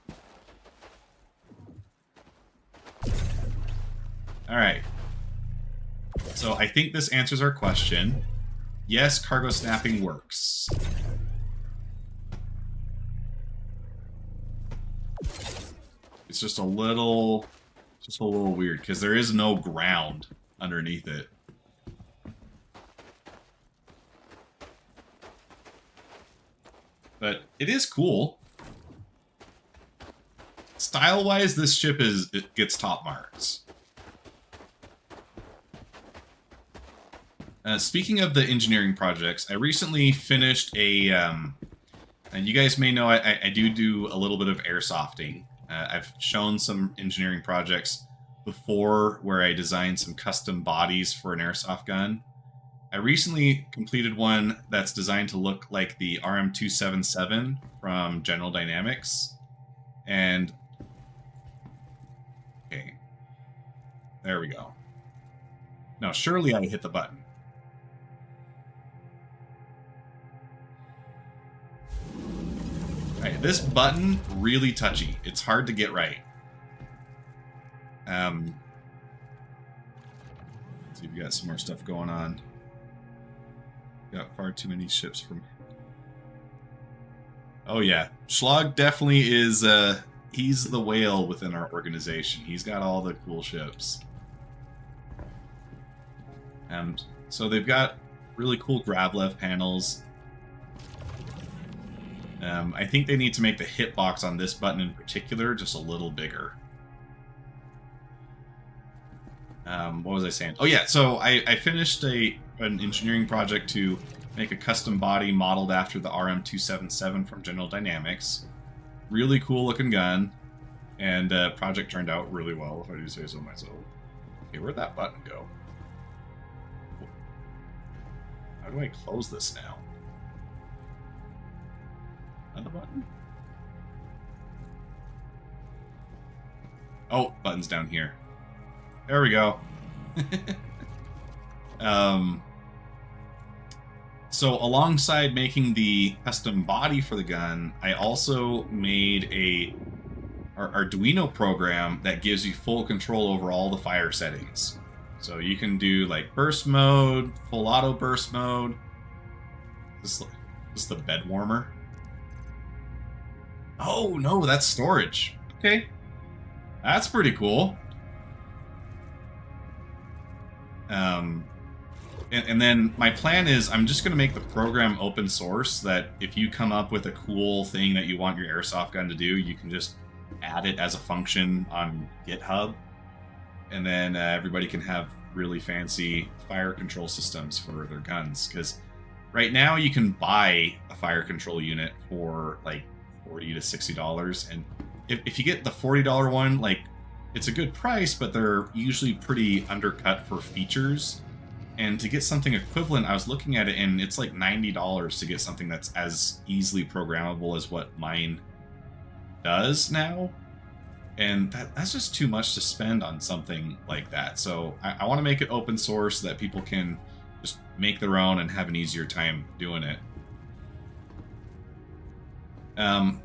Alright. So I think this answers our question. Yes, cargo snapping works. It's just a little weird because there is no ground underneath it. But it is cool. Style-wise, this ship it gets top marks. Speaking of the engineering projects, I recently finished a... and you guys may know I do a little bit of airsofting. I've shown some engineering projects before where I designed some custom bodies for an airsoft gun. I recently completed one that's designed to look like the RM277 from General Dynamics. And... okay. There we go. Now, surely I hit the button. Alright, this button, really touchy. It's hard to get right. Let's see if we got some more stuff going on. Got far too many ships from... oh yeah, Schlag definitely is, he's the whale within our organization. He's got all the cool ships. So they've got really cool Gravlev panels. I think they need to make the hitbox on this button in particular just a little bigger. What was I saying? Oh yeah, so I finished an engineering project to make a custom body modeled after the RM277 from General Dynamics. Really cool looking gun, and project turned out really well, if I do say so myself. Okay, where'd that button go? How do I close this now? Another button? Oh, button's down here. There we go. So alongside making the custom body for the gun, I also made a Arduino program that gives you full control over all the fire settings. So you can do like burst mode, full auto burst mode. This is the bed warmer. Oh no, that's storage. Okay. That's pretty cool. And then my plan is I'm just going to make the program open source, that if you come up with a cool thing that you want your airsoft gun to do, you can just add it as a function on GitHub. And then everybody can have really fancy fire control systems for their guns. Because right now you can buy a fire control unit for like $40 to $60. And if you get the $40 one, like, it's a good price, but they're usually pretty undercut for features. And to get something equivalent, I was looking at it, and it's like $90 to get something that's as easily programmable as what mine does now. And that's just too much to spend on something like that. So I want to make it open source so that people can just make their own and have an easier time doing it.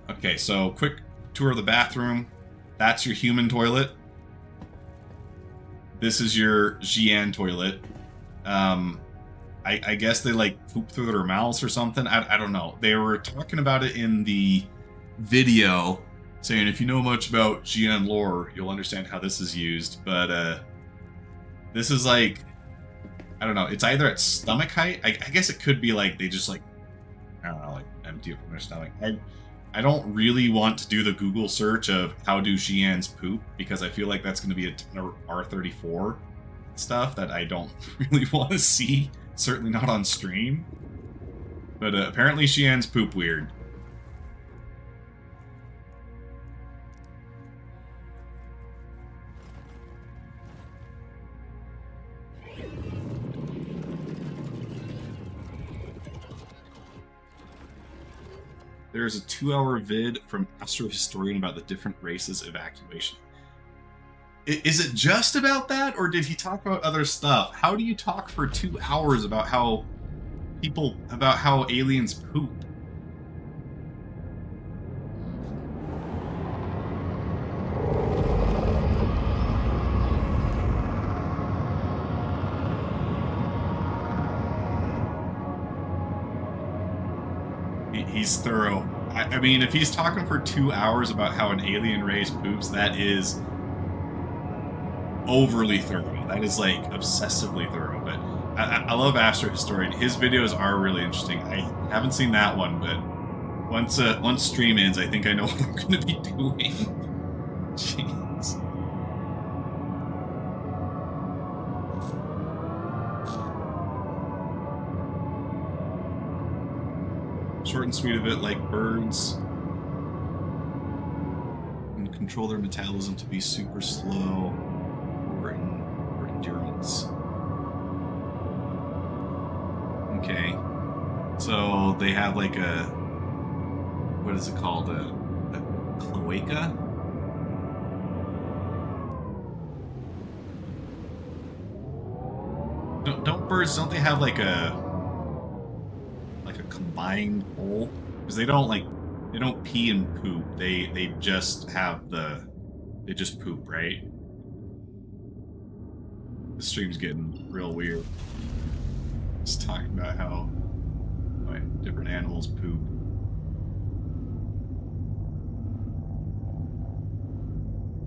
Okay, so quick tour of the bathroom. That's your human toilet. This is your GN toilet. I guess they like poop through their mouths or something. I don't know. They were talking about it in the video, saying if you know much about GN lore, you'll understand how this is used. But this is like, I don't know. It's either at stomach height. I guess it could be like they just like, I don't know, like empty it from their stomach. I don't really want to do the Google search of how do GNs poop, because I feel like that's going to be a ton of R34 stuff that I don't really want to see. Certainly not on stream. But apparently GNs poop weird. There's a 2-hour vid from Astro Historian about the different races evacuation. Is it just about that, or did he talk about other stuff? How do you talk for 2 hours about how aliens poop? He's thorough. I mean, if he's talking for 2 hours about how an alien race poops, that is overly thorough. That is like obsessively thorough. But I love Astro Historian. His videos are really interesting. I haven't seen that one, but once stream ends, I think I know what I'm going to be doing. Jeez. Short and sweet of it, like birds. And control their metabolism to be super slow or endurance. Okay. So they have like a, what is it called? A cloaca? Don't birds, don't they have like a combined hole? Because they don't pee and poop. They just have they just poop, right? The stream's getting real weird. Just talking about how different animals poop.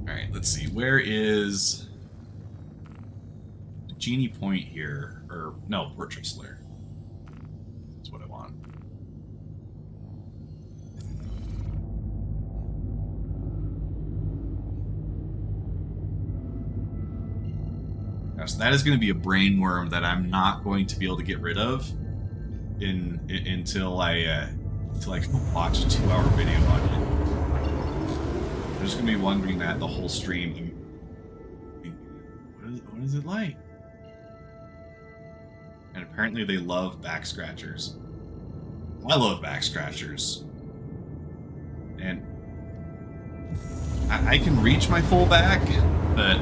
Alright, let's see. Where is the Genie Point here? Or, no, Fortress Lair. That's what I want. So that is going to be a brain worm that I'm not going to be able to get rid of until I watch a 2-hour video on it. I'm just going to be wondering that the whole stream. What is it like? And apparently they love back scratchers. I love back scratchers. And I can reach my full back, but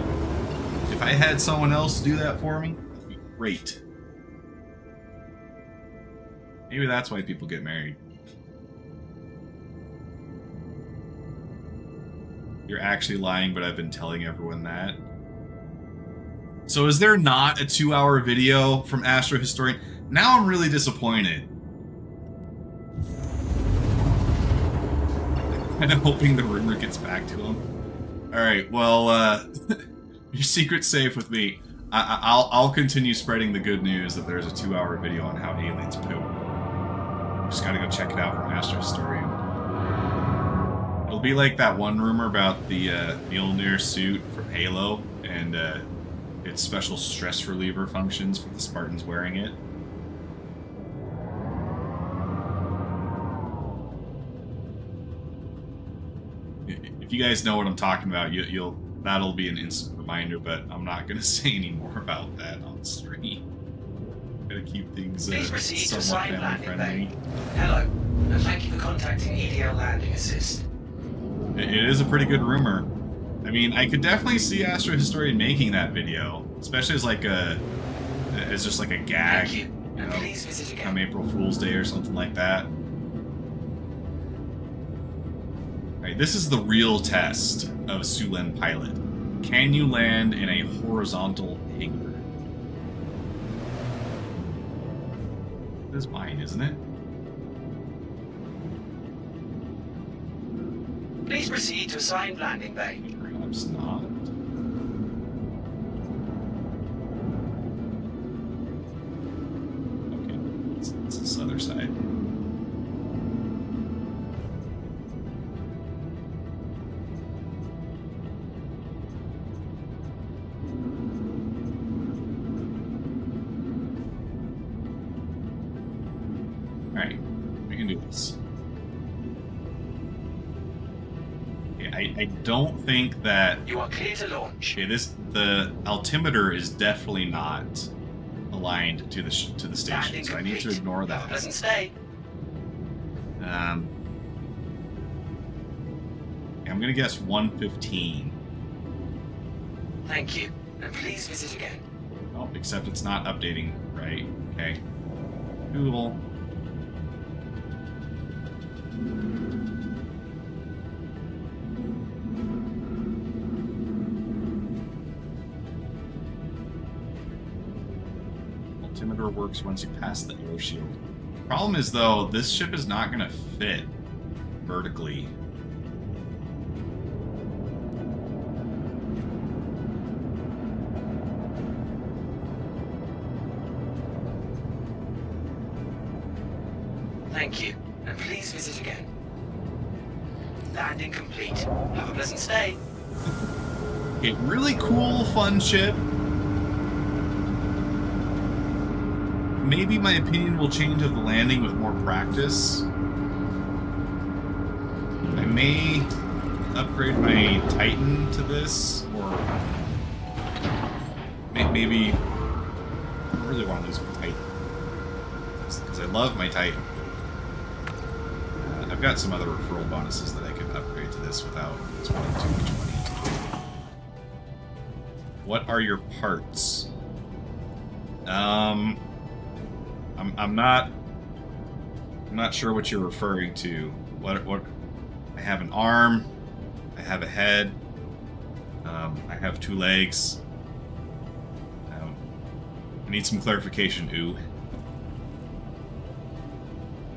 if I had someone else do that for me, that'd be great. Maybe that's why people get married. You're actually lying, but I've been telling everyone that. So is there not a 2-hour video from Astro Historian? Now I'm really disappointed. I'm hoping the rumor gets back to him. Alright, well, your secret's safe with me. I'll continue spreading the good news that there's a 2-hour video on how aliens poop. Just gotta go check it out from Astro Historian. It'll be like that one rumor about the Mjolnir suit from Halo and its special stress reliever functions for the Spartans wearing it. If you guys know what I'm talking about, that'll be an instant reminder, but I'm not going to say any more about that on stream. Gotta keep things somewhat family friendly. Hello, and thank you for contacting EDL Landing Assist. It is a pretty good rumor. I mean, I could definitely see Astro Historian making that video, especially as just like a gag, Thank you. you know, Please visit again. come April Fool's Day or something like that. Alright, this is the real test of Sulen Pilot. Can you land in a horizontal hangar? It is mine, isn't it? Please proceed to assigned landing bay. Perhaps not. Okay, it's this other side. Alright, we can do this. I don't think that... You are clear to launch. Okay, the altimeter is definitely not aligned to the station, Landing so I need to complete. ignore Have a that. pleasant stay. I'm gonna guess 115. Thank you, and please visit again. Oh, except it's not updating right. Okay. Cool. Altimeter works once you pass the air shield. Problem is, though, this ship is not going to fit vertically. Thank you, and please visit again. Landing complete. Have a pleasant stay. Okay, really cool, fun ship. Maybe my opinion will change of the landing with more practice. I may upgrade my Titan to this, or maybe I really want to lose my Titan because I love my Titan. I've got some other referral bonuses that I can upgrade to this without spending too much money. What are your parts? I'm not sure what you're referring to. What? I have an arm. I have a head. I have 2 legs. I need some clarification. Ooh.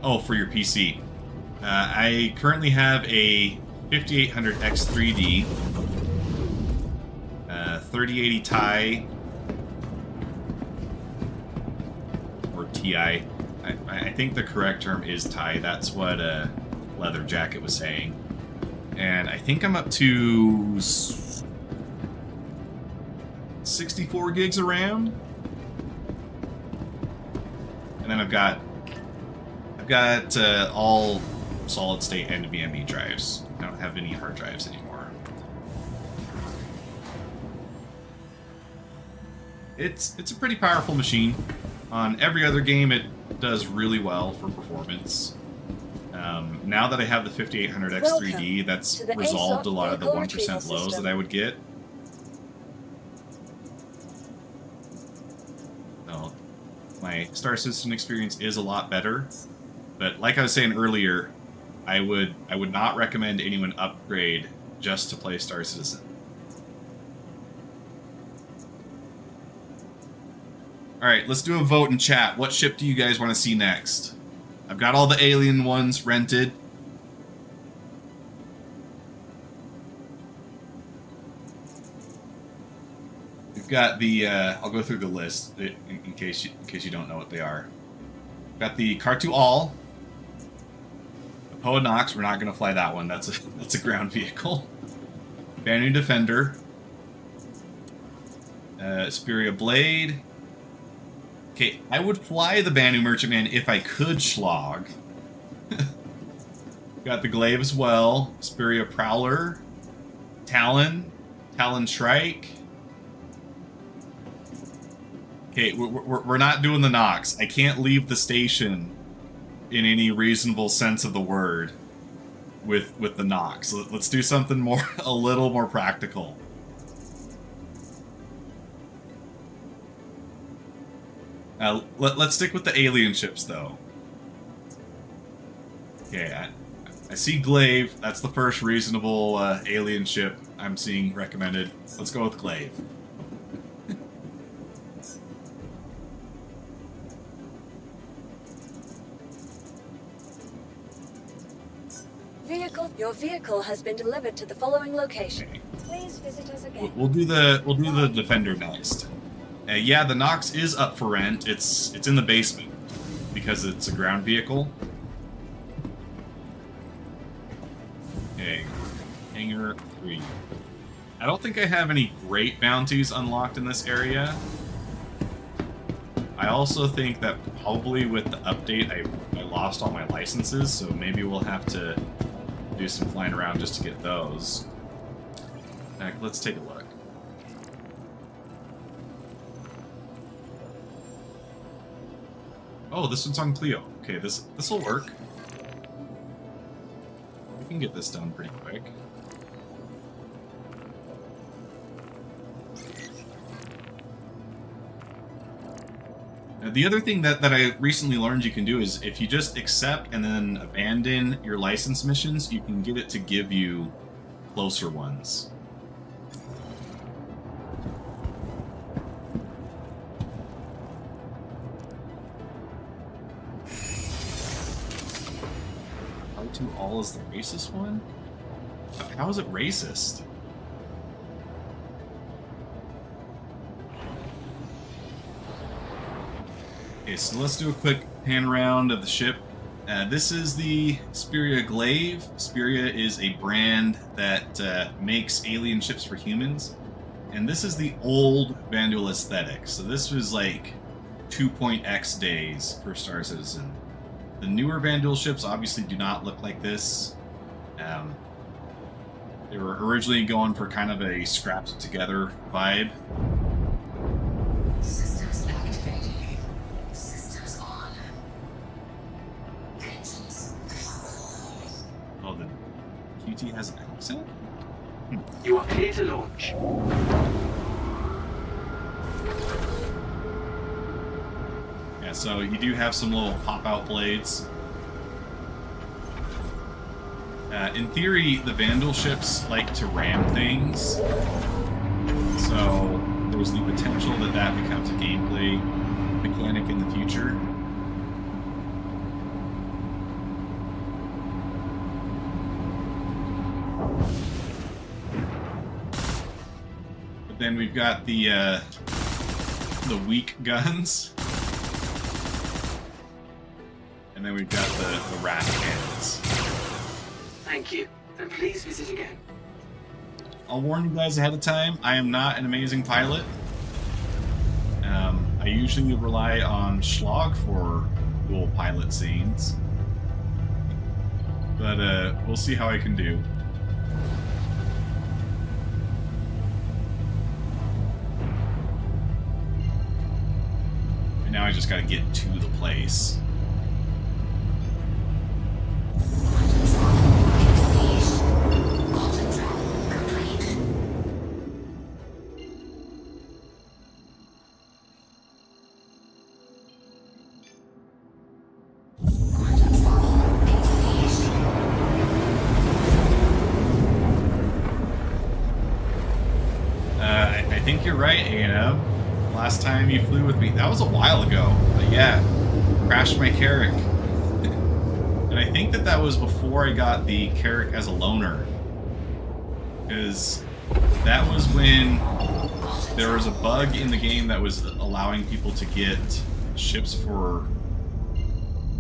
Oh, for your PC. I currently have a 5800X3D, 3080 Ti, or TI. I think the correct term is Ti. That's what Leather Jacket was saying. And I think I'm up to 64 gigs of RAM. And then I've got all solid state NVMe drives. I don't have any hard drives anymore. It's a pretty powerful machine. On every other game, it does really well for performance. Now that I have the 5800X3D, that's resolved a lot of the 1% lows that I would get. Well, my Star Citizen experience is a lot better, but like I was saying earlier, I would not recommend anyone upgrade just to play Star Citizen. Alright, let's do a vote in chat. What ship do you guys want to see next? I've got all the alien ones rented. We've got the, I'll go through the list in case you don't know what they are. We've got the Cartu All. The Poa Nox, we're not going to fly that one. That's a ground vehicle. Banu Defender. Speria Blade. Okay, I would fly the Banu Merchantman if I could schlag. Got the Glaive as well. Speria Prowler. Talon. Talon Shrike. Okay, we're not doing the Nox. I can't leave the station in any reasonable sense of the word with the Nox. Let's do something a little more practical. Let's stick with the alien ships, though. Okay, I see Glaive. That's the first reasonable alien ship I'm seeing recommended. Let's go with Glaive. Your vehicle has been delivered to the following location. Please visit us again. We'll do the Defender next. Yeah, the Nox is up for rent. It's in the basement because it's a ground vehicle. Okay, Hangar 3. I don't think I have any great bounties unlocked in this area. I also think that probably with the update, I lost all my licenses, so maybe we'll have to do some flying around just to get those. Let's take a look. Oh, this one's on Clio. Okay, this'll work. We can get this done pretty quick. The other thing that I recently learned you can do is if you just accept and then abandon your license missions, you can get it to give you closer ones. R2 All is the racist one? How is it racist? Okay, so let's do a quick pan around of the ship. This is the Speria Glaive. Speria is a brand that makes alien ships for humans. And this is the old Vanduul aesthetic. So this was like 2.x days for Star Citizen. The newer Vanduul ships obviously do not look like this. They were originally going for kind of a scrapped together vibe. Systems activated. Systems on. Engines. Oh, the QT has an accent? You are clear to launch. Yeah, so you do have some little pop-out blades. In theory, the Vanduul ships like to ram things, so there's the potential that that becomes a gameplay mechanic in the future. But then we've got the weak guns. And then we've got the rat cannons. Thank you, and please visit again. I'll warn you guys ahead of time, I am not an amazing pilot. I usually rely on Schlag for dual pilot scenes. But we'll see how I can do. And now I just gotta get to the place. I think you're right, A&M. Last time you flew with me, that was a while ago. But yeah, crashed my Carrack. And I think that was before I got the Carrack as a loaner. Because that was when there was a bug in the game that was allowing people to get ships for...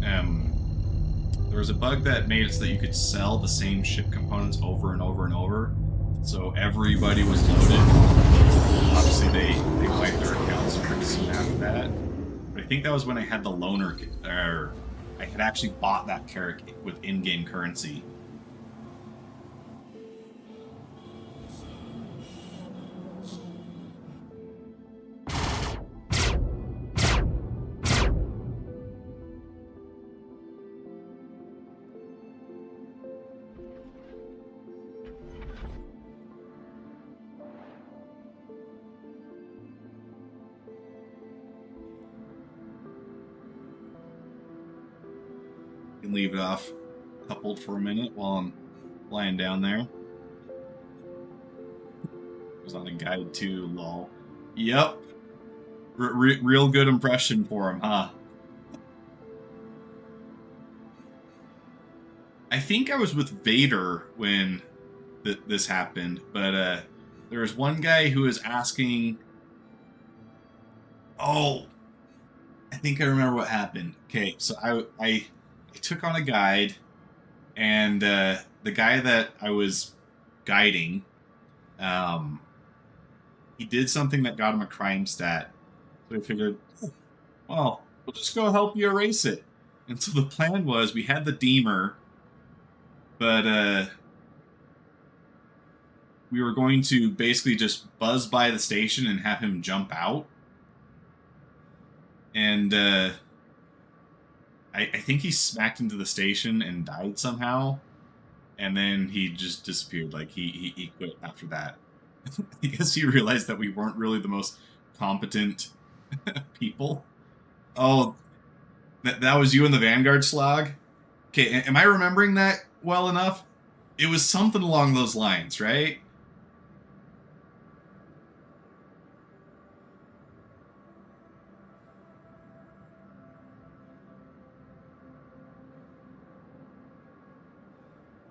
there was a bug that made it so that you could sell the same ship components over and over and over. So everybody was loaded. Obviously, they wiped their accounts pretty soon after that. But I think that was when I had the loaner, or I had actually bought that Carrack with in-game currency. Can leave it off coupled for a minute while I'm lying down there. Was on a guide too, lol. Yep. Real good impression for him, huh? I think I was with Vader when this happened, but there was one guy who was asking... Oh! I think I remember what happened. Okay, so I took on a guide, and the guy that I was guiding, he did something that got him a crime stat. So I figured, well, we'll just go help you erase it. And so the plan was, we had the Deemer, but we were going to basically just buzz by the station and have him jump out. And I think he smacked into the station and died somehow, and then he just disappeared. Like, he quit after that. I guess he realized that we weren't really the most competent people. Oh, that was you in the Vanguard Slog? Okay, am I remembering that well enough? It was something along those lines, right?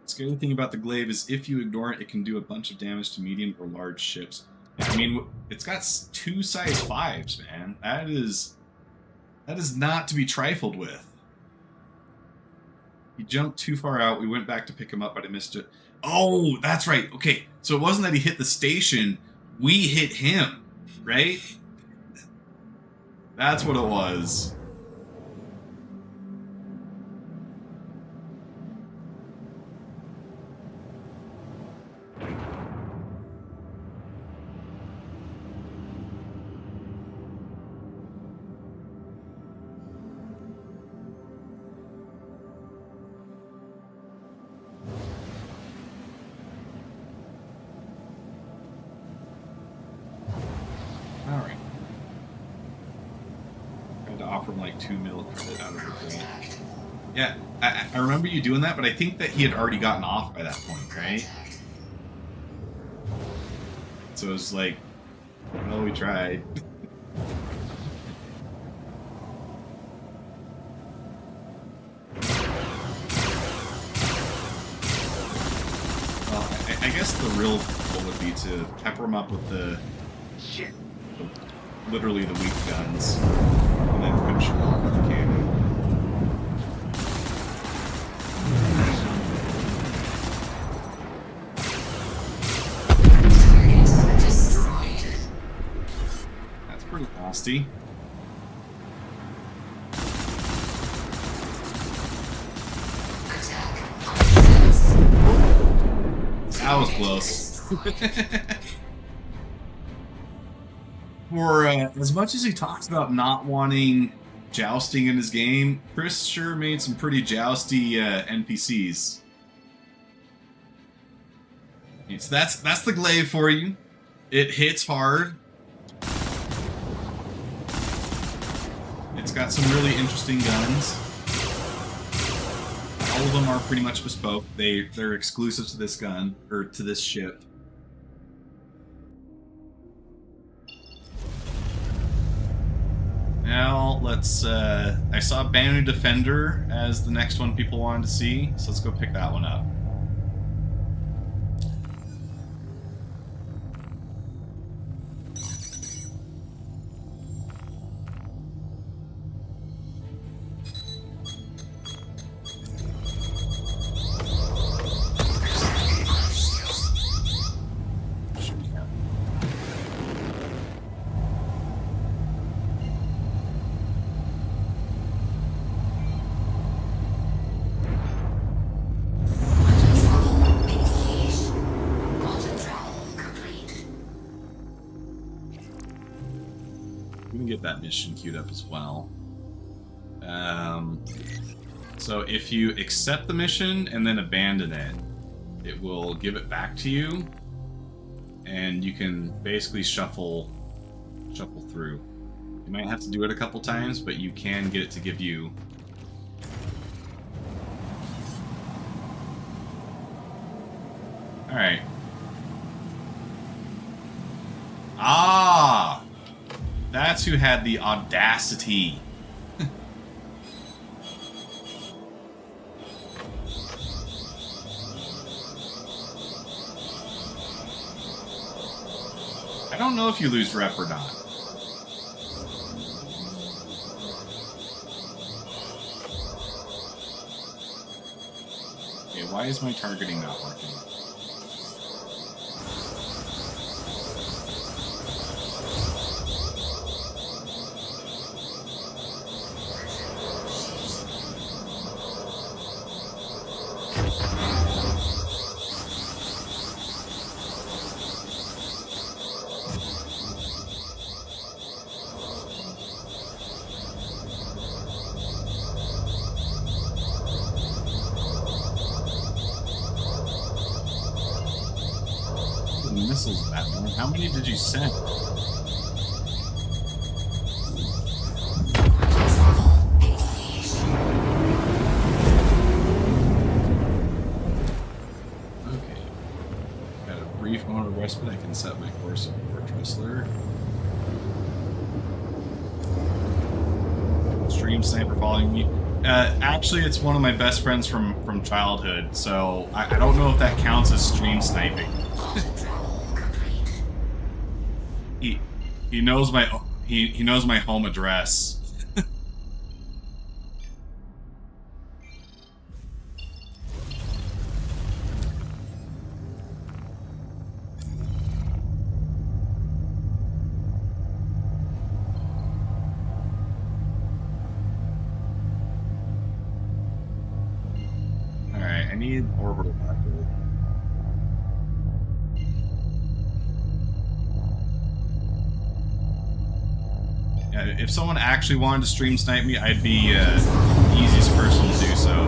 The scary thing about the glaive is if you ignore it, it can do a bunch of damage to medium or large ships. I mean, it's got 2 size 5s, man. That is not to be trifled with. He jumped too far out. We went back to pick him up, but I missed it. Oh, that's right. Okay, so it wasn't that he hit the station. We hit him, right? That's what it was. Alright. Tried to offer him like 2 mil credit out of the grant. Yeah, I remember you doing that, but I think that he had already gotten off by that point, right? So it was like, well, we tried. Well, I guess the real goal would be to pepper him up with literally the weak guns, and then finish him off with the cannon. That's pretty nasty. That was close. For as much as he talks about not wanting jousting in his game, Chris sure made some pretty jousty NPCs. So that's the glaive for you. It hits hard. It's got some really interesting guns. All of them are pretty much bespoke. They're exclusive to this gun, or to this ship. Now let's I saw Banner Defender as the next one people wanted to see, so let's go pick that one up. Get that mission queued up as well. So if you accept the mission and then abandon it, it will give it back to you, and you can basically shuffle through. You might have to do it a couple times, but you can get it to give you. All right. Ah! That's who had the audacity. I don't know if you lose rep or not. Okay, why is my targeting not working? Missiles, Batman. How many did you send? Okay. Got a brief moment of respite. I can set my course on Fort Tressler. Stream sniper following me. Actually, it's one of my best friends from childhood, so I don't know if that counts as stream sniping. He knows my he knows my home address. All right, I need orbital battle. If someone actually wanted to stream snipe me, I'd be the easiest person to do so.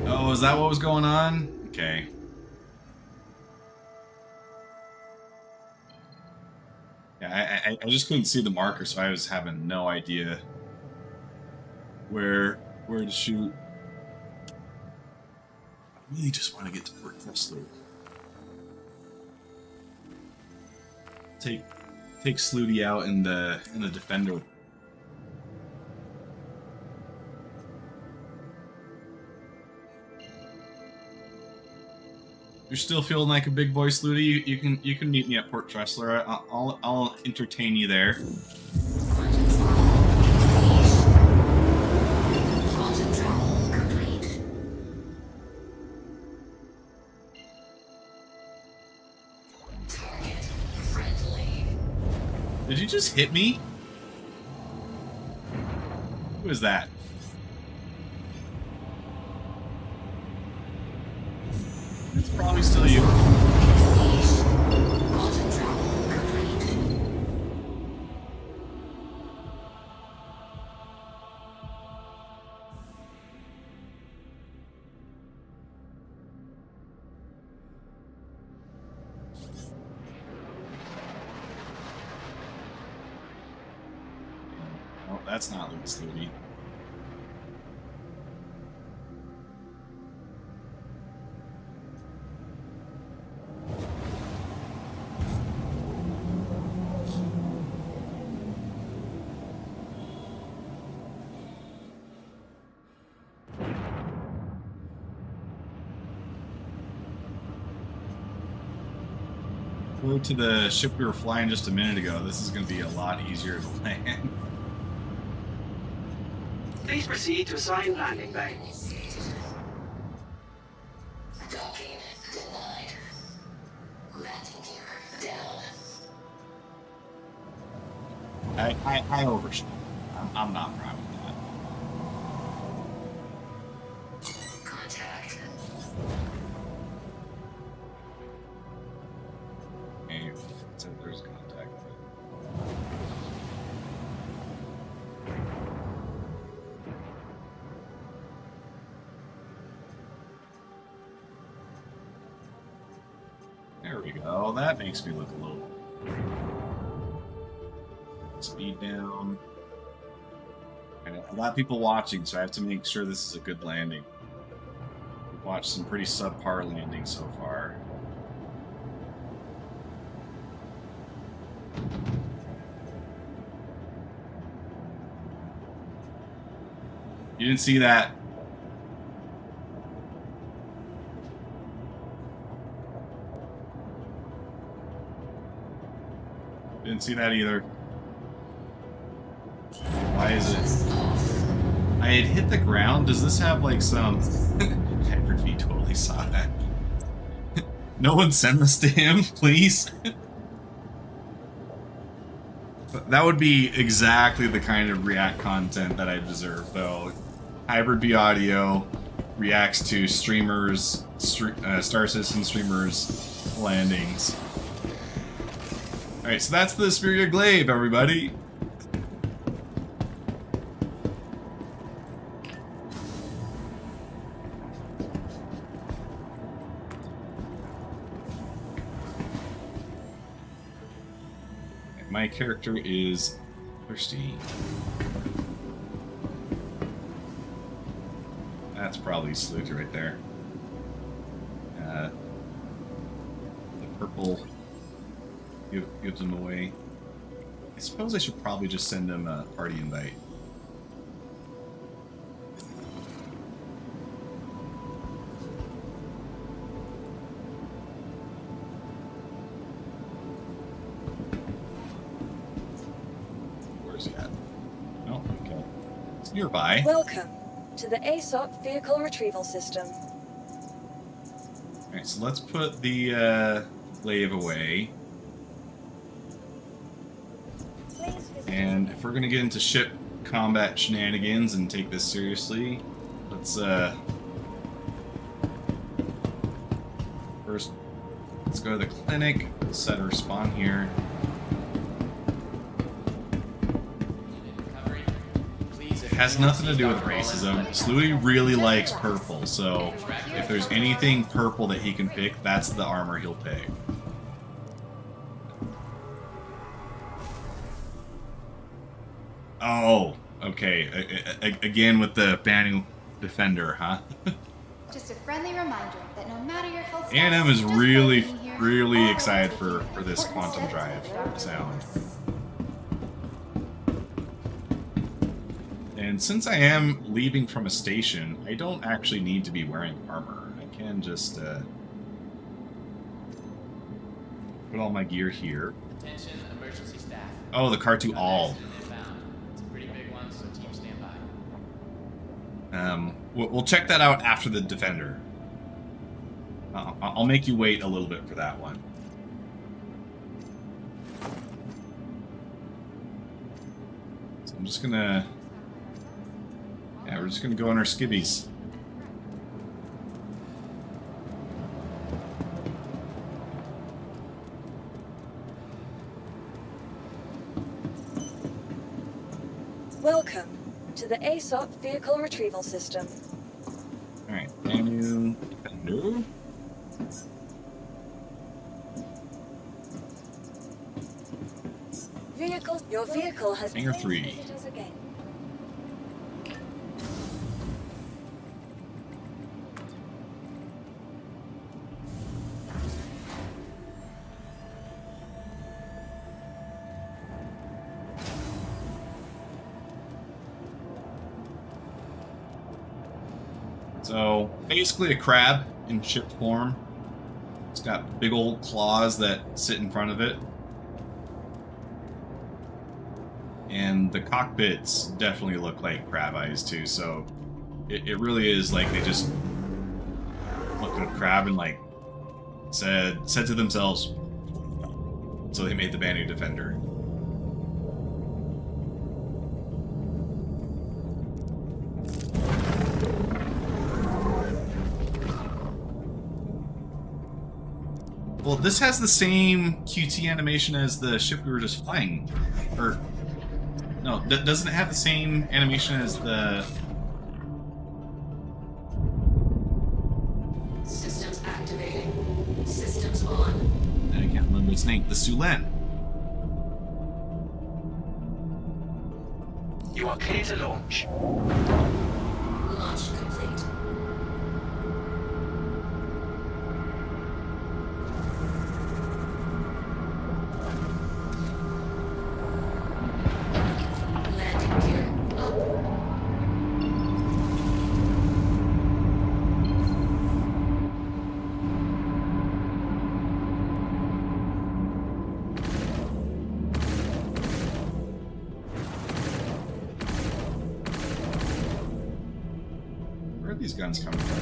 Oh, is that what was going on? Okay. Yeah, I just couldn't see the marker, so I was having no idea where to shoot. I really just want to get to Fort Tressler. Take Slooty out in the Defender. You're still feeling like a big boy, Slooty. You can meet me at Port Tressler. I'll entertain you there. Did you just hit me? Who is that? probably still you. Oh, that's not Luke Stevie. Go to the ship we were flying just a minute ago. This is going to be a lot easier to land. Please proceed to assigned landing bay. Docking denied. Landing gear down. I overshot. I'm not proud of that. Contact. Okay, so there's contact. There we go. That makes me look a little. Speed down. And a lot of people watching, so I have to make sure this is a good landing. We've watched some pretty subpar landings so far. You didn't see that? Didn't see that either. Why is it? I had hit the ground. Does this have like some... Hybrid V totally saw that. No one send this to him, please. That would be exactly the kind of React content that I deserve, though. Hybrid V Audio reacts to streamers, Star Citizen streamers' landings. Alright, so that's the Superior Glaive, everybody. My character is thirsty. That's probably Sleuth right there. The purple gives him away. I suppose I should probably just send him a party invite. Where's he at? Oh, okay. It's nearby. Welcome to the ASOP Vehicle Retrieval System. Alright, so let's put the glaive away. And if we're gonna get into ship combat shenanigans and take this seriously, first let's go to the clinic, set our spawn here. It has nothing to do with racism. Slooty really likes purple, so if there's anything purple that he can pick, that's the armor he'll pick. Oh, okay. Again with the Banu Defender, huh? Just a friendly reminder that no matter your health A&M is status, really, just by being here, really all excited taking for this important quantum steps drive toward our sound. goals. And since I am leaving from a station, I don't actually need to be wearing armor. I can just put all my gear here. Attention, emergency staff. Oh, the Car2 all. It's a pretty big one, so team stand by. We'll check that out after the Defender. I'll make you wait a little bit for that one. So I'm just gonna... Yeah, we're just gonna go on our skibbies. Welcome to the ASOP Vehicle Retrieval System. Alright, Danu Defender. Your vehicle has Hangar been 3. visitors again. So, basically a crab in ship form. It's got big old claws that sit in front of it. And the cockpits definitely look like crab eyes too, so it really is like they just looked at a crab and like said to themselves, so they made the Banu Defender. Well, this has the same QT animation as the ship we were just flying. Or, no, doesn't it have the same animation as the... Systems activating. Systems on. I can't remember its name. The Sulen. You are clear to launch. Launch complete. Landing gear up. Where are these guns coming from?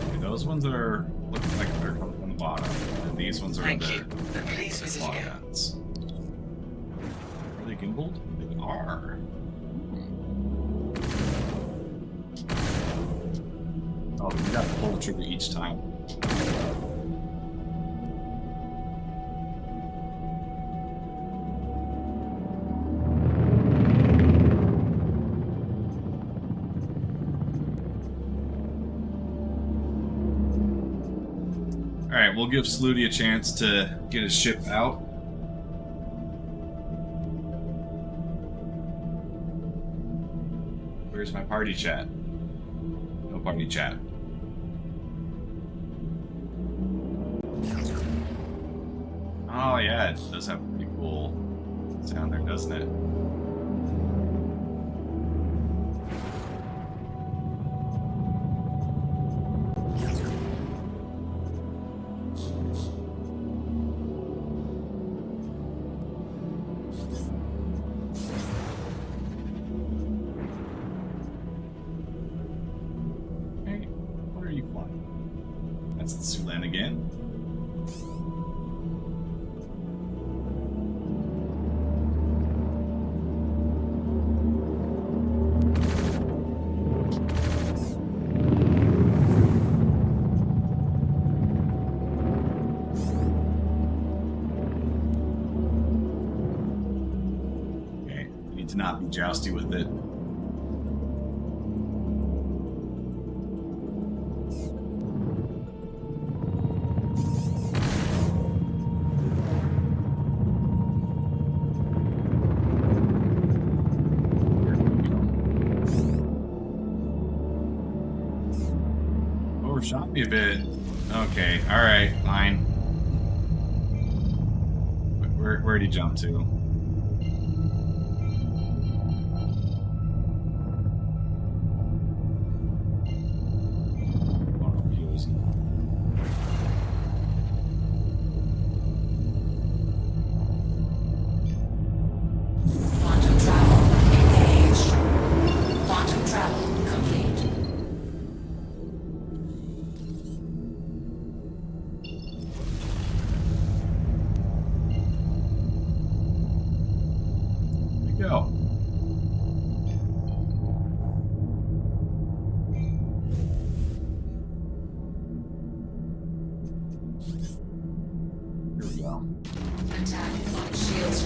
Okay, those ones are looking like they're coming from the bottom. And these ones are Thank the you, and please visit long again. guns. Are they gimbaled? They are. Oh, you got to pull the trigger each time. Alright, we'll give Sluty a chance to get his ship out. Where's my party chat? No party chat. Oh yeah, it does have a pretty cool sound there, doesn't it? Hey, where are you flying? That's the Sulan again. Okay, you need to not be jousty with it. Overshot me a bit. Okay, alright, fine. Where'd he jump to? Oh, he was- Quantum travel engaged. Quantum travel complete. There we go. Here we go. Attack on shields.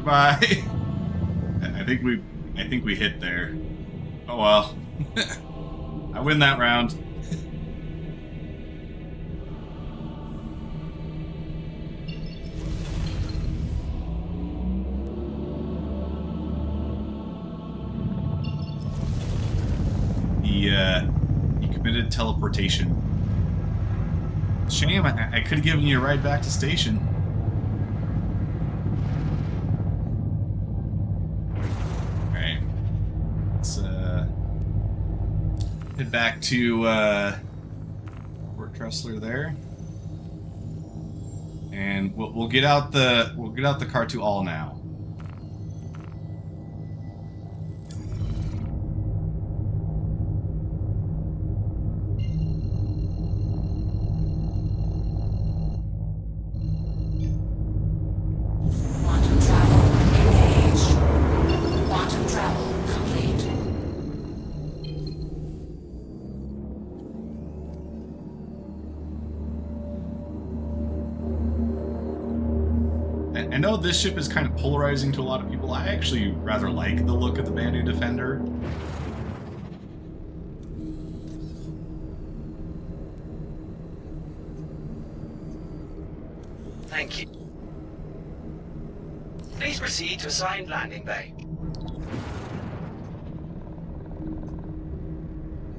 Bye. I think we hit there. Oh well. I win that round. He committed teleportation. Shame, I could have given you a ride back to station. Alright. Let's head back to Fort Tressler there. And we'll get out the car to all now. Quantum travel engaged. Quantum travel complete. I know this ship is kind of polarizing to a lot of people. I actually rather like the look of the Banu Defender. Thank you. Please proceed to assigned landing bay.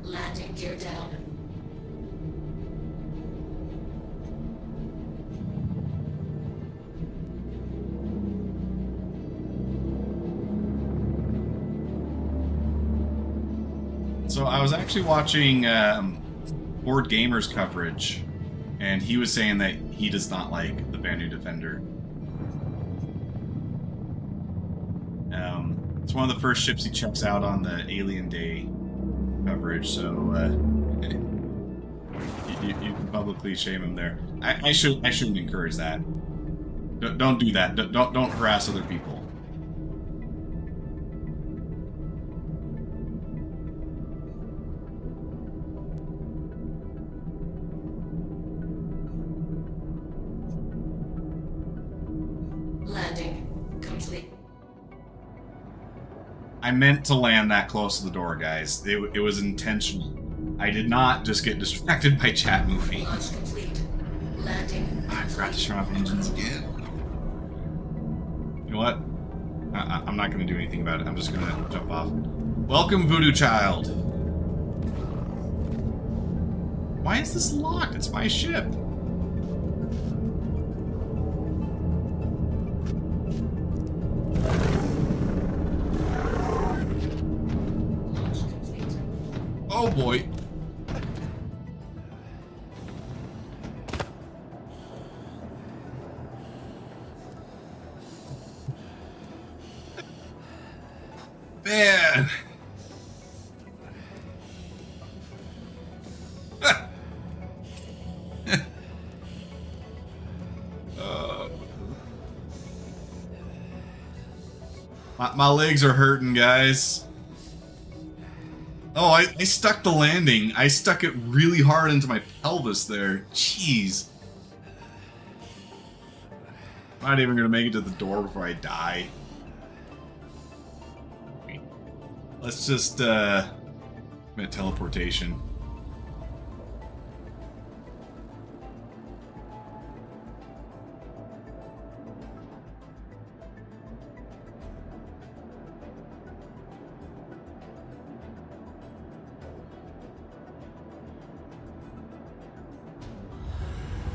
Landing gear down. So I was actually watching Board Gamer's coverage, and he was saying that he does not like the Banu Defender. It's one of the first ships he checks out on the Alien Day coverage, so you can publicly shame him there. I shouldn't encourage that. Don't do that. Don't harass other people. Landing complete. I meant to land that close to the door, guys. It was intentional. I did not just get distracted by chat movie. Launch complete. Landing. I forgot to turn off engines again. You know what? I'm not going to do anything about it. I'm just going to jump off. Welcome, Voodoo Child. Why is this locked? It's my ship. Launch complete. Oh boy. Man. My legs are hurting, guys. Oh, I stuck the landing. I stuck it really hard into my pelvis there. Jeez. I'm not even gonna make it to the door before I die. Let's just commit teleportation.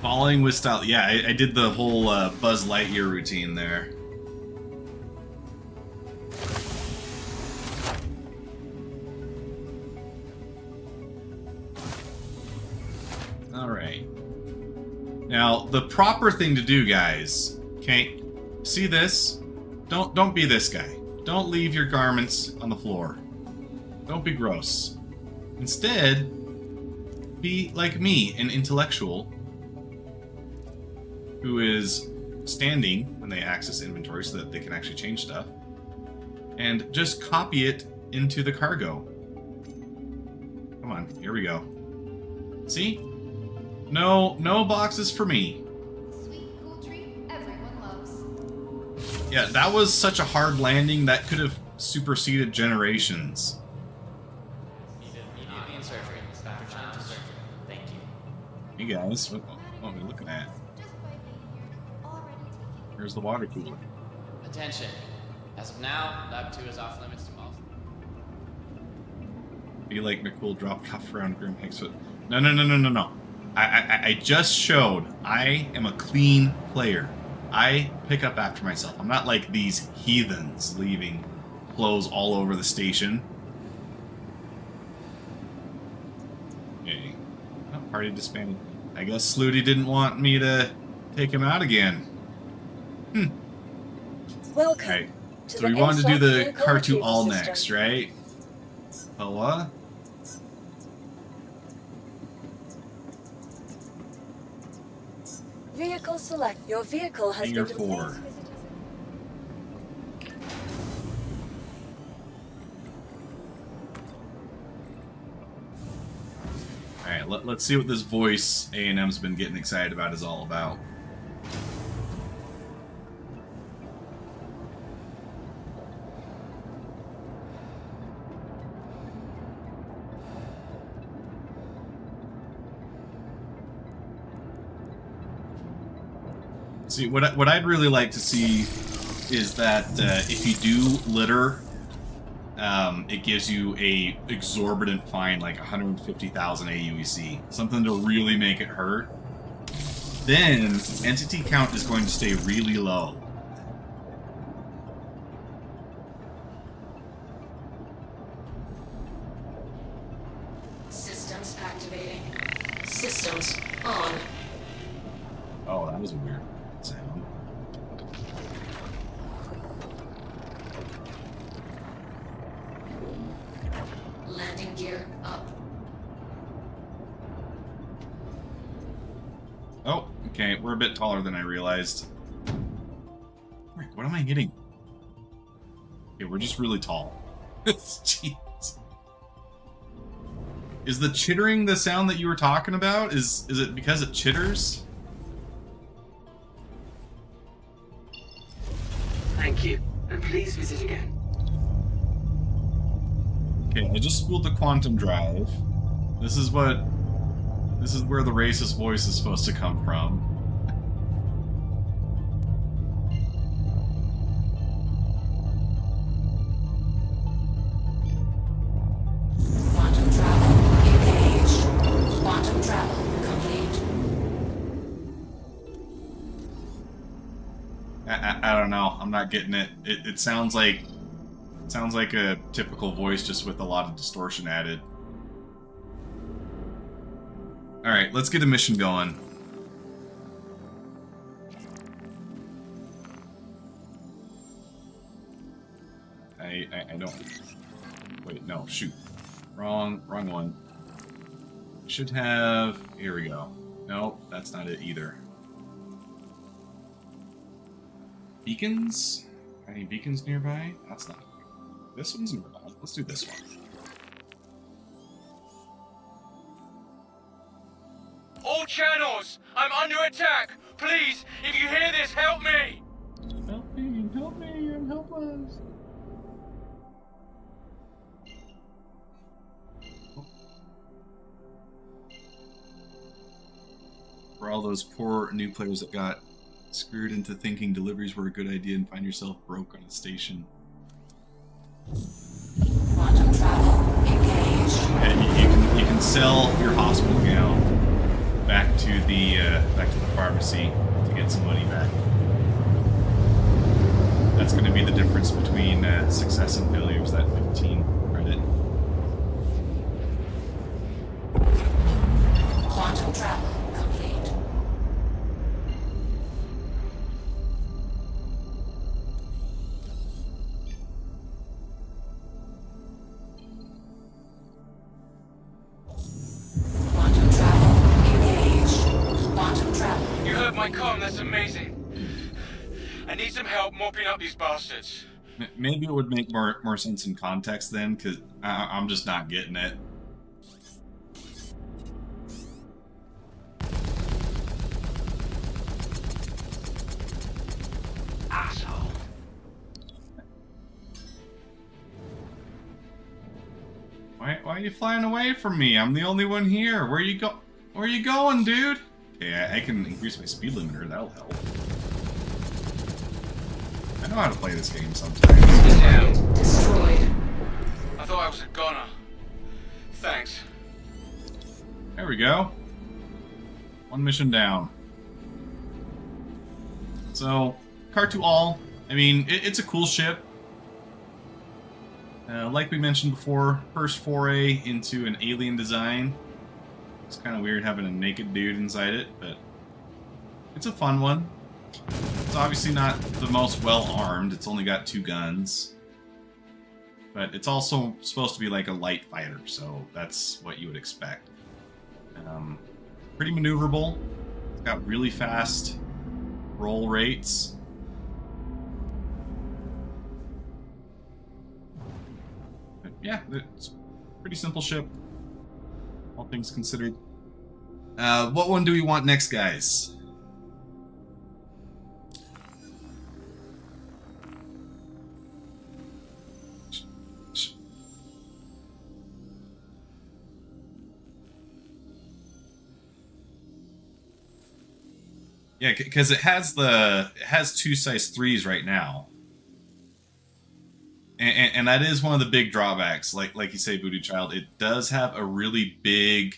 Falling with style. Yeah, I did the whole Buzz Lightyear routine there. Alright. Now, the proper thing to do, guys, okay? See this? Don't be this guy. Don't leave your garments on the floor. Don't be gross. Instead, be like me, an intellectual who is standing when they access inventory so that they can actually change stuff, and just copy it into the cargo. Come on, here we go. See? No boxes for me. Sweet, cool treat everyone loves. Yeah, that was such a hard landing that could have superseded generations. Needed immediately in surgery. Dr. Chan to surgery. Thank you. Hey guys, what are we looking at? Just by being here, already taking. Here's the water cooler. Attention. As of now, Lab 2 is off limits to all. Be like McCool dropped off around Grim Hexfoot. No. I just showed I am a clean player. I pick up after myself. I'm not like these heathens leaving clothes all over the station. Okay. Oh, party disbanded. I guess Slooty didn't want me to take him out again. Welcome. Alright. to So we the wanted to do Inside the Vehicle Car 2 Retrieval all System. next, right? Boa? Vehicle select. Your vehicle has Hangar been 4. Please visit us. Alright, let's see what this voice A&M's been getting excited about is all about. See, what I'd really like to see is that if you do litter, it gives you a exorbitant fine, like 150,000 AUEC, something to really make it hurt. Then entity count is going to stay really low. Systems activating. Systems on. Oh, that was a weird sound. Landing gear up. Oh, okay, we're a bit taller than I realized. Frick, what am I hitting? Okay, we're just really tall. Jeez. Is the chittering the sound that you were talking about? Is it because it chitters? Thank you, and please visit again. Okay, I just spooled the quantum drive. This is where the racist voice is supposed to come from. Quantum travel engaged. Quantum travel complete. I don't know. I'm not getting it. It sounds like a typical voice, just with a lot of distortion added. All right, let's get a mission going. I don't. Wait, no, shoot. Wrong one. Should have. Here we go. Nope, that's not it either. Beacons? Any beacons nearby? That's not. This one's nearby. Let's do this one. All channels! I'm under attack! Please, if you hear this, help me! Help me, and help us. For all those poor new players that got screwed into thinking deliveries were a good idea and find yourself broke on a station. Quantum travel engaged. And you can sell your hospital gown back to the pharmacy to get some money back. That's going to be the difference between success and failure, is that 15 credit. Quantum travel complete. Quantum travel engaged. Quantum travel. You heard my comm, that's amazing. I need some help mopping up these bastards. Maybe it would make more sense in context then, because I'm just not getting it. Asshole. are you flying away from me? I'm the only one here. Where you going, dude? Okay, I can increase my speed limiter. That'll help. I know how to play this game sometimes. Damn. Destroyed. I thought I was a goner. Thanks. There we go. One mission down. So, Kar2-Al, I mean, it's a cool ship. Like we mentioned before, first foray into an alien design. It's kind of weird having a naked dude inside it, but it's a fun one. It's obviously not the most well-armed, it's only got 2 guns. But it's also supposed to be like a light fighter, so that's what you would expect. Pretty maneuverable. It's got really fast roll rates. But yeah, it's a pretty simple ship, all things considered. What one do we want next, guys? Yeah, because it has 2 size 3s right now, and that is one of the big drawbacks. Like you say, Voodoo Child, it does have a really big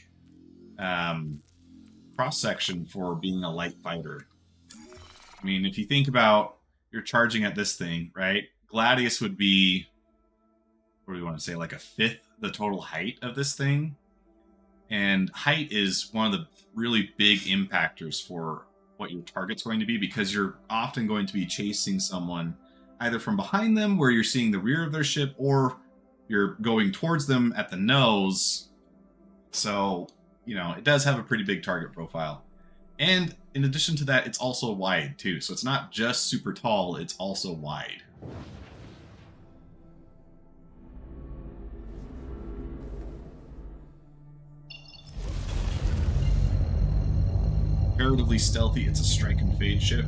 cross section for being a light fighter. I mean, if you think about you're charging at this thing, right? Gladius would be, what do we want to say, like a 5th the total height of this thing, and height is one of the really big impactors for what your target's going to be, because you're often going to be chasing someone either from behind them where you're seeing the rear of their ship, or you're going towards them at the nose. So, you know, it does have a pretty big target profile. And in addition to that, it's also wide too. So it's not just super tall, it's also wide. Comparatively stealthy, it's a strike and fade ship.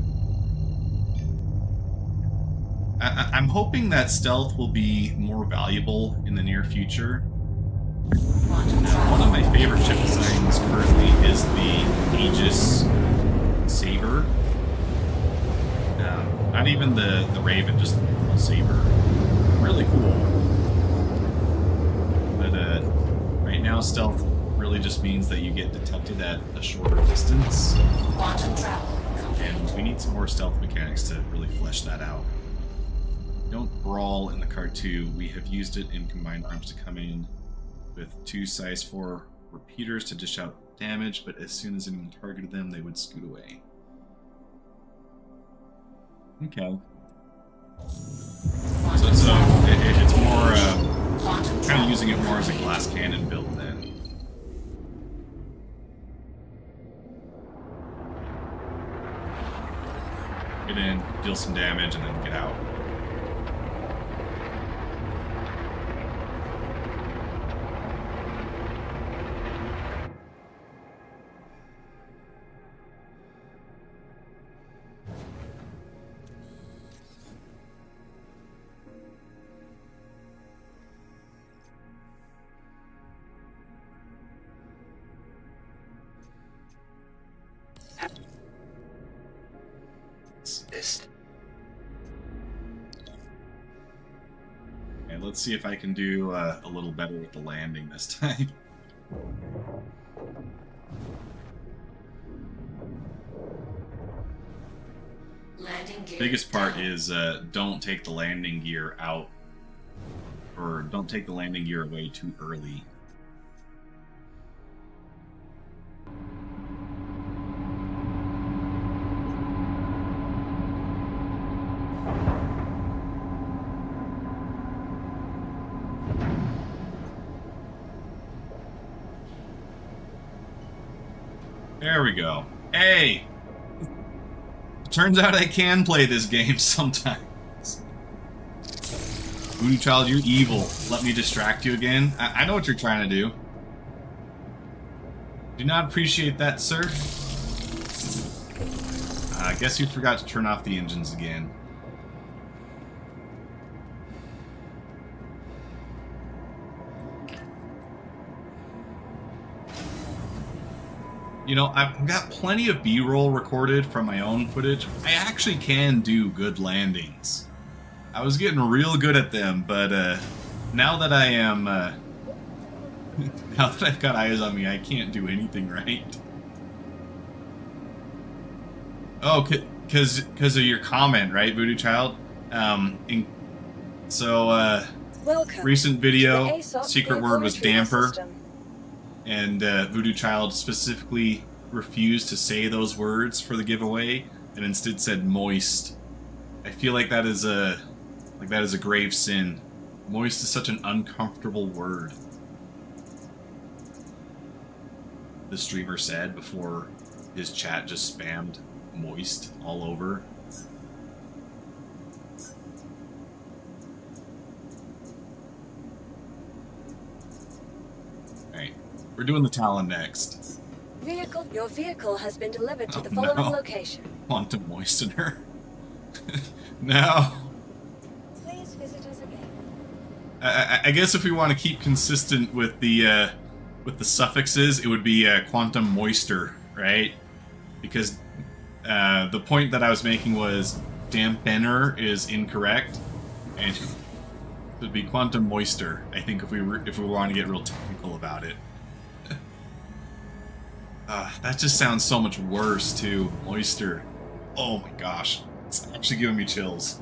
I'm hoping that stealth will be more valuable in the near future. One of my favorite ship designs currently is the Aegis Saber. Not even the Raven, just the Saber. Really cool. But right now, stealth really just means that you get detected at a shorter distance. And we need some more stealth mechanics to really flesh that out. Don't brawl in the Kar2. We have used it in Combined Arms to come in with 2 size 4 repeaters to dish out damage, but as soon as anyone targeted them, they would scoot away. Okay. So it's more kind of using it more as a glass cannon build then. Get in, deal some damage, and then get out. Okay, let's see if I can do a little better with the landing this time. Biggest part is don't take the landing gear out, or don't take the landing gear away too early. There we go. Hey! Turns out I can play this game sometimes. Voodoo Child, you're evil. Let me distract you again. I know what you're trying to do. Do not appreciate that, sir. I guess you forgot to turn off the engines again. You know, I've got plenty of B-roll recorded from my own footage. I actually can do good landings. I was getting real good at them, but now that I am, now that I've got eyes on me, I can't do anything right. Oh, because of your comment, right, Voodoo Child? Welcome Recent to the video, ASOP secret vehicle word was retrieval damper. system. And Voodoo Child specifically refused to say those words for the giveaway, and instead said moist. I feel like that is a grave sin. Moist is such an uncomfortable word. The streamer said before his chat just spammed moist all over. Alright, we're doing the Talon next. Your vehicle has been delivered to Oh, the following no. location. Quantum moistener. No. Please visit us again. I guess if we want to keep consistent with the suffixes, it would be quantum moisture, right? Because the point that I was making was dampener is incorrect, and it would be quantum moisture. I think if we want to get real technical about it. That just sounds so much worse too. Moisture. Oh my gosh, it's actually giving me chills.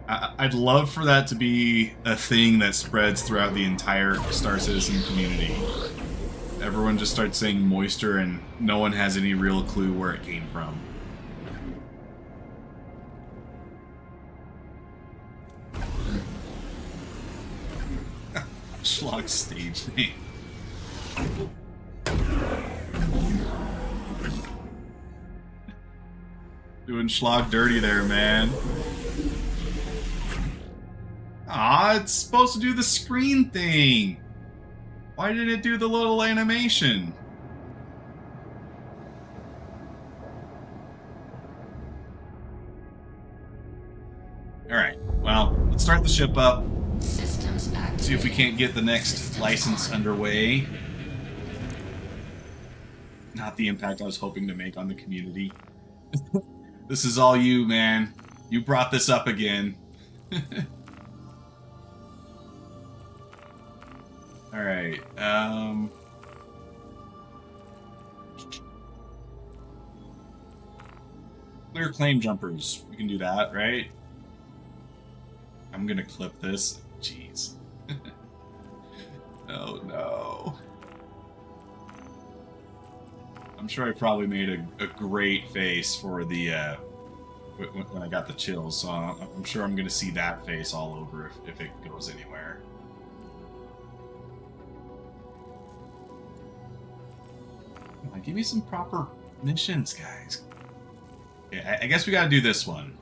I'd love for that to be a thing that spreads throughout the entire Star Citizen community. Everyone just starts saying moisture and no one has any real clue where it came from. Schlock stage name. Doing Schlock dirty there, man. Ah, it's supposed to do the screen thing. Why didn't it do the little animation? Alright, well, let's start the ship up. Systems activated. See if we can't get the next license underway. Not the impact I was hoping to make on the community. This is all you, man. You brought this up again. Alright, clear claim jumpers. We can do that, right? I'm gonna clip this. Jeez. Oh no. I'm sure I probably made a great face for the, when I got the chills, so I'm sure I'm gonna see that face all over if it goes anywhere. Come on, give me some proper missions, guys. Okay, I guess we gotta do this one.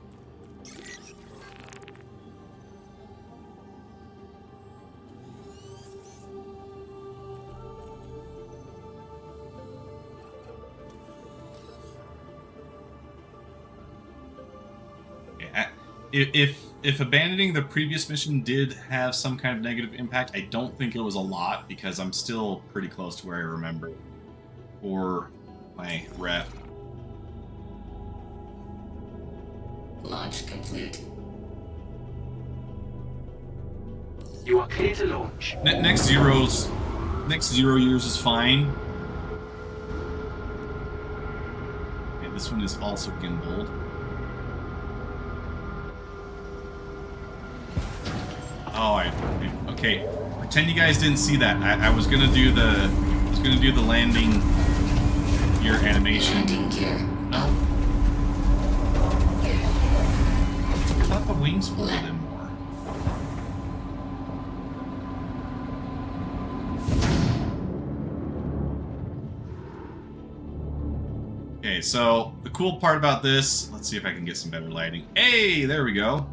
If abandoning the previous mission did have some kind of negative impact, I don't think it was a lot because I'm still pretty close to where I remember for my rep. Launch complete. You are clear to launch. Next 0 years is fine. Okay, this one is also gimbaled. Oh, okay. Pretend you guys didn't see that. I was gonna do the landing gear animation. Landing gear. No. I thought the wings folded in more. Okay, so the cool part about this, let's see if I can get some better lighting. Hey, there we go.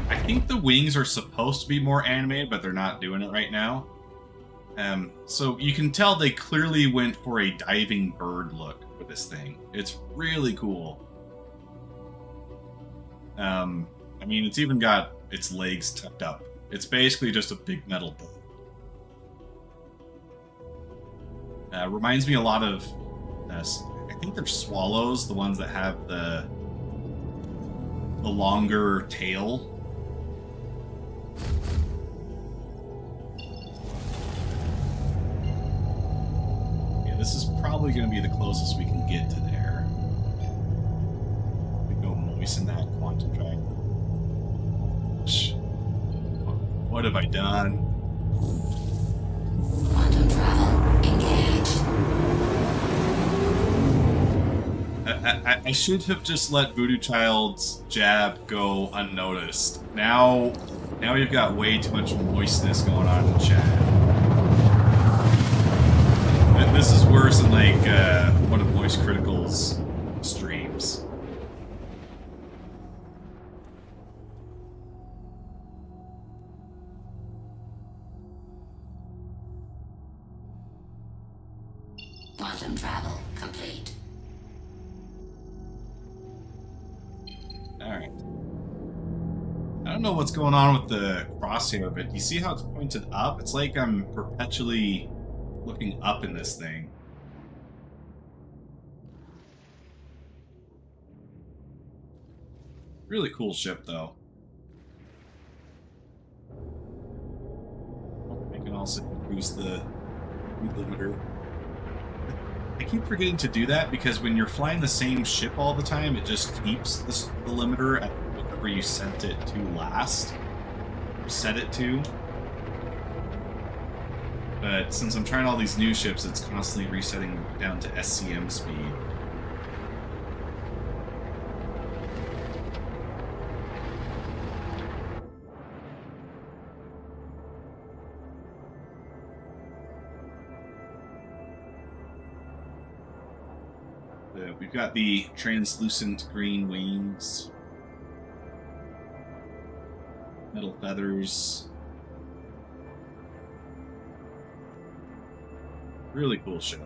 I think the wings are supposed to be more animated, but they're not doing it right now. So you can tell they clearly went for a diving bird look with this thing. It's really cool. I mean, it's even got its legs tucked up. It's basically just a big metal bowl. Reminds me a lot of, I think they're swallows, the ones that have the longer tail. Yeah, this is probably going to be the closest we can get to there. We go moisten that quantum drive. What have I done? Quantum travel engaged. I should have just let Voodoo Child's jab go unnoticed. Now we've got way too much moistness going on in chat. This is worse than like one of Moist Critical's streams. Quantum travel complete. Alright. I don't know what's going on with the crosshair, but you see how it's pointed up? It's like I'm perpetually looking up in this thing. Really cool ship, though. I can also increase the limiter. I keep forgetting to do that because when you're flying the same ship all the time, it just keeps the limiter at whatever you sent it to last. Or set it to. But since I'm trying all these new ships, it's constantly resetting down to SCM speed. We've got the translucent green wings, metal feathers. Really cool ship.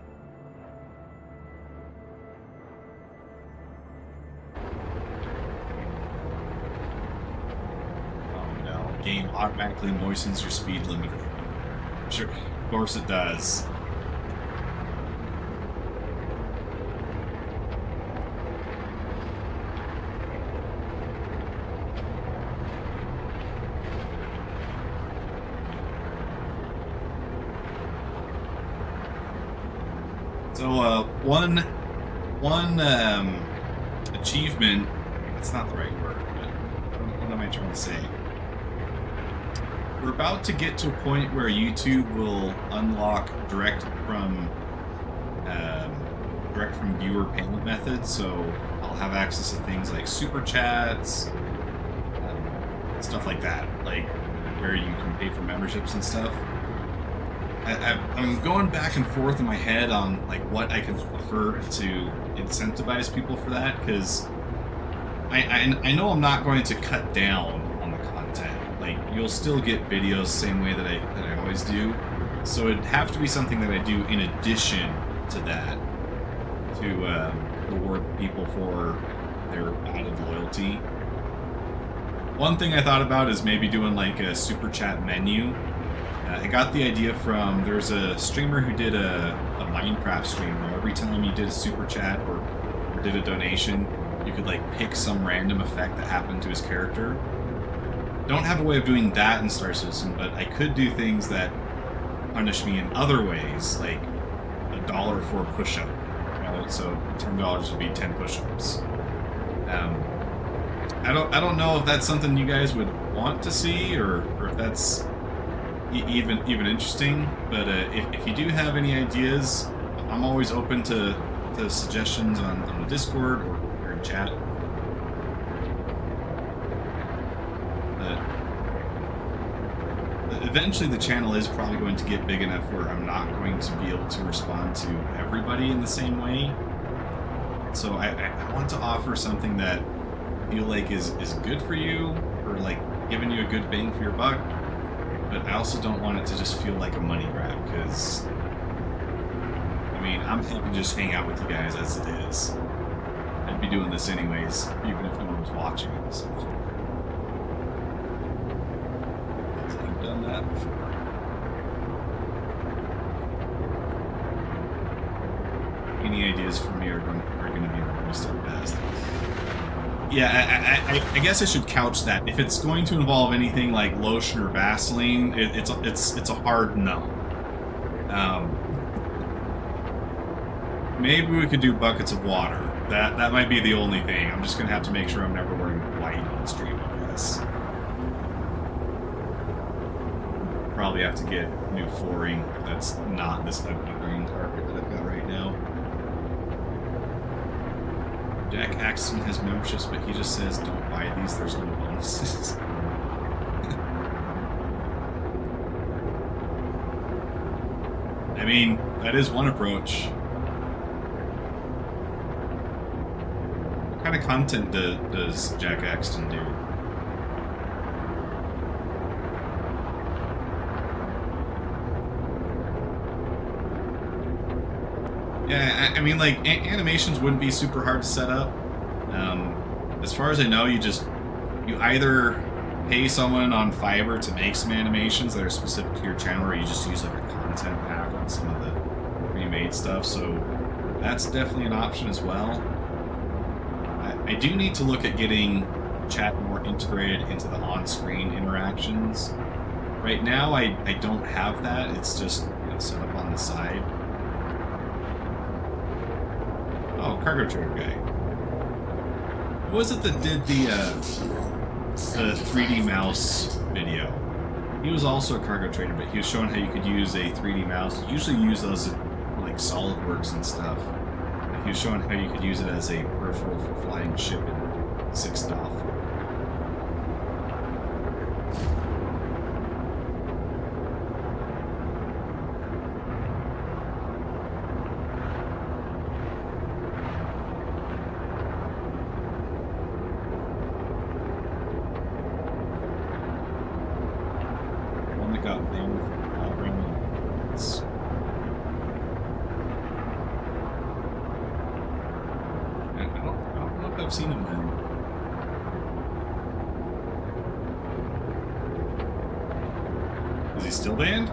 Oh no, game automatically moistens your speed limiter. Sure, of course it does. So, one achievement, that's not the right word, but what am I trying to say? We're about to get to a point where YouTube will unlock direct from viewer payment methods, so I'll have access to things like super chats, stuff like that, like where you can pay for memberships and stuff. I'm going back and forth in my head on like what I could prefer to incentivize people for that, because I know I'm not going to cut down on the content. Like, you'll still get videos the same way that I always do, so it'd have to be something that I do in addition to that to reward people for their added loyalty. One thing I thought about is maybe doing like a super chat menu. I got the idea from, there's a streamer who did a Minecraft stream where every time you did a super chat or did a donation, you could like pick some random effect that happened to his character. Don't have a way of doing that in Star Citizen, but I could do things that punish me in other ways, like $1 for a push-up. You know, so $10 would be 10 push-ups. I don't know if that's something you guys would want to see, or if that's even interesting, but if you do have any ideas, I'm always open to suggestions on the Discord or here in chat. But eventually the channel is probably going to get big enough where I'm not going to be able to respond to everybody in the same way. So I want to offer something that I feel like is good for you, or like giving you a good bang for your buck. But I also don't want it to just feel like a money grab, because, I mean, I'm happy to just hang out with you guys as it is. I'd be doing this anyways, even if no one was watching. So. ideas for me are going to be the most at best. Yeah, I guess I should couch that. If it's going to involve anything like lotion or Vaseline, it's a hard no. Maybe we could do buckets of water. That might be the only thing. I'm just gonna have to make sure I'm never wearing white on stream, I guess. Probably have to get new flooring that's not this ugly green carpet that I've got right now. Jack Axton has memberships, but he just says don't buy these, there's no bonuses. I mean, that is one approach. What kind of content does Jack Axton do? Yeah, I mean, like, animations wouldn't be super hard to set up. As far as I know, you either pay someone on Fiverr to make some animations that are specific to your channel, or you just use like a content pack on some of the pre-made stuff, so that's definitely an option as well. I do need to look at getting chat more integrated into the on-screen interactions. Right now, I don't have that. It's just, you know, set up on the side. Oh, cargo trailer guy. Who was it that did the 3D mouse video? He was also a cargo trader, but he was showing how you could use a 3D mouse. You usually use those in, like, SolidWorks and stuff. But he was showing how you could use it as a peripheral for flying ship and sick stuff. I've seen him then. Is he still banned?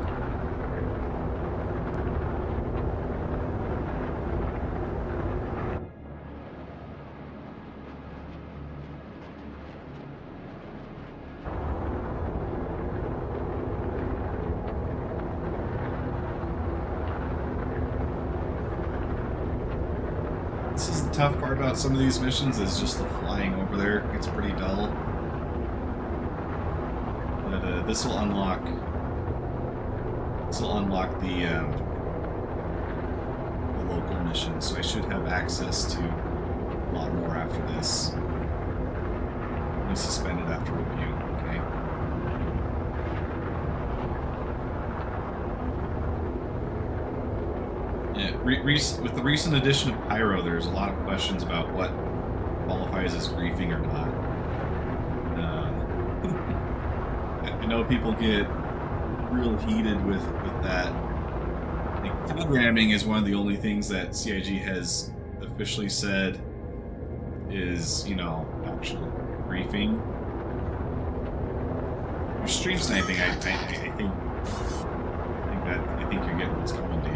Tough part about some of these missions is just the flying over there. It's pretty dull. But this will unlock the local mission, so I should have access to a lot more after this. Let me suspend it after review. Okay. Yeah, with the recent addition of Pyro, there's a lot of questions about what qualifies as griefing or not. I know people get real heated with that. Like, cloud ramming is one of the only things that CIG has officially said is, you know, actual griefing. Your stream sniping, I think you're getting what's coming to you.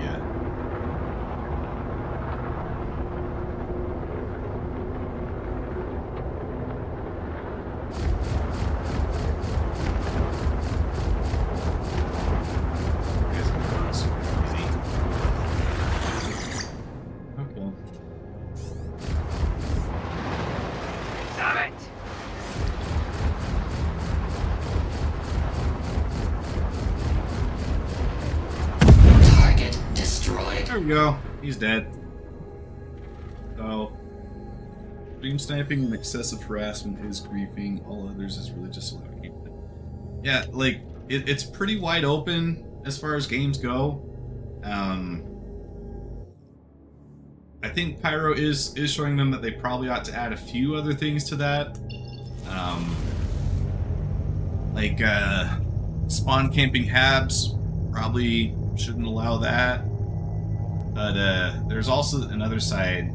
Go. He's dead. So, stream sniping and excessive harassment is griefing. All others is religious allowing. Yeah, like it's pretty wide open as far as games go. I think Pyro is showing them that they probably ought to add a few other things to that. Like spawn camping habs probably shouldn't allow that. But there's also another side,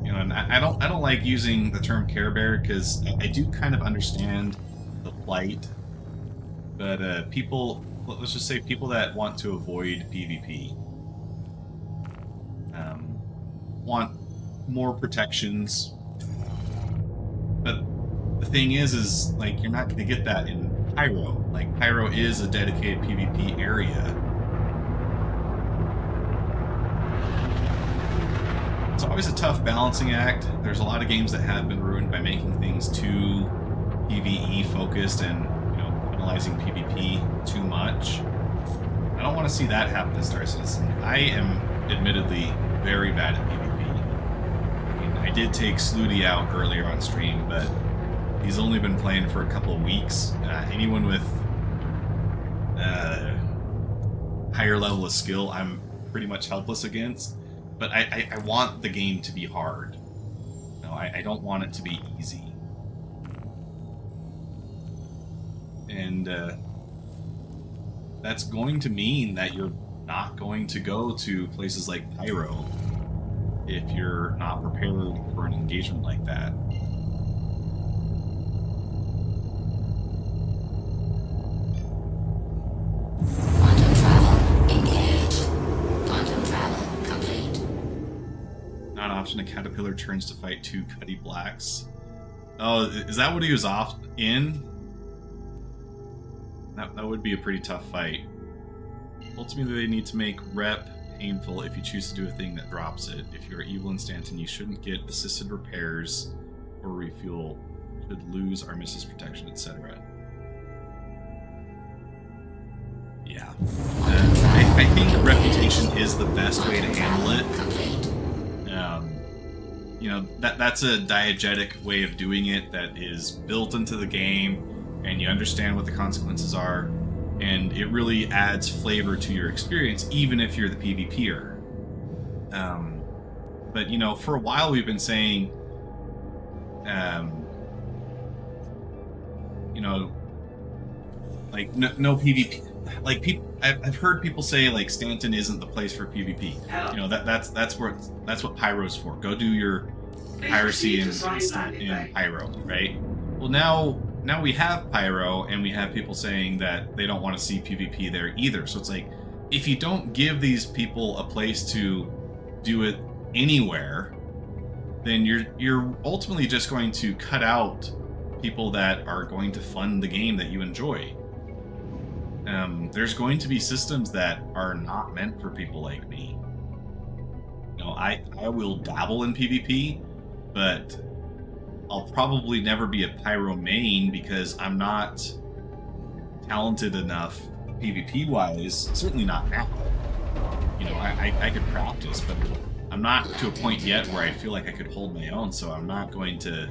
you know, and I don't like using the term Care Bear because I do kind of understand the plight. But people, let's just say people that want to avoid PvP. want more protections. But the thing is like you're not going to get that in Pyro. Like Pyro is a dedicated PvP area. It's always a tough balancing act. There's a lot of games that have been ruined by making things too PvE focused and, you know, penalizing PvP too much. I don't want to see that happen in Star Citizen. I am admittedly very bad at PvP. I mean, I did take Slooty out earlier on stream, but he's only been playing for a couple of weeks. Anyone with higher level of skill, I'm pretty much helpless against. But I want the game to be hard. No, I don't want it to be easy. And that's going to mean that you're not going to go to places like Pyro if you're not prepared for an engagement like that. Quantum travel engaged. Quantum travel complete. Not an option, a caterpillar turns to fight two Cuddy Blacks. Oh, is that what he was off in? That would be a pretty tough fight. Ultimately, they need to make rep painful if you choose to do a thing that drops it. If you're evil in Stanton, you shouldn't get assisted repairs or refuel. Should lose our missus protection, etc. Yeah. I think reputation is the best way to handle it. You know, that's a diegetic way of doing it that is built into the game, and you understand what the consequences are, and it really adds flavor to your experience, even if you're the PvPer. But, you know, for a while we've been saying, you know, like, no PvP. Like, I've heard people say, like, Stanton isn't the place for PvP. You know, that's what Pyro's for. Go do your piracy in Pyro, right? Well, now we have Pyro, and we have people saying that they don't want to see PvP there either. So it's like, if you don't give these people a place to do it anywhere, then you're ultimately just going to cut out people that are going to fund the game that you enjoy. There's going to be systems that are not meant for people like me. You know, I will dabble in PvP, but I'll probably never be a Pyro main because I'm not talented enough PvP-wise, certainly not now. You know, I could practice, but I'm not to a point yet where I feel like I could hold my own, so I'm not going to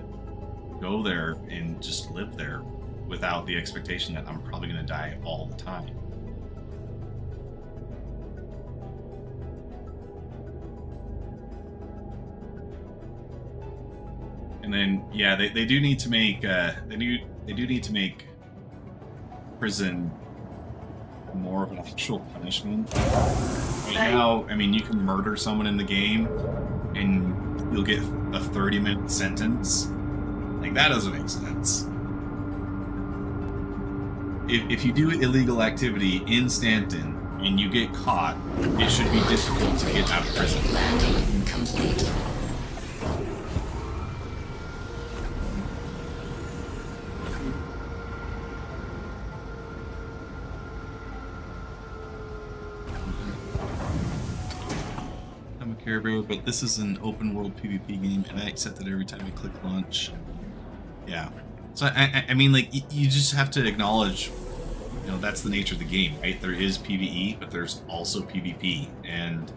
go there and just live there without the expectation that I'm probably going to die all the time. And then, yeah, they do need to make they do need to make prison more of an actual punishment. Right now, I mean, you can murder someone in the game and you'll get a 30-minute sentence. Like, that doesn't make sense. If you do illegal activity in Stanton and you get caught, it should be difficult to get out of prison. Landing complete. I'm a Caribou, but this is an open world PvP game, and I accept it every time I click launch. Yeah. So, I mean, like, you just have to acknowledge, you know, that's the nature of the game, right? There is PvE, but there's also PvP, and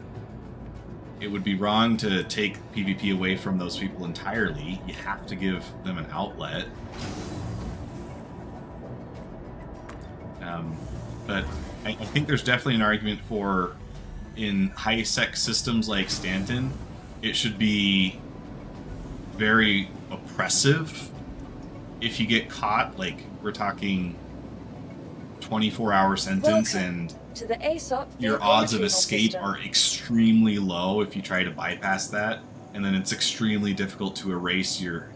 it would be wrong to take PvP away from those people entirely. You have to give them an outlet. But I think there's definitely an argument for, in high-sec systems like Stanton, it should be very oppressive. If you get caught, like, we're talking 24-hour sentence, and to the ASOP, your odds of escape are extremely low if you try to bypass that, and then it's extremely difficult to erase your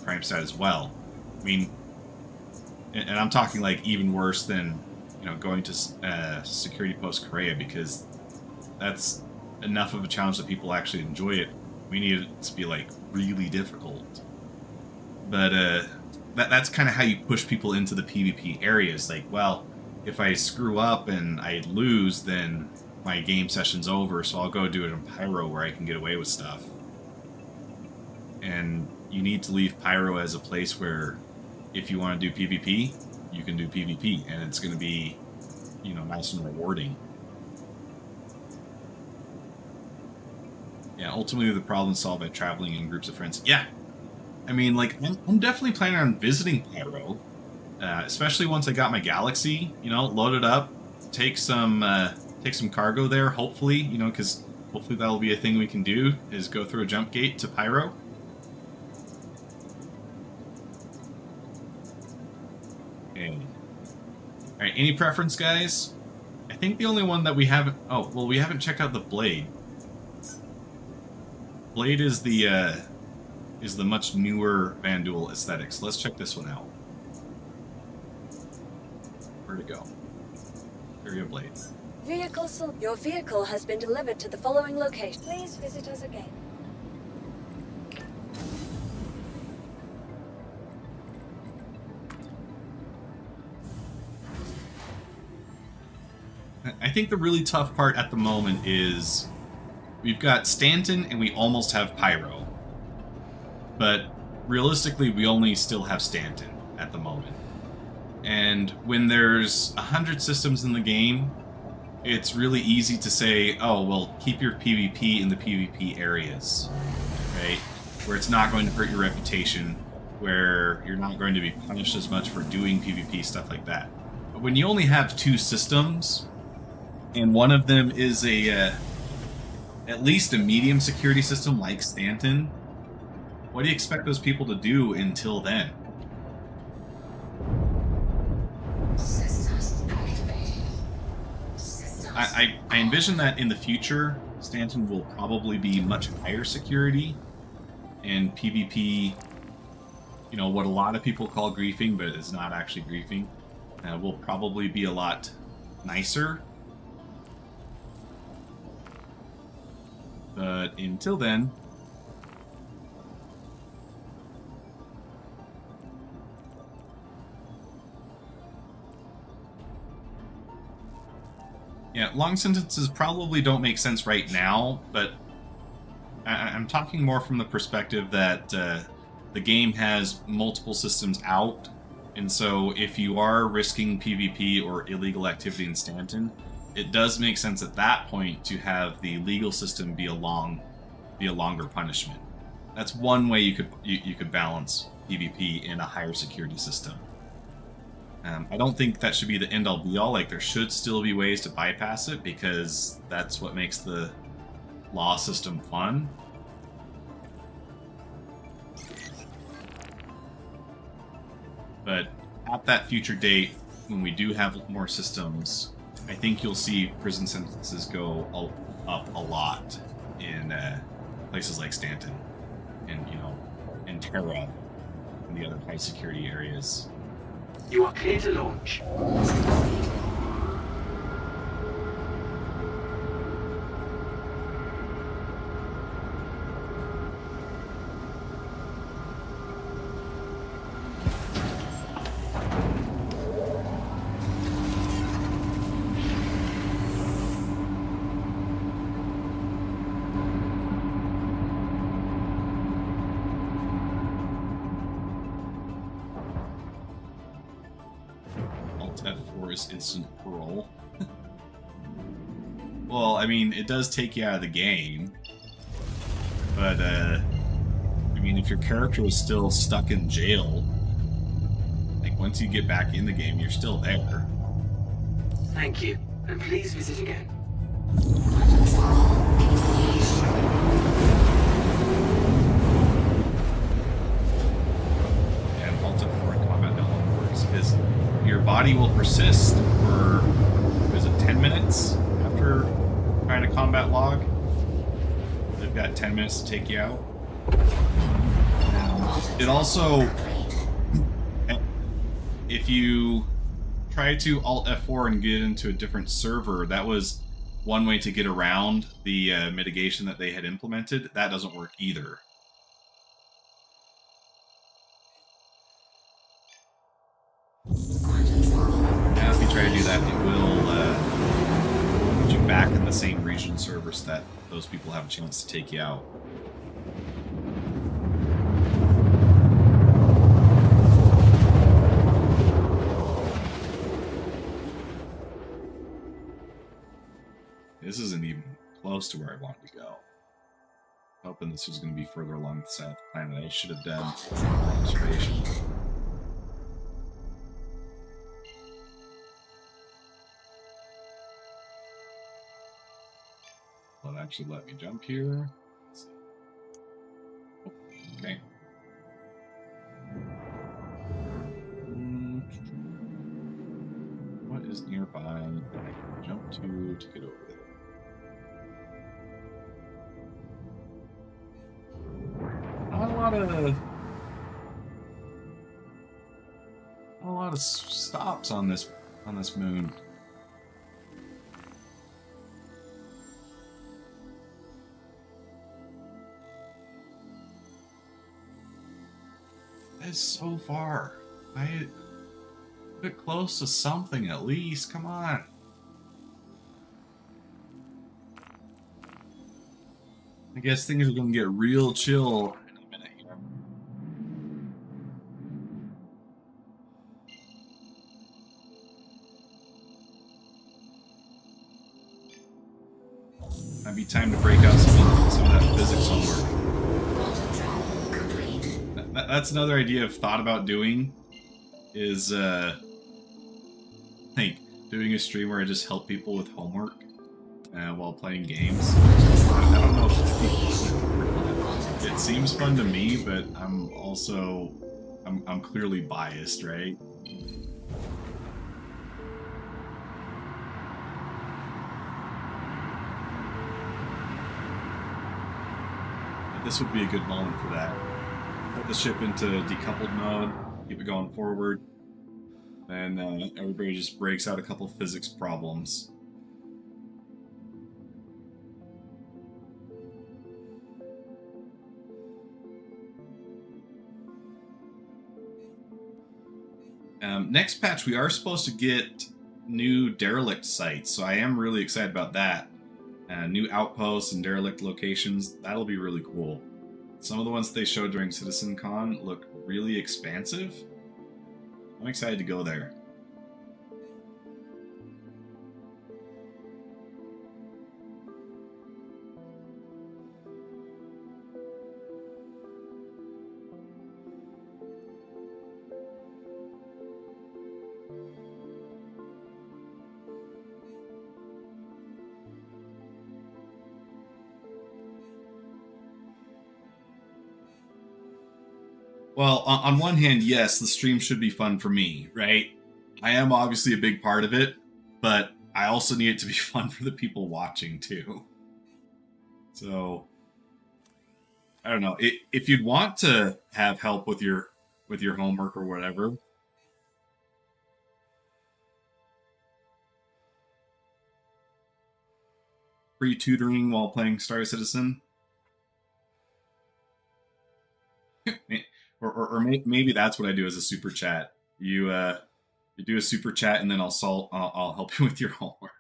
crime stat as well. I mean, and I'm talking like even worse than, you know, going to security post Korea, because that's enough of a challenge that people actually enjoy it, we need it to be like really difficult. But that's kind of how you push people into the PvP areas. Like, well, if I screw up and I lose, then my game session's over, so I'll go do it in Pyro where I can get away with stuff. And you need to leave Pyro as a place where if you want to do PvP, you can do PvP, and it's going to be, you know, nice and rewarding. Yeah, ultimately the problem is solved by traveling in groups of friends. Yeah, I mean, like, I'm definitely planning on visiting Pyro, especially once I got my Galaxy, you know, load it up, take some cargo there, hopefully, you know, because hopefully that'll be a thing we can do, is go through a jump gate to Pyro. Okay. Alright, any preference, guys? I think the only one that we haven't... Oh, well, we haven't checked out the Blade. Blade is the much newer Vanduul aesthetic, so let's check this one out. Where'd it go? There you go, Blade. Your vehicle has been delivered to the following location. Please visit us again. I think the really tough part at the moment is we've got Stanton and we almost have Pyro. But realistically, we only still have Stanton at the moment. And when there's 100 systems in the game, it's really easy to say, oh, well, keep your PvP in the PvP areas, right? Where it's not going to hurt your reputation, where you're not going to be punished as much for doing PvP, stuff like that. But when you only have 2 systems, and one of them is a at least a medium security system like Stanton, what do you expect those people to do until then? I envision that in the future, Stanton will probably be much higher security, and PvP, you know, what a lot of people call griefing, but it's not actually griefing, will probably be a lot nicer. But until then, yeah, long sentences probably don't make sense right now, but I'm talking more from the perspective that the game has multiple systems out, and so if you are risking PvP or illegal activity in Stanton, it does make sense at that point to have the legal system be a longer punishment. That's one way you could balance PvP in a higher security system. I don't think that should be the end-all be-all. Like, there should still be ways to bypass it, because that's what makes the law system fun. But at that future date, when we do have more systems, I think you'll see prison sentences go up a lot in places like Stanton, and, you know, and Terra, and the other high security areas. You are clear to launch. F4 is instant parole. Well, I mean, it does take you out of the game, but I mean, if your character was still stuck in jail, like, once you get back in the game, you're still there. Thank you, and please visit again. And Alt F4 in combat no longer works because your body will persist for, is it 10 minutes after trying to combat log? They've got 10 minutes to take you out. It also, if you try to Alt F4 and get into a different server, that was one way to get around the mitigation that they had implemented. That doesn't work either. Now if you try to do that, it will put you back in the same region server so that those people have a chance to take you out. This isn't even close to where I wanted to go. Hoping this was going to be further along the side of the planet. I should have done observation. Well, it actually let me jump here. Oh, okay. What is nearby that I can jump to get over there? Not a lot of stops on this moon. That is so far. I get close to something at least. Come on. I guess things are gonna get real chill in a minute here. Might be time to break out some of that physics homework. That's another idea I've thought about doing. Is like doing a stream where I just help people with homework while playing games. I don't know if it seems fun to me, but I'm also I'm clearly biased, right? But this would be a good moment for that. Put the ship into decoupled mode, keep it going forward, and everybody just breaks out a couple physics problems. Next patch, we are supposed to get new derelict sites, so I am really excited about that. New outposts and derelict locations, that'll be really cool. Some of the ones they showed during CitizenCon look really expansive. I'm excited to go there. Well, on one hand, yes, the stream should be fun for me, right? I am obviously a big part of it, but I also need it to be fun for the people watching too. So, I don't know. If you'd want to have help with your homework or whatever, free tutoring while playing Star Citizen. Or maybe that's what I do as a super chat. You do a super chat, and then I'll help you with your homework.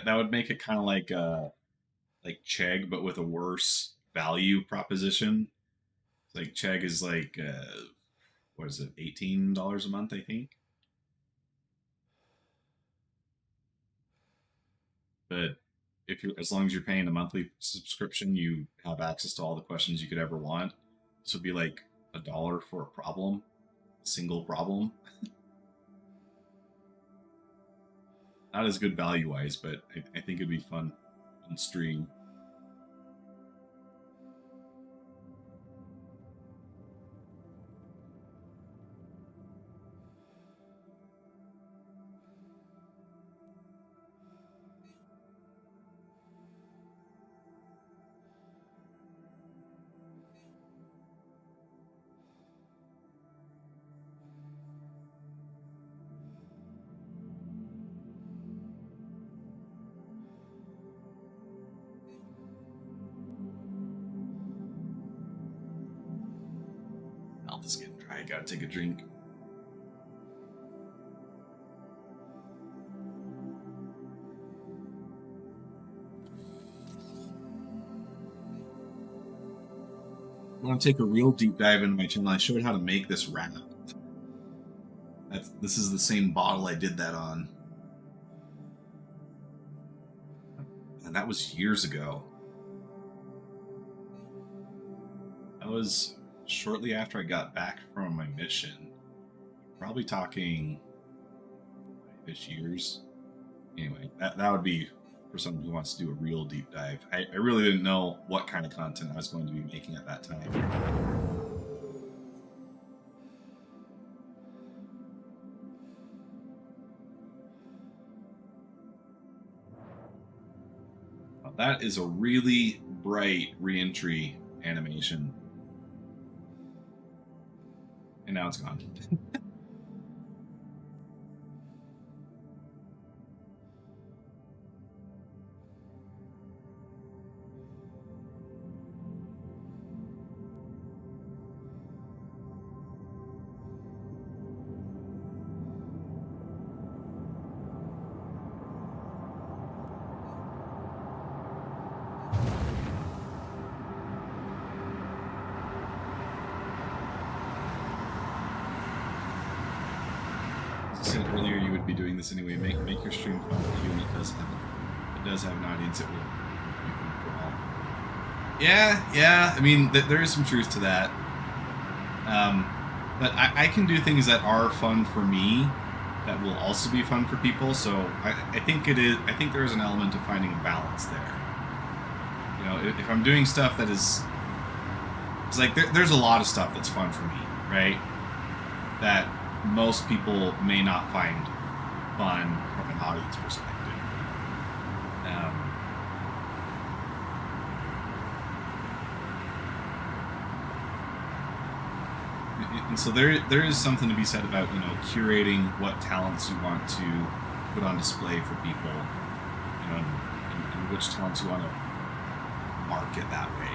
That would make it kind of like Chegg, but with a worse value proposition. Like Chegg is like what is it, $18 a month, I think. But if you're as long as you're paying a monthly subscription, you have access to all the questions you could ever want. This would be like $1 for a problem, a single problem. Not as good value wise, but I think it'd be fun on stream. mouth is getting dry. I gotta take a drink. I want to take a real deep dive into my channel. I showed how to make this wrap. This is the same bottle I did that on. And that was years ago. That was shortly after I got back from my mission. Probably talking 5-ish years. Anyway, that would be for someone who wants to do a real deep dive. I really didn't know what kind of content I was going to be making at that time. Well, that is a really bright re-entry animation. And now it's gone. As I said earlier, you would be doing this anyway. Make your stream fun for you, and it does have an audience. It will you can draw. Yeah. I mean, there is some truth to that. But I can do things that are fun for me that will also be fun for people. So I think it is. I think there is an element of finding a balance there. You know, if I'm doing stuff that is, it's like there's a lot of stuff that's fun for me, right? That most people may not find fun from an audience perspective. And so there is something to be said about, you know, curating what talents you want to put on display for people, you know, and which talents you want to market that way.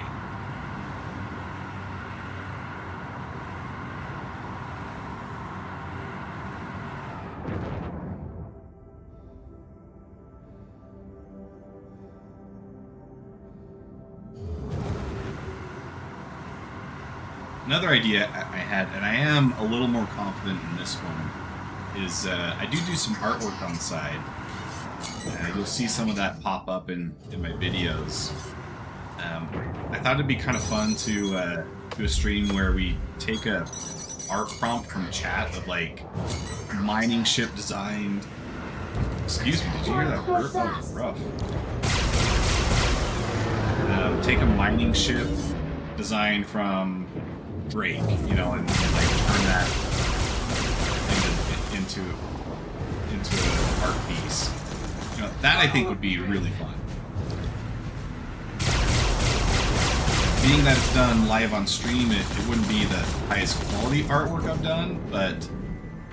Another idea I had, and I am a little more confident in this one, is I do some artwork on the side. You'll see some of that pop up in my videos. I thought it'd be kind of fun to do a stream where we take a art prompt from chat of like mining ship designed. Excuse me, did you hear that burp? That was rough. Take a mining ship designed from Drake, you know, and like turn that into an art piece. You know, that I think would be really fun. Being that it's done live on stream, it wouldn't be the highest quality artwork I've done, but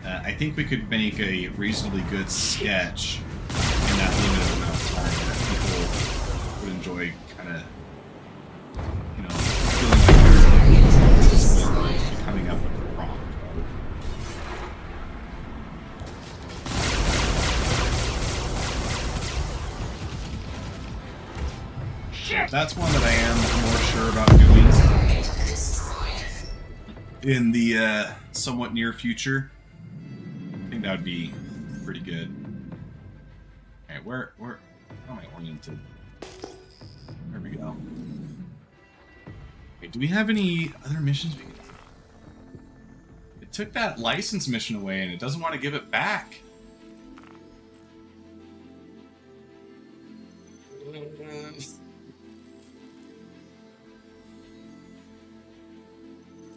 I think we could make a reasonably good sketch in that limited amount of time that people would enjoy, kind of, you know, feeling like they're coming up with a prompt. So that's one that I am more sure about doing in the somewhat near future. I think that would be pretty good. Alright, where am I oriented? There we go. Okay, do we have any other missions? It took that license mission away and it doesn't want to give it back.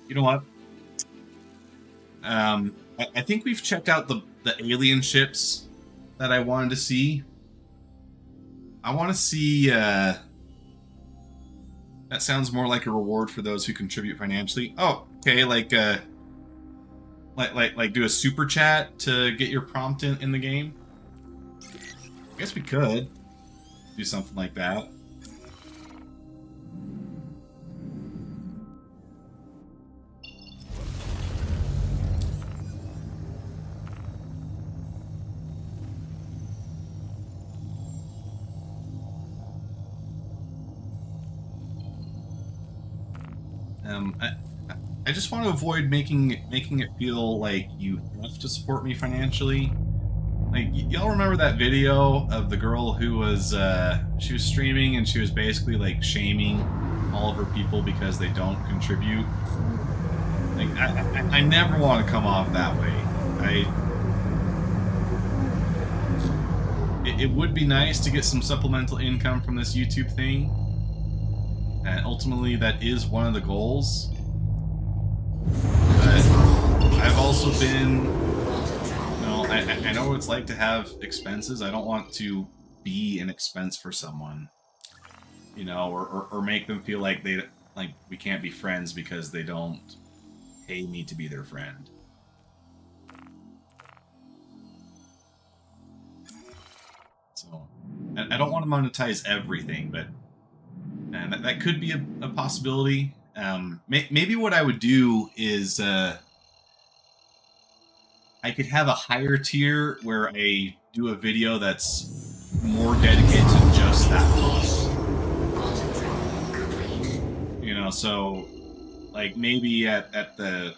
You know what? I think we've checked out the alien ships that I wanted to see. I want to see. That sounds more like a reward for those who contribute financially. Oh, okay, like do a super chat to get your prompt in the game. I guess we could do something like that. I just want to avoid making it feel like you have to support me financially. Like, y'all remember that video of the girl who was she was streaming and she was basically like shaming all of her people because they don't contribute. Like, I never want to come off that way. It would be nice to get some supplemental income from this YouTube thing, and ultimately that is one of the goals. But I've also been, I know what it's like to have expenses. I don't want to be an expense for someone, you know, or make them feel like we can't be friends because they don't pay me to be their friend. So, I don't want to monetize everything, but that could be a possibility. Maybe what I would do is I could have a higher tier where I do a video that's more dedicated to just that post. You know, so like maybe at the,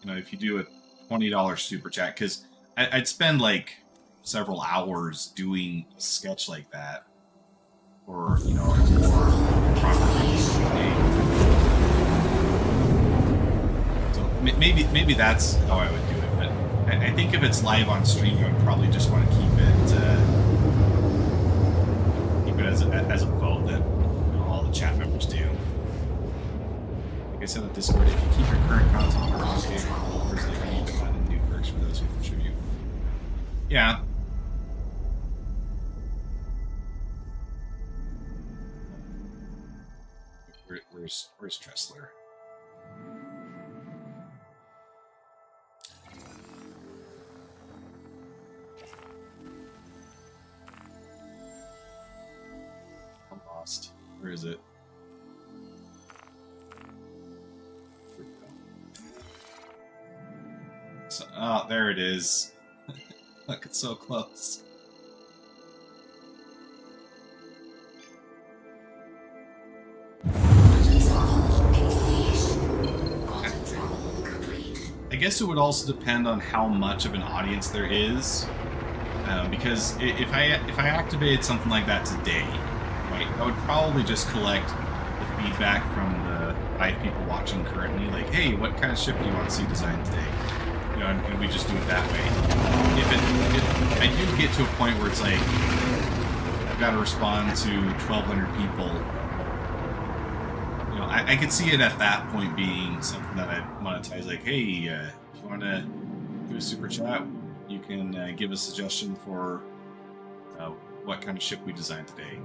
you know, if you do a $20 super chat, because I'd spend like several hours doing a sketch like that, or, you know, more properly. So maybe that's how I would do it. But I think if it's live on stream, I would probably just want to keep it as a vote that, you know, all the chat members do. Like I said on Discord, if you keep your current content, you're okay. There's like new perks for those who contribute. Yeah. Where's Tressler? I'm lost. Where is it? So, oh, there it is. Look, it's so close. I guess it would also depend on how much of an audience there is, because if I activated something like that today, right, I would probably just collect the feedback from the 5 people watching currently, like, hey, what kind of ship do you want to see designed today? You know, and we just do it that way. If I do get to a point where it's like I've got to respond to 1,200 people, you know, I could see it at that point being something that I'd monetize. Like, hey, if you want to do a super chat, you can give a suggestion for what kind of ship we designed today.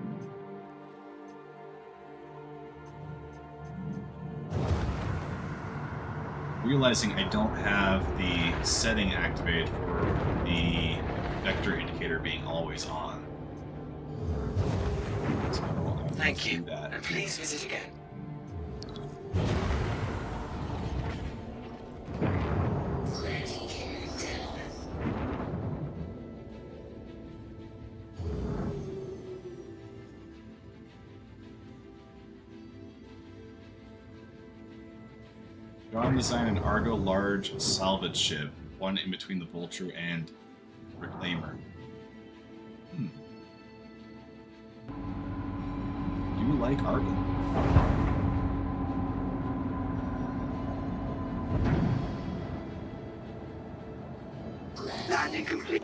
Realizing I don't have the setting activated for the vector indicator being always on. So Thank you, and please visit again. John designed an Argo large salvage ship, one in between the Vulture and Reclaimer. Do you like Argo? Landing complete.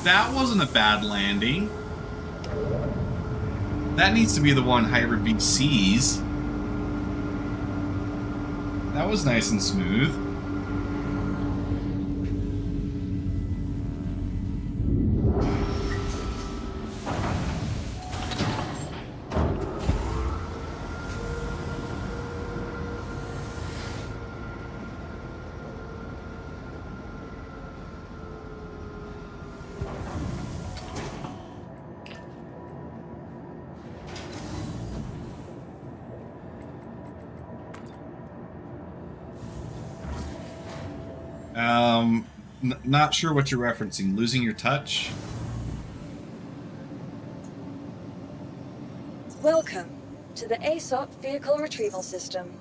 That wasn't a bad landing. That needs to be the one Hybrid V sees. That was nice and smooth. Not sure what you're referencing. Losing your touch? Welcome to the ASOP Vehicle Retrieval System.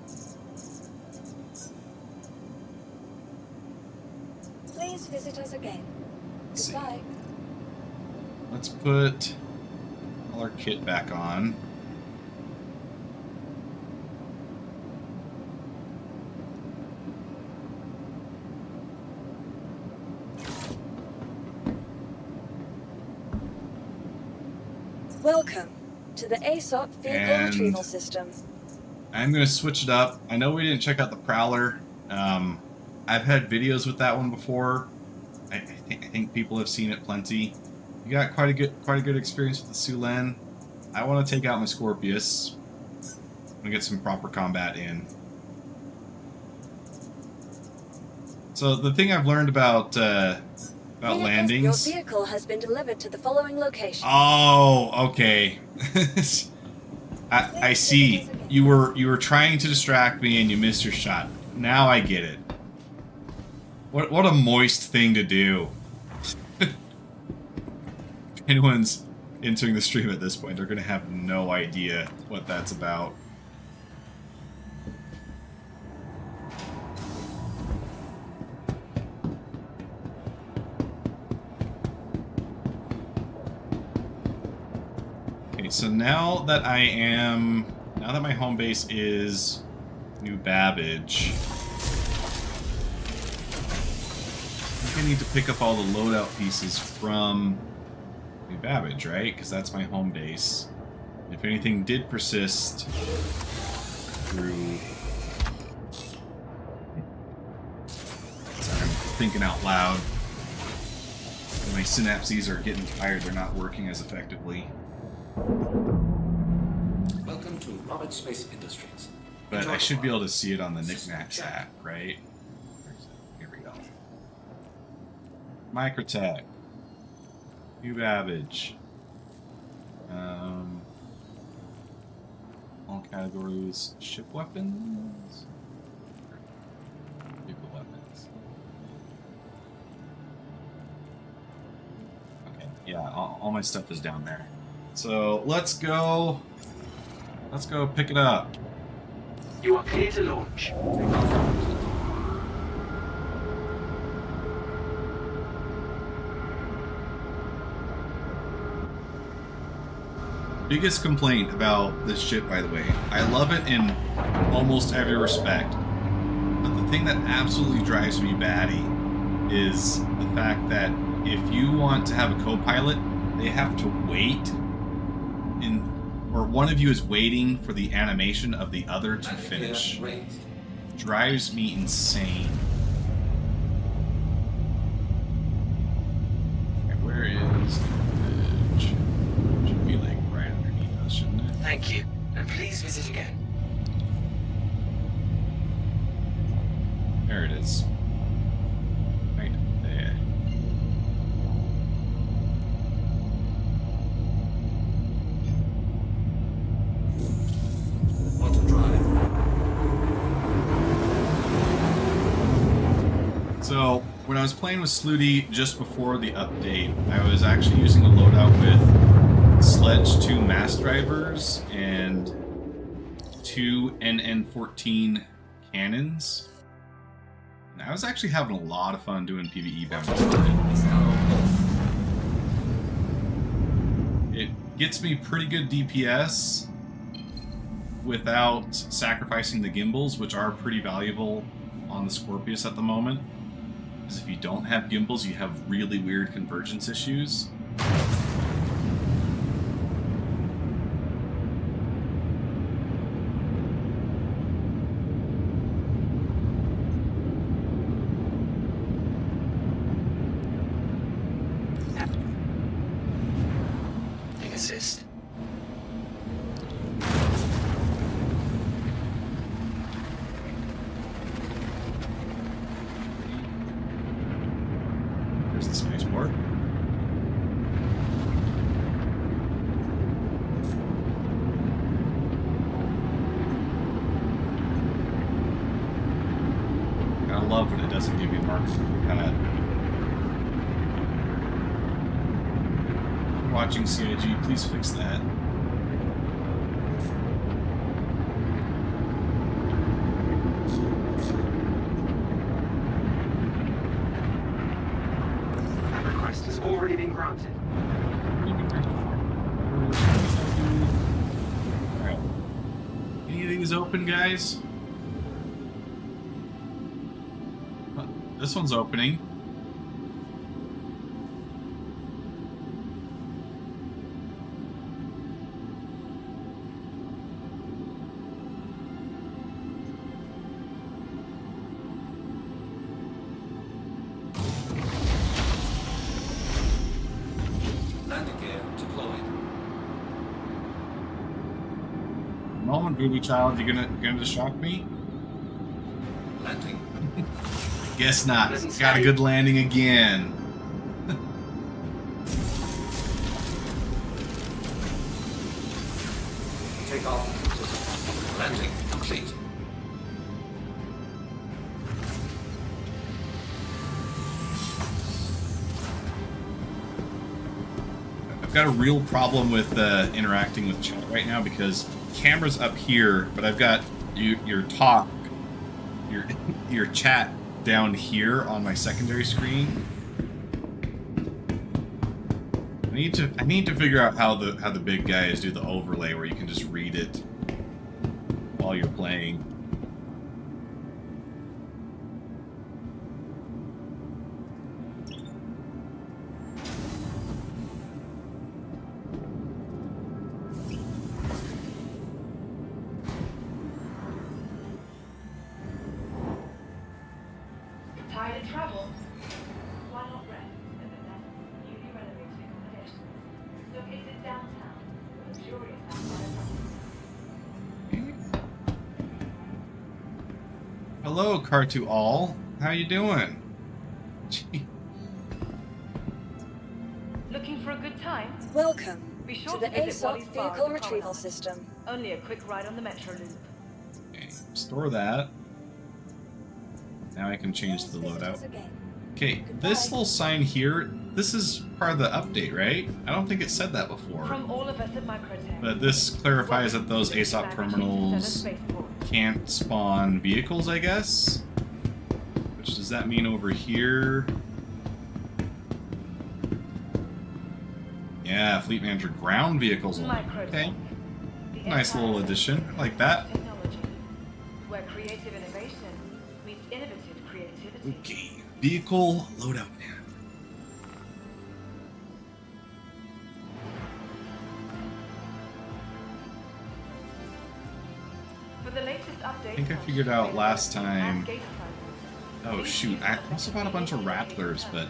Please visit us again. Let's see. Goodbye. Let's put all our kit back on. Welcome to the ASOP Vehicle And- Retrieval System. I'm going to switch it up. I know we didn't check out the Prowler. I've had videos with that one before. I think people have seen it plenty. You got quite a good experience with the Sulan. I want to take out my Scorpius. I'm gonna get some proper combat in. So the thing I've learned about landings. Your vehicle has been delivered to the following location. Oh, okay. I see. You were trying to distract me and you missed your shot. Now I get it. What a moist thing to do. If anyone's entering the stream at this point, they're gonna have no idea what that's about. Okay, so now that my home base is New Babbage, I think I need to pick up all the loadout pieces from New Babbage, right? Because that's my home base. If anything did persist through... Sorry, I'm thinking out loud. My synapses are getting tired, they're not working as effectively. Welcome to Robert Space Industries. But I should be able to see it on the Knickknacks app, right? Here we go. Microtech. New Babbage. All categories. Ship weapons? Vehicle weapons. Okay, yeah, all my stuff is down there. So let's go pick it up. You are clear to launch. Biggest complaint about this ship, by the way, I love it in almost every respect, but the thing that absolutely drives me batty is the fact that if you want to have a co-pilot, they have to wait or one of you is waiting for the animation of the other to finish. Drives me insane. Okay, where is the bridge? Should be like right underneath us, shouldn't it? Thank you, and please visit again. There it is. Right there. Auto drive. So, when I was playing with Slooty just before the update, I was actually using a loadout with Sledge 2 mass drivers and 2 NN14 cannons. And I was actually having a lot of fun doing PvE bounties with it. It gets me pretty good DPS without sacrificing the gimbals, which are pretty valuable on the Scorpius at the moment. Because if you don't have gimbals, you have really weird convergence issues. Take assist. There's the spaceport. I love when it doesn't give you marks for the pad. Watching CIG, please fix that. these open, guys? This one's opening. Landing gear deployed. Moment, booby child, you gonna shock me? Landing. Guess not. Doesn't Got a say. good landing again. Take off. Landing complete. I've got a real problem with interacting with chat right now because camera's up here, but I've got your talk, your chat down here on my secondary screen. I need to figure out how the big guys do the overlay where you can just read it while you're playing. Tired of travel? Why not rest in the next newly renovated accommodation located downtown, luxurious outside. Hello, Car2 All. How you doing? Gee. Looking for a good time? Welcome Be sure to the visit ASOC Wally's Bar vehicle at the retrieval promenade. system. Only a quick ride on the Metro Loop. Okay, store that. Now I can change Please the visit loadout. us again. Okay, this little sign here, this is part of the update, right? I don't think it said that before. From all of us at Microtech. But this clarifies that those ASOP terminals can't spawn vehicles, I guess? Which does that mean over here? Yeah, Fleet Manager ground vehicles only. Okay, nice little addition. I like that. Technology, where creative innovation meets innovative creativity. Okay, vehicle loadout. For the latest updates I think I on figured out shipping, last time. and gate sizes, Oh shoot, I also bought a bunch of Rattlers, but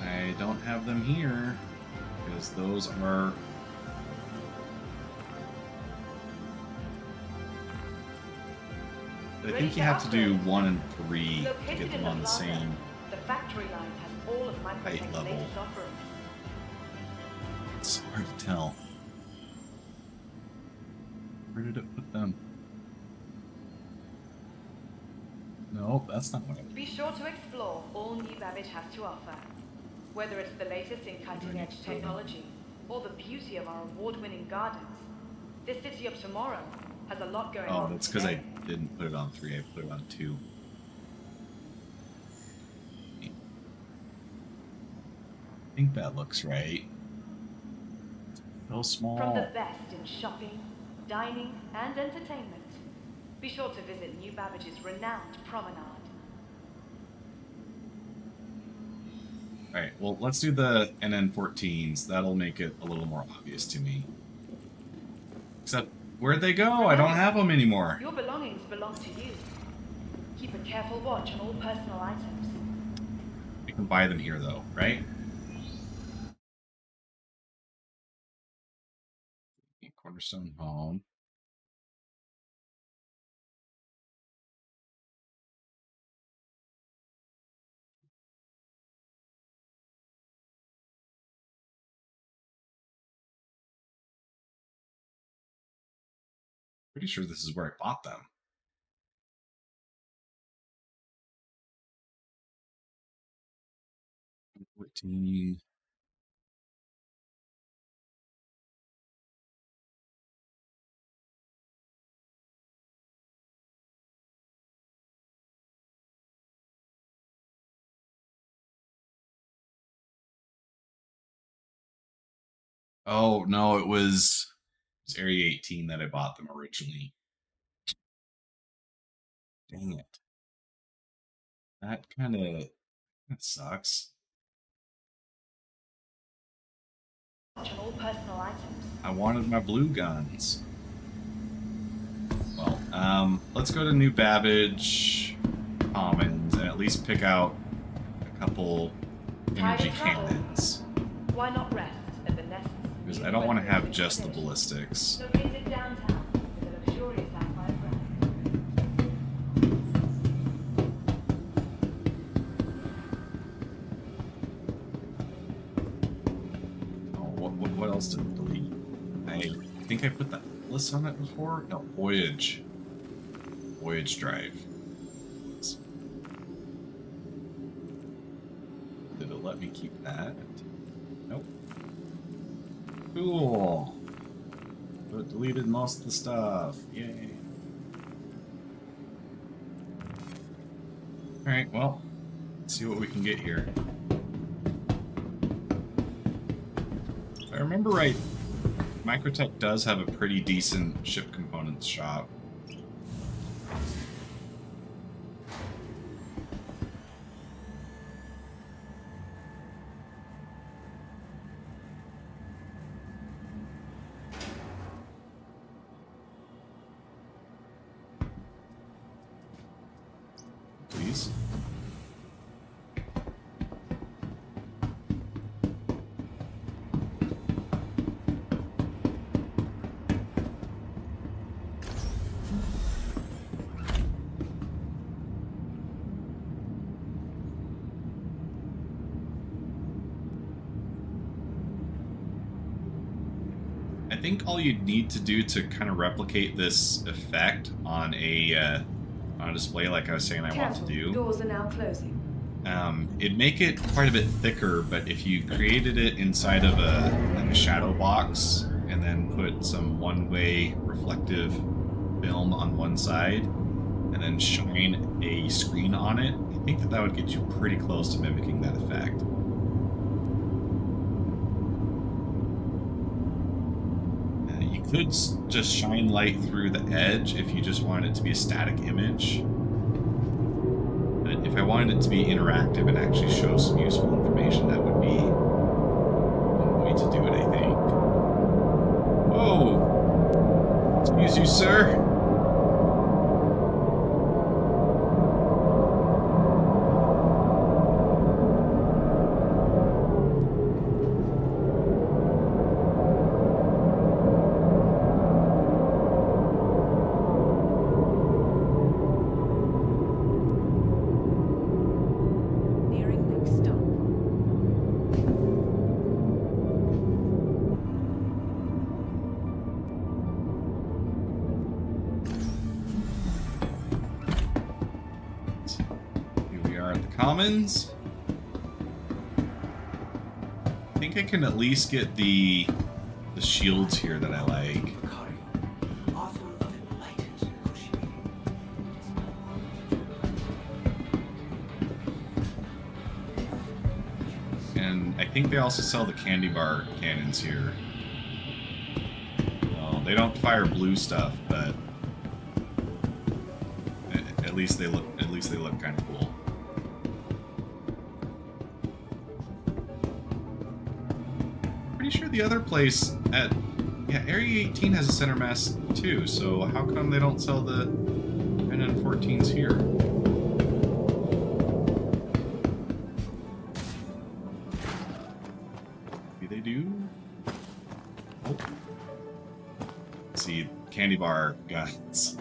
I don't have them here because those are... I think you have to do 1 and 3 to Located get them in on the Atlanta, same the factory line has all of height Microtech's level. latest offerings. It's hard to tell. Where did it put them? No, that's not what I... Be sure to explore all New Babbage has to offer. Whether it's the latest in cutting-edge technology or the beauty of our award-winning gardens, this city of tomorrow has a lot going on. Oh, that's because I today. didn't put it on 3, I put it on 2. I think that looks right. So small. From the best in shopping, dining, and entertainment, be sure to visit New Babbage's renowned promenade. Alright, well, let's do the NN14s. That'll make it a little more obvious to me. Except, where'd they go? I don't have them anymore. Your belongings belong to you. Keep a careful watch on all personal items. You can buy them here, though, right? Cornerstone Home. Pretty sure this is where I bought them. $14. Oh, no, it was Area 18 that I bought them originally. Dang it. That kind of sucks. On all personal items. I wanted my blue guns. Well, let's go to New Babbage Commons and at least pick out a couple energy cannons. Why not rest at the nest? Because I don't want to have just the ballistics. Located downtown with a luxurious sapphire ground. Oh, what else did it delete? I think I put that list on it before? No, Voyage. Voyage drive. Did it let me keep that? Nope. Cool. So it deleted most of the stuff. Yay. Alright, well, let's see what we can get here. If I remember right, Microtech does have a pretty decent ship components shop. Please. I think all you need to do to kind of replicate this effect on a display, like I was saying I want to do, Doors are now closing. it'd make it quite a bit thicker, but if you created it inside of a shadow box and then put some one-way reflective film on one side and then shine a screen on it, I think that would get you pretty close to mimicking that effect. You could just shine light through the edge if you just wanted it to be a static image. But if I wanted it to be interactive and actually show some useful information, that would be one way to do it, I think. Whoa! Excuse you, sir? Nearing next stop. Here we are at the Commons. I think I can at least get the shields here that I like. And I think they also sell the candy bar cannons here. Well, they don't fire blue stuff, but at least they look kind of cool. Pretty sure the other place at Area 18 has a center mass too. So how come they don't sell the NN14s here? Maybe they do. Oh. Let's see, candy bar guns.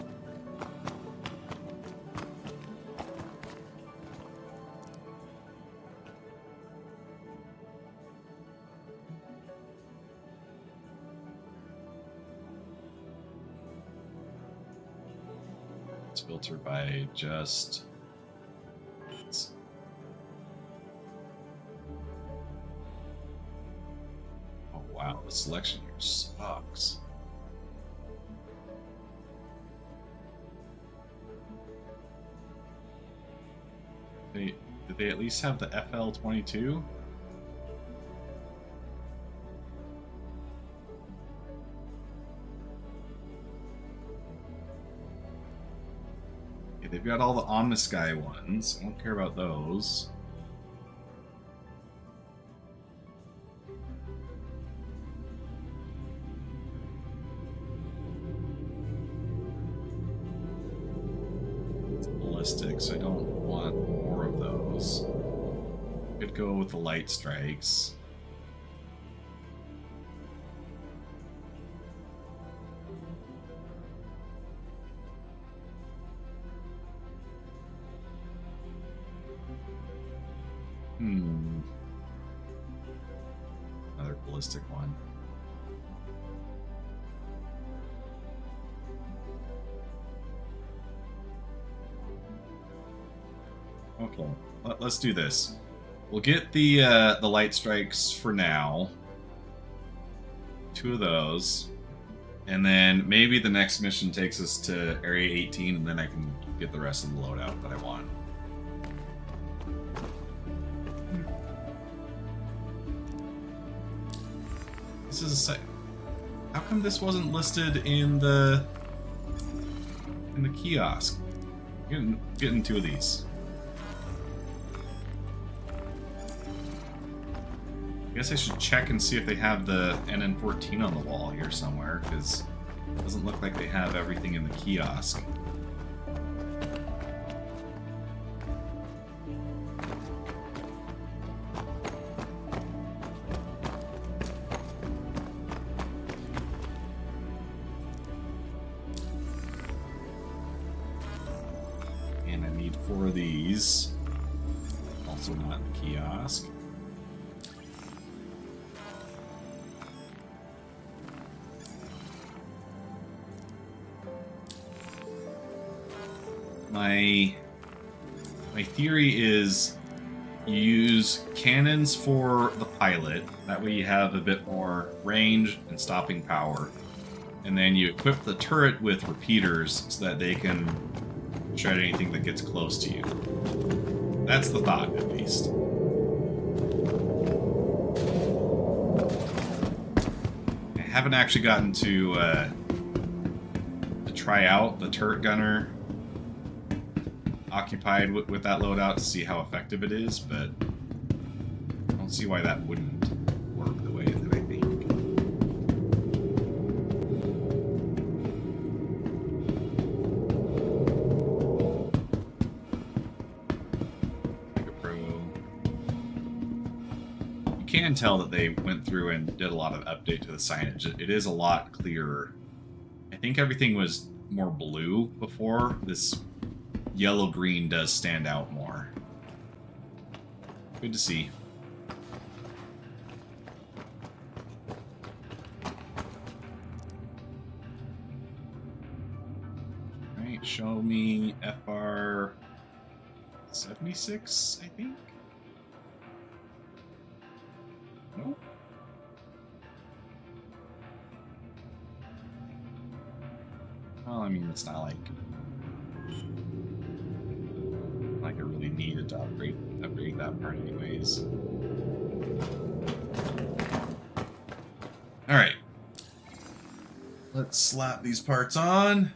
It's filtered by just. Oh wow, the selection here sucks. Did they at least have the FL-22? they've got all the on the sky ones. I don't care about those. It's ballistic, so I don't want more of those. Could go with the light strikes. Another ballistic one. Okay, let's do this. We'll get the light strikes for now. 2 of those. And then maybe the next mission takes us to Area 18, and then I can get the rest of the loadout that I want. This is a how come this wasn't listed in the kiosk? Getting 2 of these. I guess I should check and see if they have the NN14 on the wall here somewhere, because it doesn't look like they have everything in the kiosk. And I need 4 of these. Also not in the kiosk. My theory is you use cannons for the pilot. That way you have a bit more range and stopping power. And then you equip the turret with repeaters so that they can shred anything that gets close to you. That's the thought, at least. I haven't actually gotten to try out the turret gunner occupied with that loadout to see how effective it is, but I don't see why that wouldn't work the way that I think. You can tell that they went through and did a lot of update to the signage. It is a lot clearer. I think everything was more blue before. This yellow-green does stand out more. Good to see. Alright, show me FR 76, I think? Nope. Well, I mean, it's not like I really needed to upgrade that part anyways. Alright. Let's slap these parts on.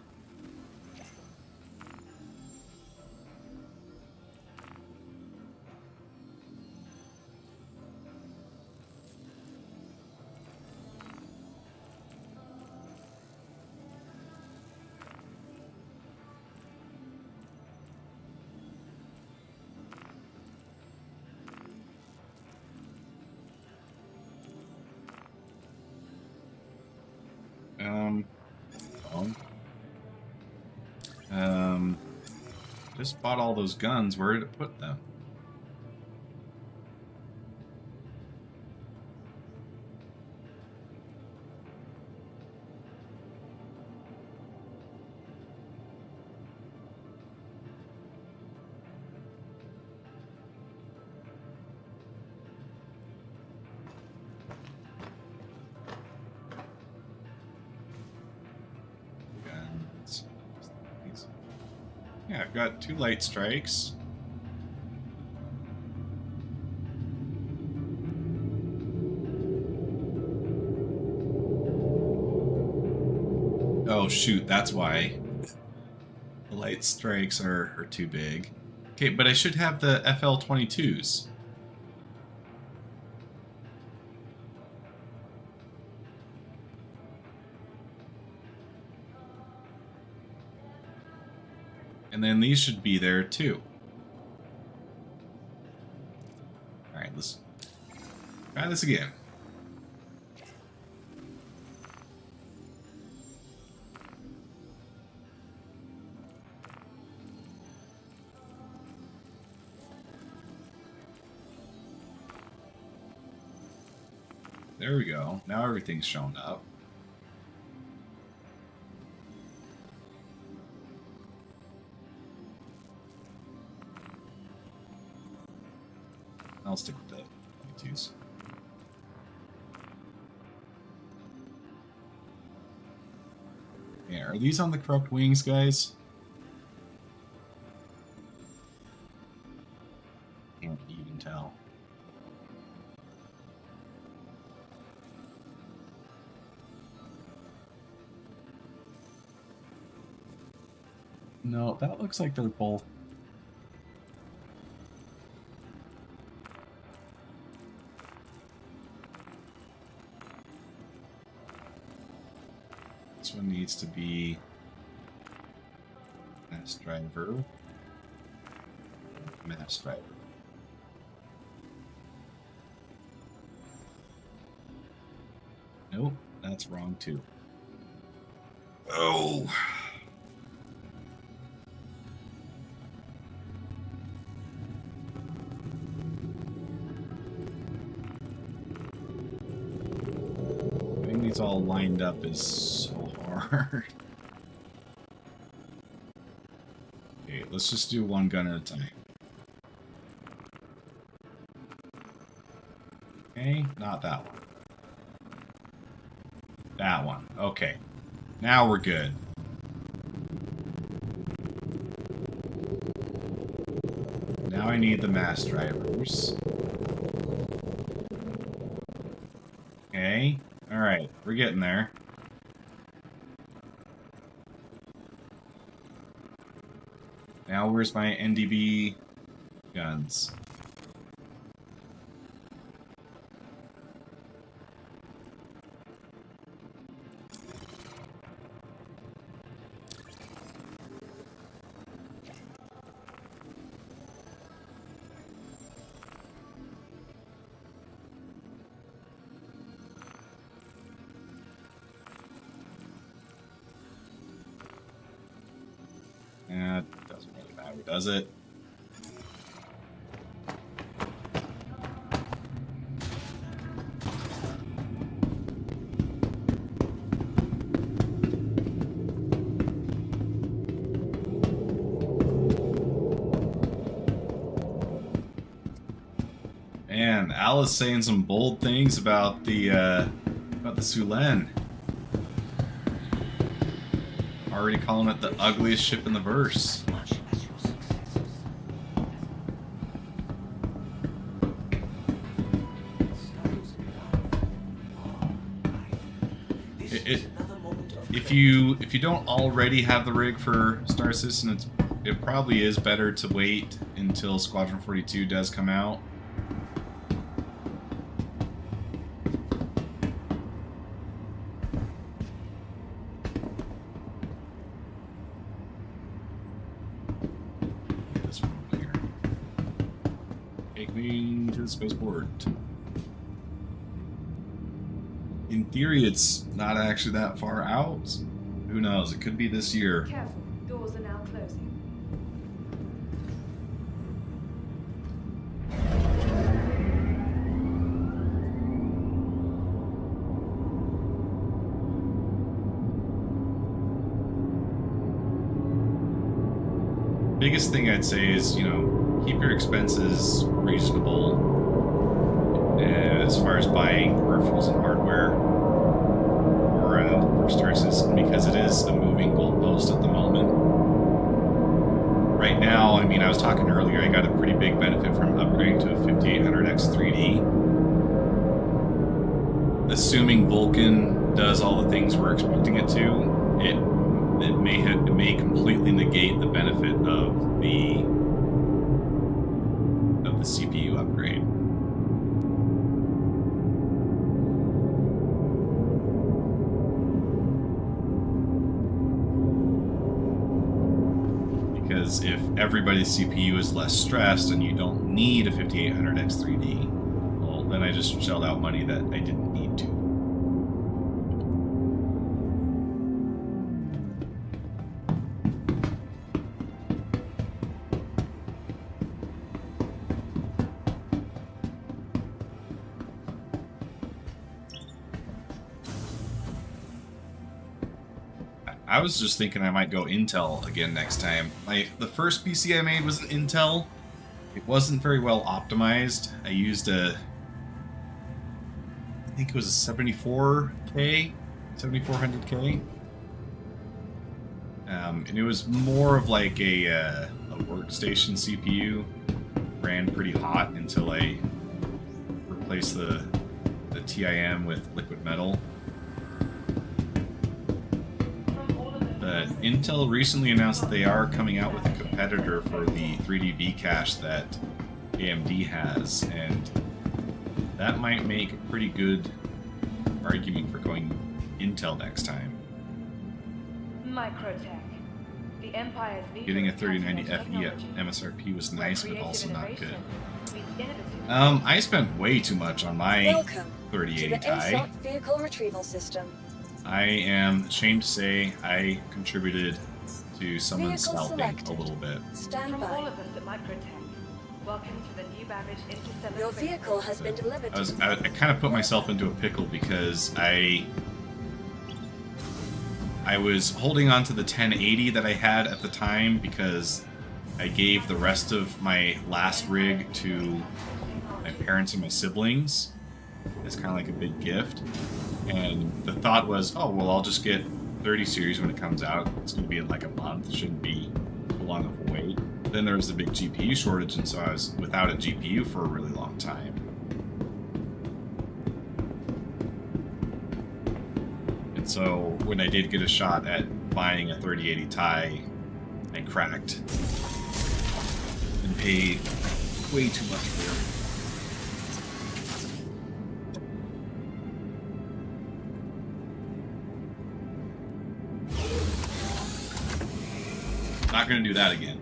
Just bought all those guns. Where did it put them? Yeah, I've got 2 light strikes. Oh shoot, that's why. The The light strikes are too big. Okay, but I should have the FL-22s. And then these should be there too. Alright, let's try this again. There we go. Now everything's shown up. I'll stick with the 22s. Yeah, are these on the corrupt wings, guys? Can't even tell. No, that looks like they're both. This one needs to be mass driver. Mass driver. Nope, that's wrong too. Oh. Getting these all lined up is so hard. Okay, let's just do one gun at a time. Okay, not that one. That one. Okay. Now we're good. Now I need the mass drivers. Okay. Alright, we're getting there. Now where's my NDB guns? Doesn't really matter, does it? Man, Al is saying some bold things about the Sulen. Already calling it the ugliest ship in the verse. If you don't already have the rig for Star Citizen, it probably is better to wait until Squadron 42 does come out. This one over here. Take me to the spaceport. In theory, it's not actually that far out. Who knows? It could be this year. Careful, doors are now closing. Biggest thing I'd say is, keep your expenses reasonable as far as buying peripherals and hardware for Star Citizen, because it is a moving goalpost at the moment. Right now, I was talking earlier, I got a pretty big benefit from upgrading to a 5800X 3D. Assuming Vulcan does all the things we're expecting it to, it it may completely negate the benefit of the CPU upgrade. Because if everybody's CPU is less stressed and you don't need a 5800 X3D, well, then I just shelled out money that I didn't need to. I was just thinking I might go Intel again next time. The first PC I made was an Intel. It wasn't very well optimized. I used I think it was a 74K, 7400K. And it was more of like a workstation CPU. Ran pretty hot until I replaced the TIM with liquid metal. But Intel recently announced that they are coming out with a competitor for the 3D V cache that AMD has, and that might make a pretty good argument for going Intel next time. Microtech. The Empire's leader Getting a in 3090 cutting-edge FE at technology. MSRP was Where nice, but creative also not good. innovation meets innovative I spent way too much on my Welcome to 3080 the Ti. ASOC vehicle retrieval system. I am ashamed to say I contributed to someone Vehicle scalping selected. a little bit. Stand From all by. of us at Microtech, welcome to the new Babbage Interstellar Your Space vehicle has been delivered to the I kind of put myself into a pickle because I was holding on to the 1080 that I had at the time because I gave the rest of my last rig to my parents and my siblings. It's kind of like a big gift. And the thought was, oh, well, I'll just get 30 series when it comes out. It's going to be in like a month. It shouldn't be too long of a wait. Then there was the big GPU shortage, and so I was without a GPU for a really long time. And so when I did get a shot at buying a 3080 Ti, I cracked and paid way too much for it. Not going to do that again.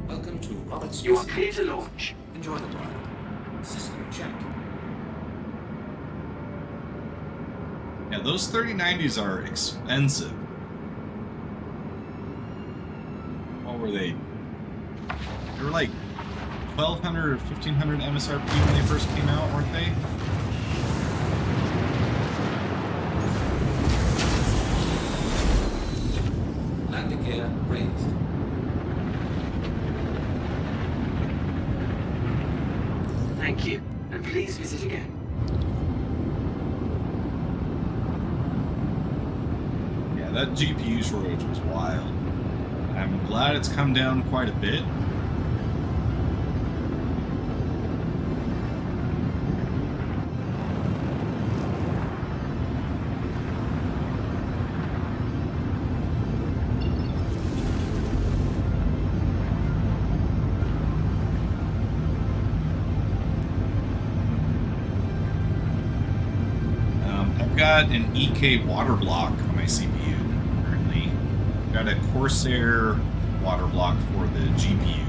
Welcome to Robert's. You are clear to launch. Enjoy the ride. System check. Yeah, those 3090s are expensive. What were they? They were like 1,200 or 1,500 MSRP when they first came out, weren't they? Landing gear raised. Thank you, and please visit again. Yeah, that GPU shortage was wild. I'm glad it's come down quite a bit. I've got an EK water block on my CPU currently. I've got a Corsair water block for the GPU.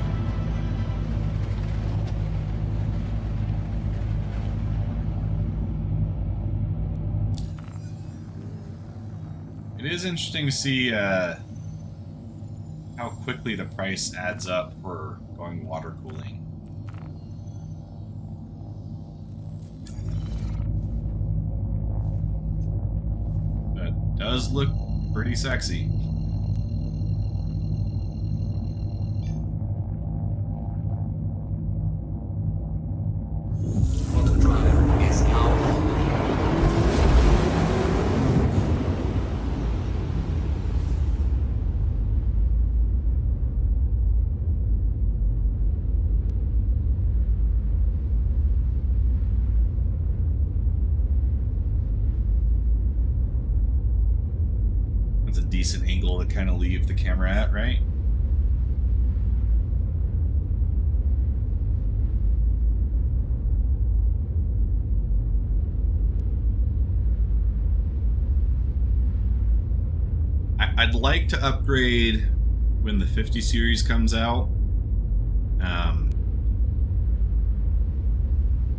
It is interesting to see how quickly the price adds up for going water cooling. That does look pretty sexy. Auto drive is now on. decent angle to kind of leave the camera at, right? I'd like to upgrade when the 50 series comes out.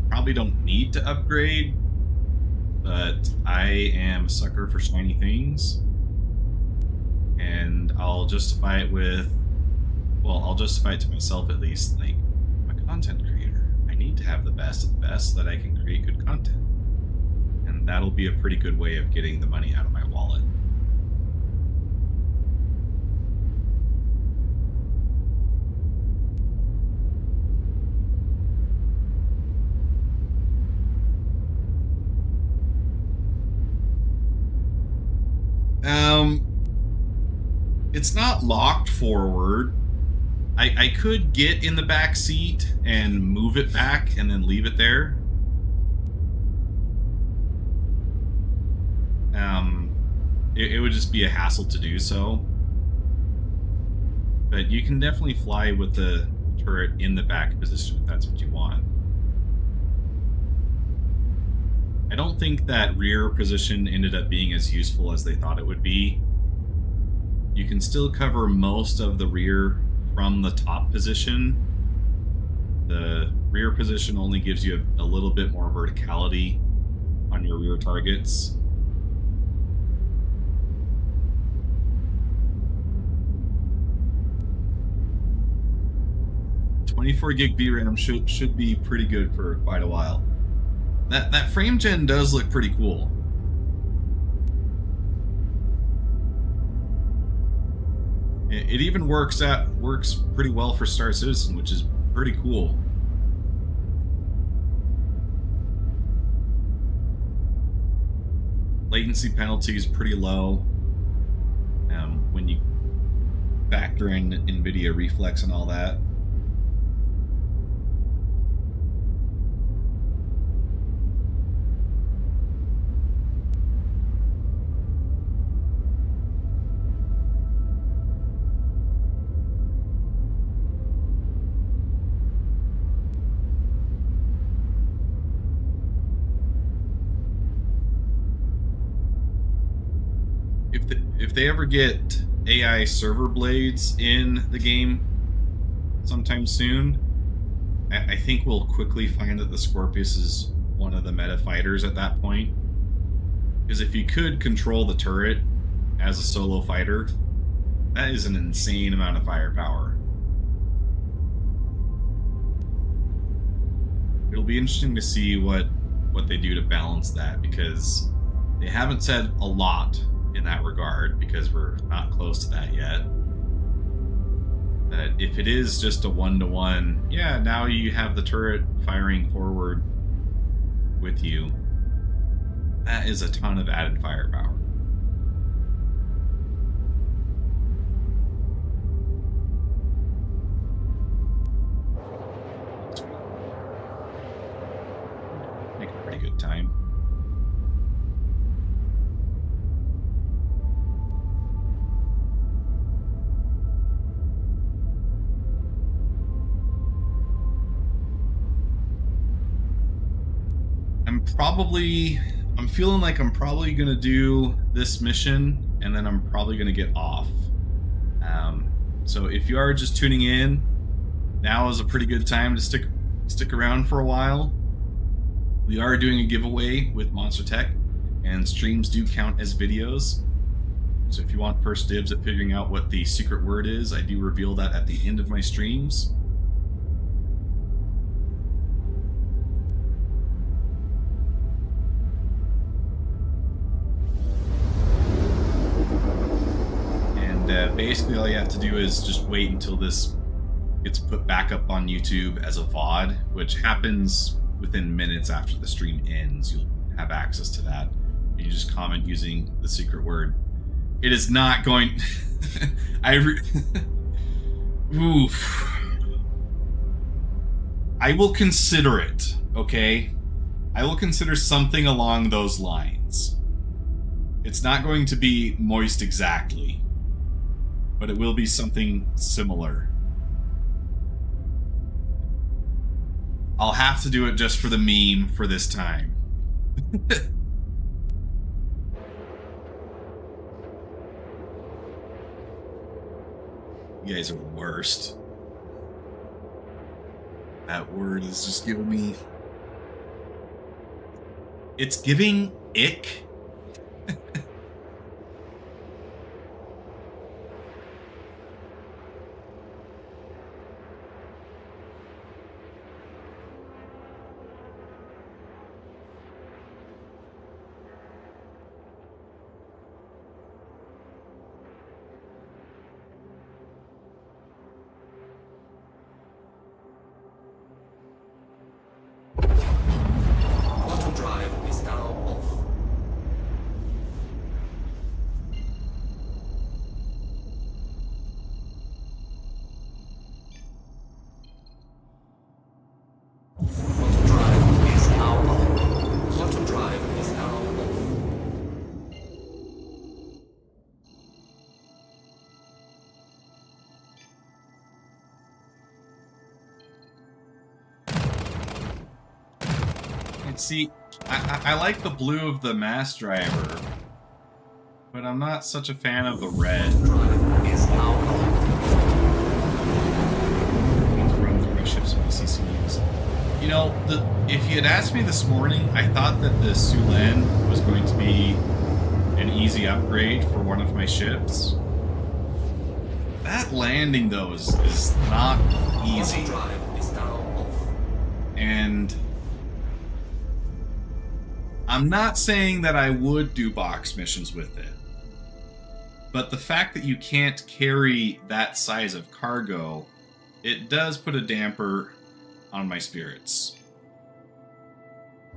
Probably don't need to upgrade, but I am a sucker for shiny things. And I'll justify it with, well, I'll justify it to myself at least, like, I'm a content creator. I need to have the best of the best so that I can create good content. And that'll be a pretty good way of getting the money out of my wallet. It's not locked forward. I could get in the back seat and move it back and then leave it there. It would just be a hassle to do so. But you can definitely fly with the turret in the back position if that's what you want. I don't think that rear position ended up being as useful as they thought it would be. You can still cover most of the rear from the top position. The rear position only gives you a little bit more verticality on your rear targets. $24 gig VRAM should be pretty good for quite a while. That frame gen does look pretty cool. It even works pretty well for Star Citizen, which is pretty cool. Latency penalty is pretty low when you factor in NVIDIA Reflex and all that. If they ever get AI server blades in the game sometime soon, I think we'll quickly find that the Scorpius is one of the meta fighters at that point. Because if you could control the turret as a solo fighter, that is an insane amount of firepower. It'll be interesting to see what they do to balance that, because they haven't said a lot in that regard, because we're not close to that yet. That if it is just a one-to-one, yeah, now you have the turret firing forward with you, that is a ton of added firepower. Make a pretty good time. I'm feeling like I'm probably gonna do this mission and then I'm probably gonna get off. So if you are just tuning in, now is a pretty good time to stick around for a while. We are doing a giveaway with Monster Tech, and streams do count as videos. So if you want first dibs at figuring out what the secret word is, I do reveal that at the end of my streams. Basically all you have to do is just wait until this gets put back up on YouTube as a VOD, which happens within minutes after the stream ends. You'll have access to that. You just comment using the secret word. It is not going... Oof. I will consider it, okay? I will consider something along those lines. It's not going to be moist exactly, but it will be something similar. I'll have to do it just for the meme for this time. You guys are the worst. That word is just giving me... It's giving ick. Auto drive is now off. Auto drive is now on. Auto drive is now off. And see, I like the blue of the mass driver, but I'm not such a fan of the red. Drive is now on. To run through my ships with the CCUs. You know, if you had asked me this morning, I thought that the Sulan was going to be an easy upgrade for one of my ships. That landing, though, is not easy. Auto drive is now off. And I'm not saying that I would do box missions with it, but the fact that you can't carry that size of cargo, it does put a damper on my spirits.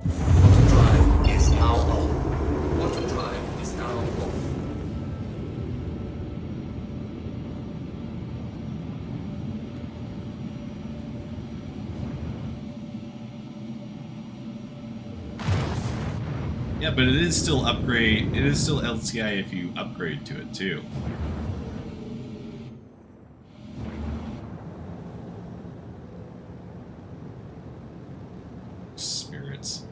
Auto drive is now on. Auto drive is now off. Yeah, but it is still upgrade. It is still LCI if you upgrade to it too. Spirits.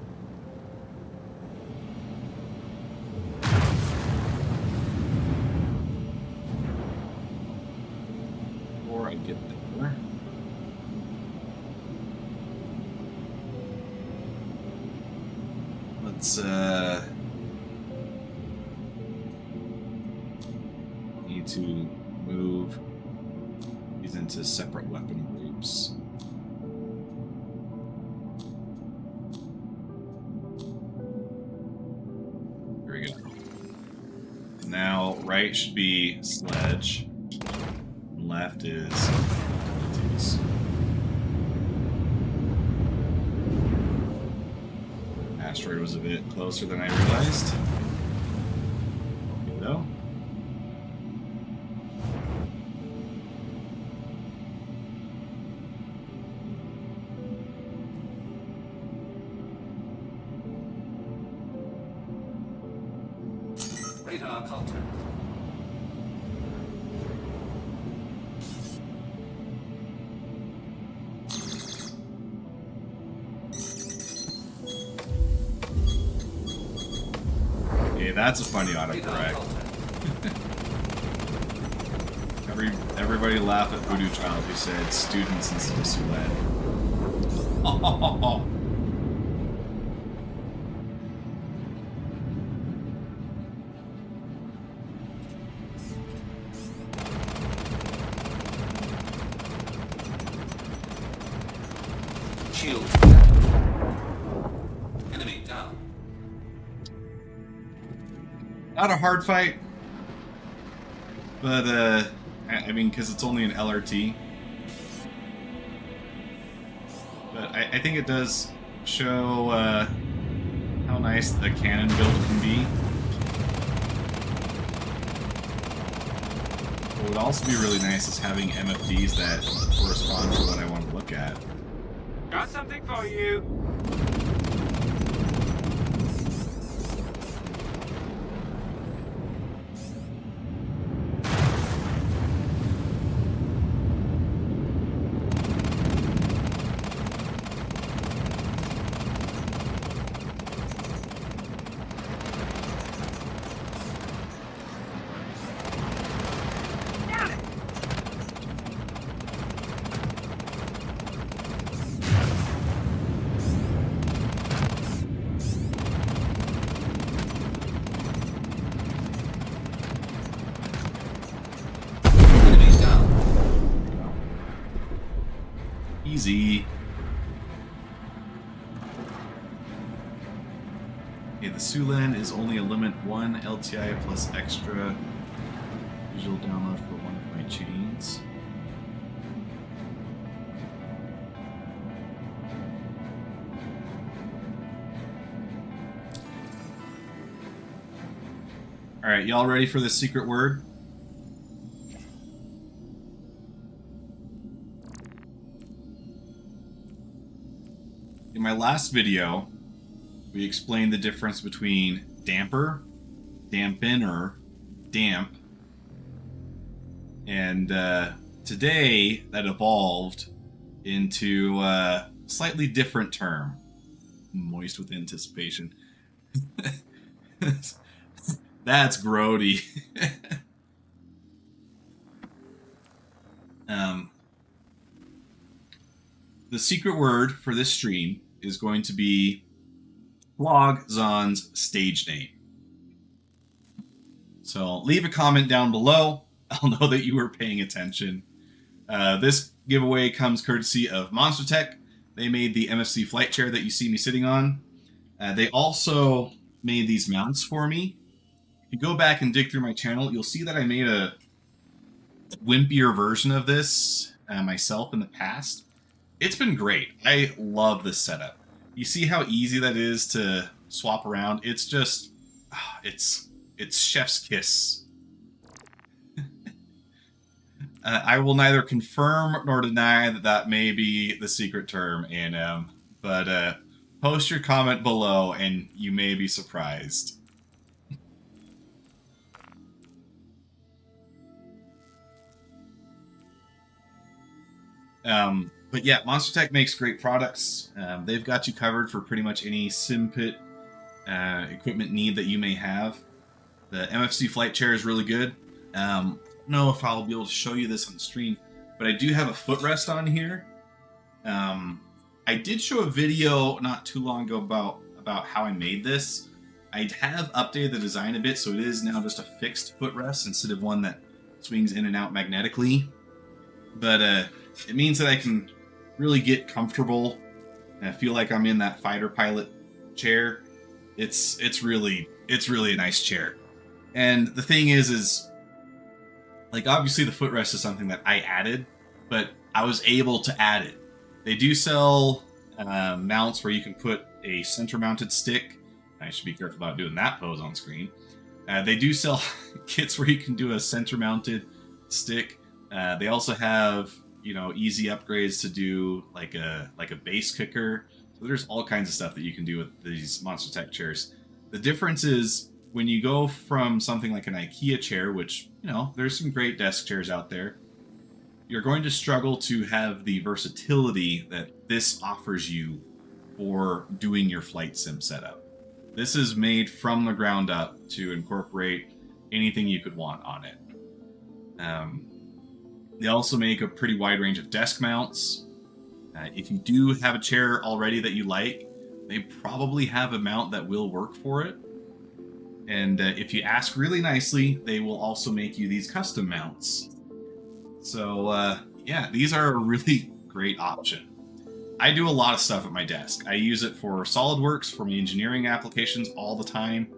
Before I get there. Let's need to move these into separate weapon groups. Here we go. Now right should be sledge, and left is abilities. Asteroid was a bit closer than I realized. Okay, though. Radar contact. Hey, that's a funny autocorrect. Everybody laugh at Voodoo Child who said students instead of Sulan. Oh. Shield. Enemy down. Not a hard fight, but I mean, because it's only an LRT. But I think it does show how nice the cannon build can be. What would also be really nice is having MFDs that correspond to what I want to look at. Got something for you. Easy. Okay, the Sulan is only a limit 1 LTI plus extra visual download for one of my chains. Alright, y'all ready for the secret word? In my last video, we explained the difference between damper, dampener, damp, and today that evolved into a slightly different term. Moist with anticipation. That's grody. The secret word for this stream is going to be Flog Zon's stage name. So leave a comment down below. I'll know that you were paying attention. This giveaway comes courtesy of Monster Tech. They made the MFC flight chair that you see me sitting on. They also made these mounts for me. If you go back and dig through my channel, you'll see that I made a wimpier version of this myself in the past. It's been great. I love this setup. You see how easy that is to swap around? It's just, it's chef's kiss. I will neither confirm nor deny that that may be the secret term, A&M, but post your comment below and you may be surprised. But yeah, Monster Tech makes great products. They've got you covered for pretty much any SimPit equipment need that you may have. The MFC flight chair is really good. I don't know if I'll be able to show you this on the stream, but I do have a footrest on here. I did show a video not too long ago about how I made this. I have updated the design a bit, so it is now just a fixed footrest instead of one that swings in and out magnetically. But it means that I can really get comfortable and I feel like I'm in that fighter pilot chair. It's really a nice chair. And the thing is like obviously the footrest is something that I added, but I was able to add it. They do sell mounts where you can put a center mounted stick. I should be careful about doing that pose on screen. They do sell kits where you can do a center mounted stick. They also have, you know, easy upgrades to do like a base kicker. So there's all kinds of stuff that you can do with these Monster Tech chairs. The difference is when you go from something like an IKEA chair, which, you know, there's some great desk chairs out there, you're going to struggle to have the versatility that this offers you for doing your flight sim setup. This is made from the ground up to incorporate anything you could want on it. They also make a pretty wide range of desk mounts. If you do have a chair already that you like, they probably have a mount that will work for it. And if you ask really nicely, they will also make you these custom mounts. So yeah, these are a really great option. I do a lot of stuff at my desk. I use it for SolidWorks, for my engineering applications all the time.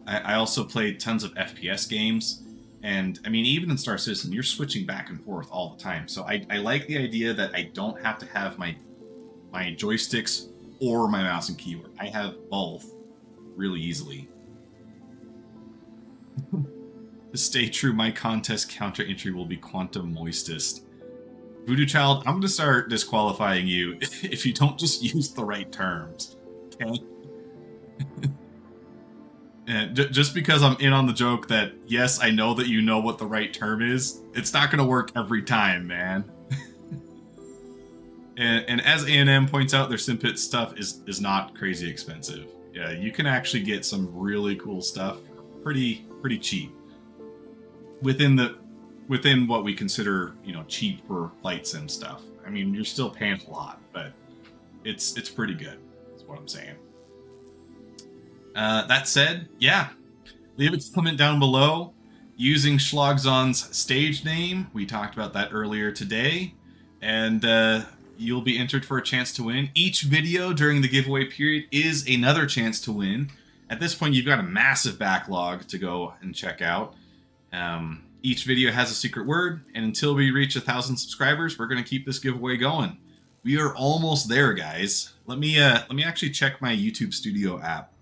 I also play tons of FPS games. And I mean, even in Star Citizen, you're switching back and forth all the time. So I like the idea that I don't have to have my joysticks or my mouse and keyboard. I have both really easily. To stay true, my contest counter entry will be Quantum Moistest. Voodoo Child, I'm going to start disqualifying you if you don't just use the right terms. Okay? And just because I'm in on the joke that, yes, I know that you know what the right term is, it's not going to work every time, man. and as A&M points out, their SimPit stuff is not crazy expensive. Yeah, you can actually get some really cool stuff pretty cheap. Within what we consider, you know, cheap for flight sim stuff. I mean, you're still paying a lot, but it's pretty good. That's what I'm saying. That said, yeah, leave a comment down below. using Schlogzon's stage name. We talked about that earlier today. And you'll be entered for a chance to win. Each video during the giveaway period is another chance to win. At this point, you've got a massive backlog to go and check out. Each video has a secret word, and until we reach 1,000 subscribers, we're going to keep this giveaway going. We are almost there, guys. Let me actually check my YouTube Studio app.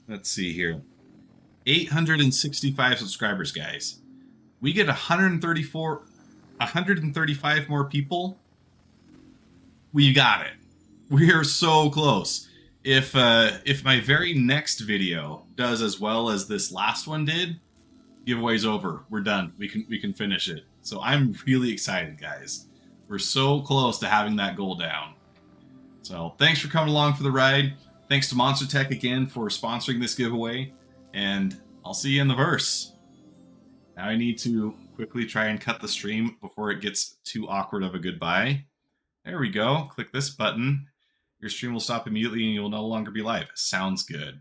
Let's see here. 865 subscribers, guys. We get 135 more people. We got it. We are so close. If my very next video does as well as this last one did, giveaway's over. We're done. We can finish it. So I'm really excited, guys. We're so close to having that goal down. So thanks for coming along for the ride. Thanks to Monster Tech again for sponsoring this giveaway. And I'll see you in the verse. Now I need to quickly try and cut the stream before it gets too awkward of a goodbye. There we go. Click this button. Your stream will stop immediately and you'll no longer be live. Sounds good.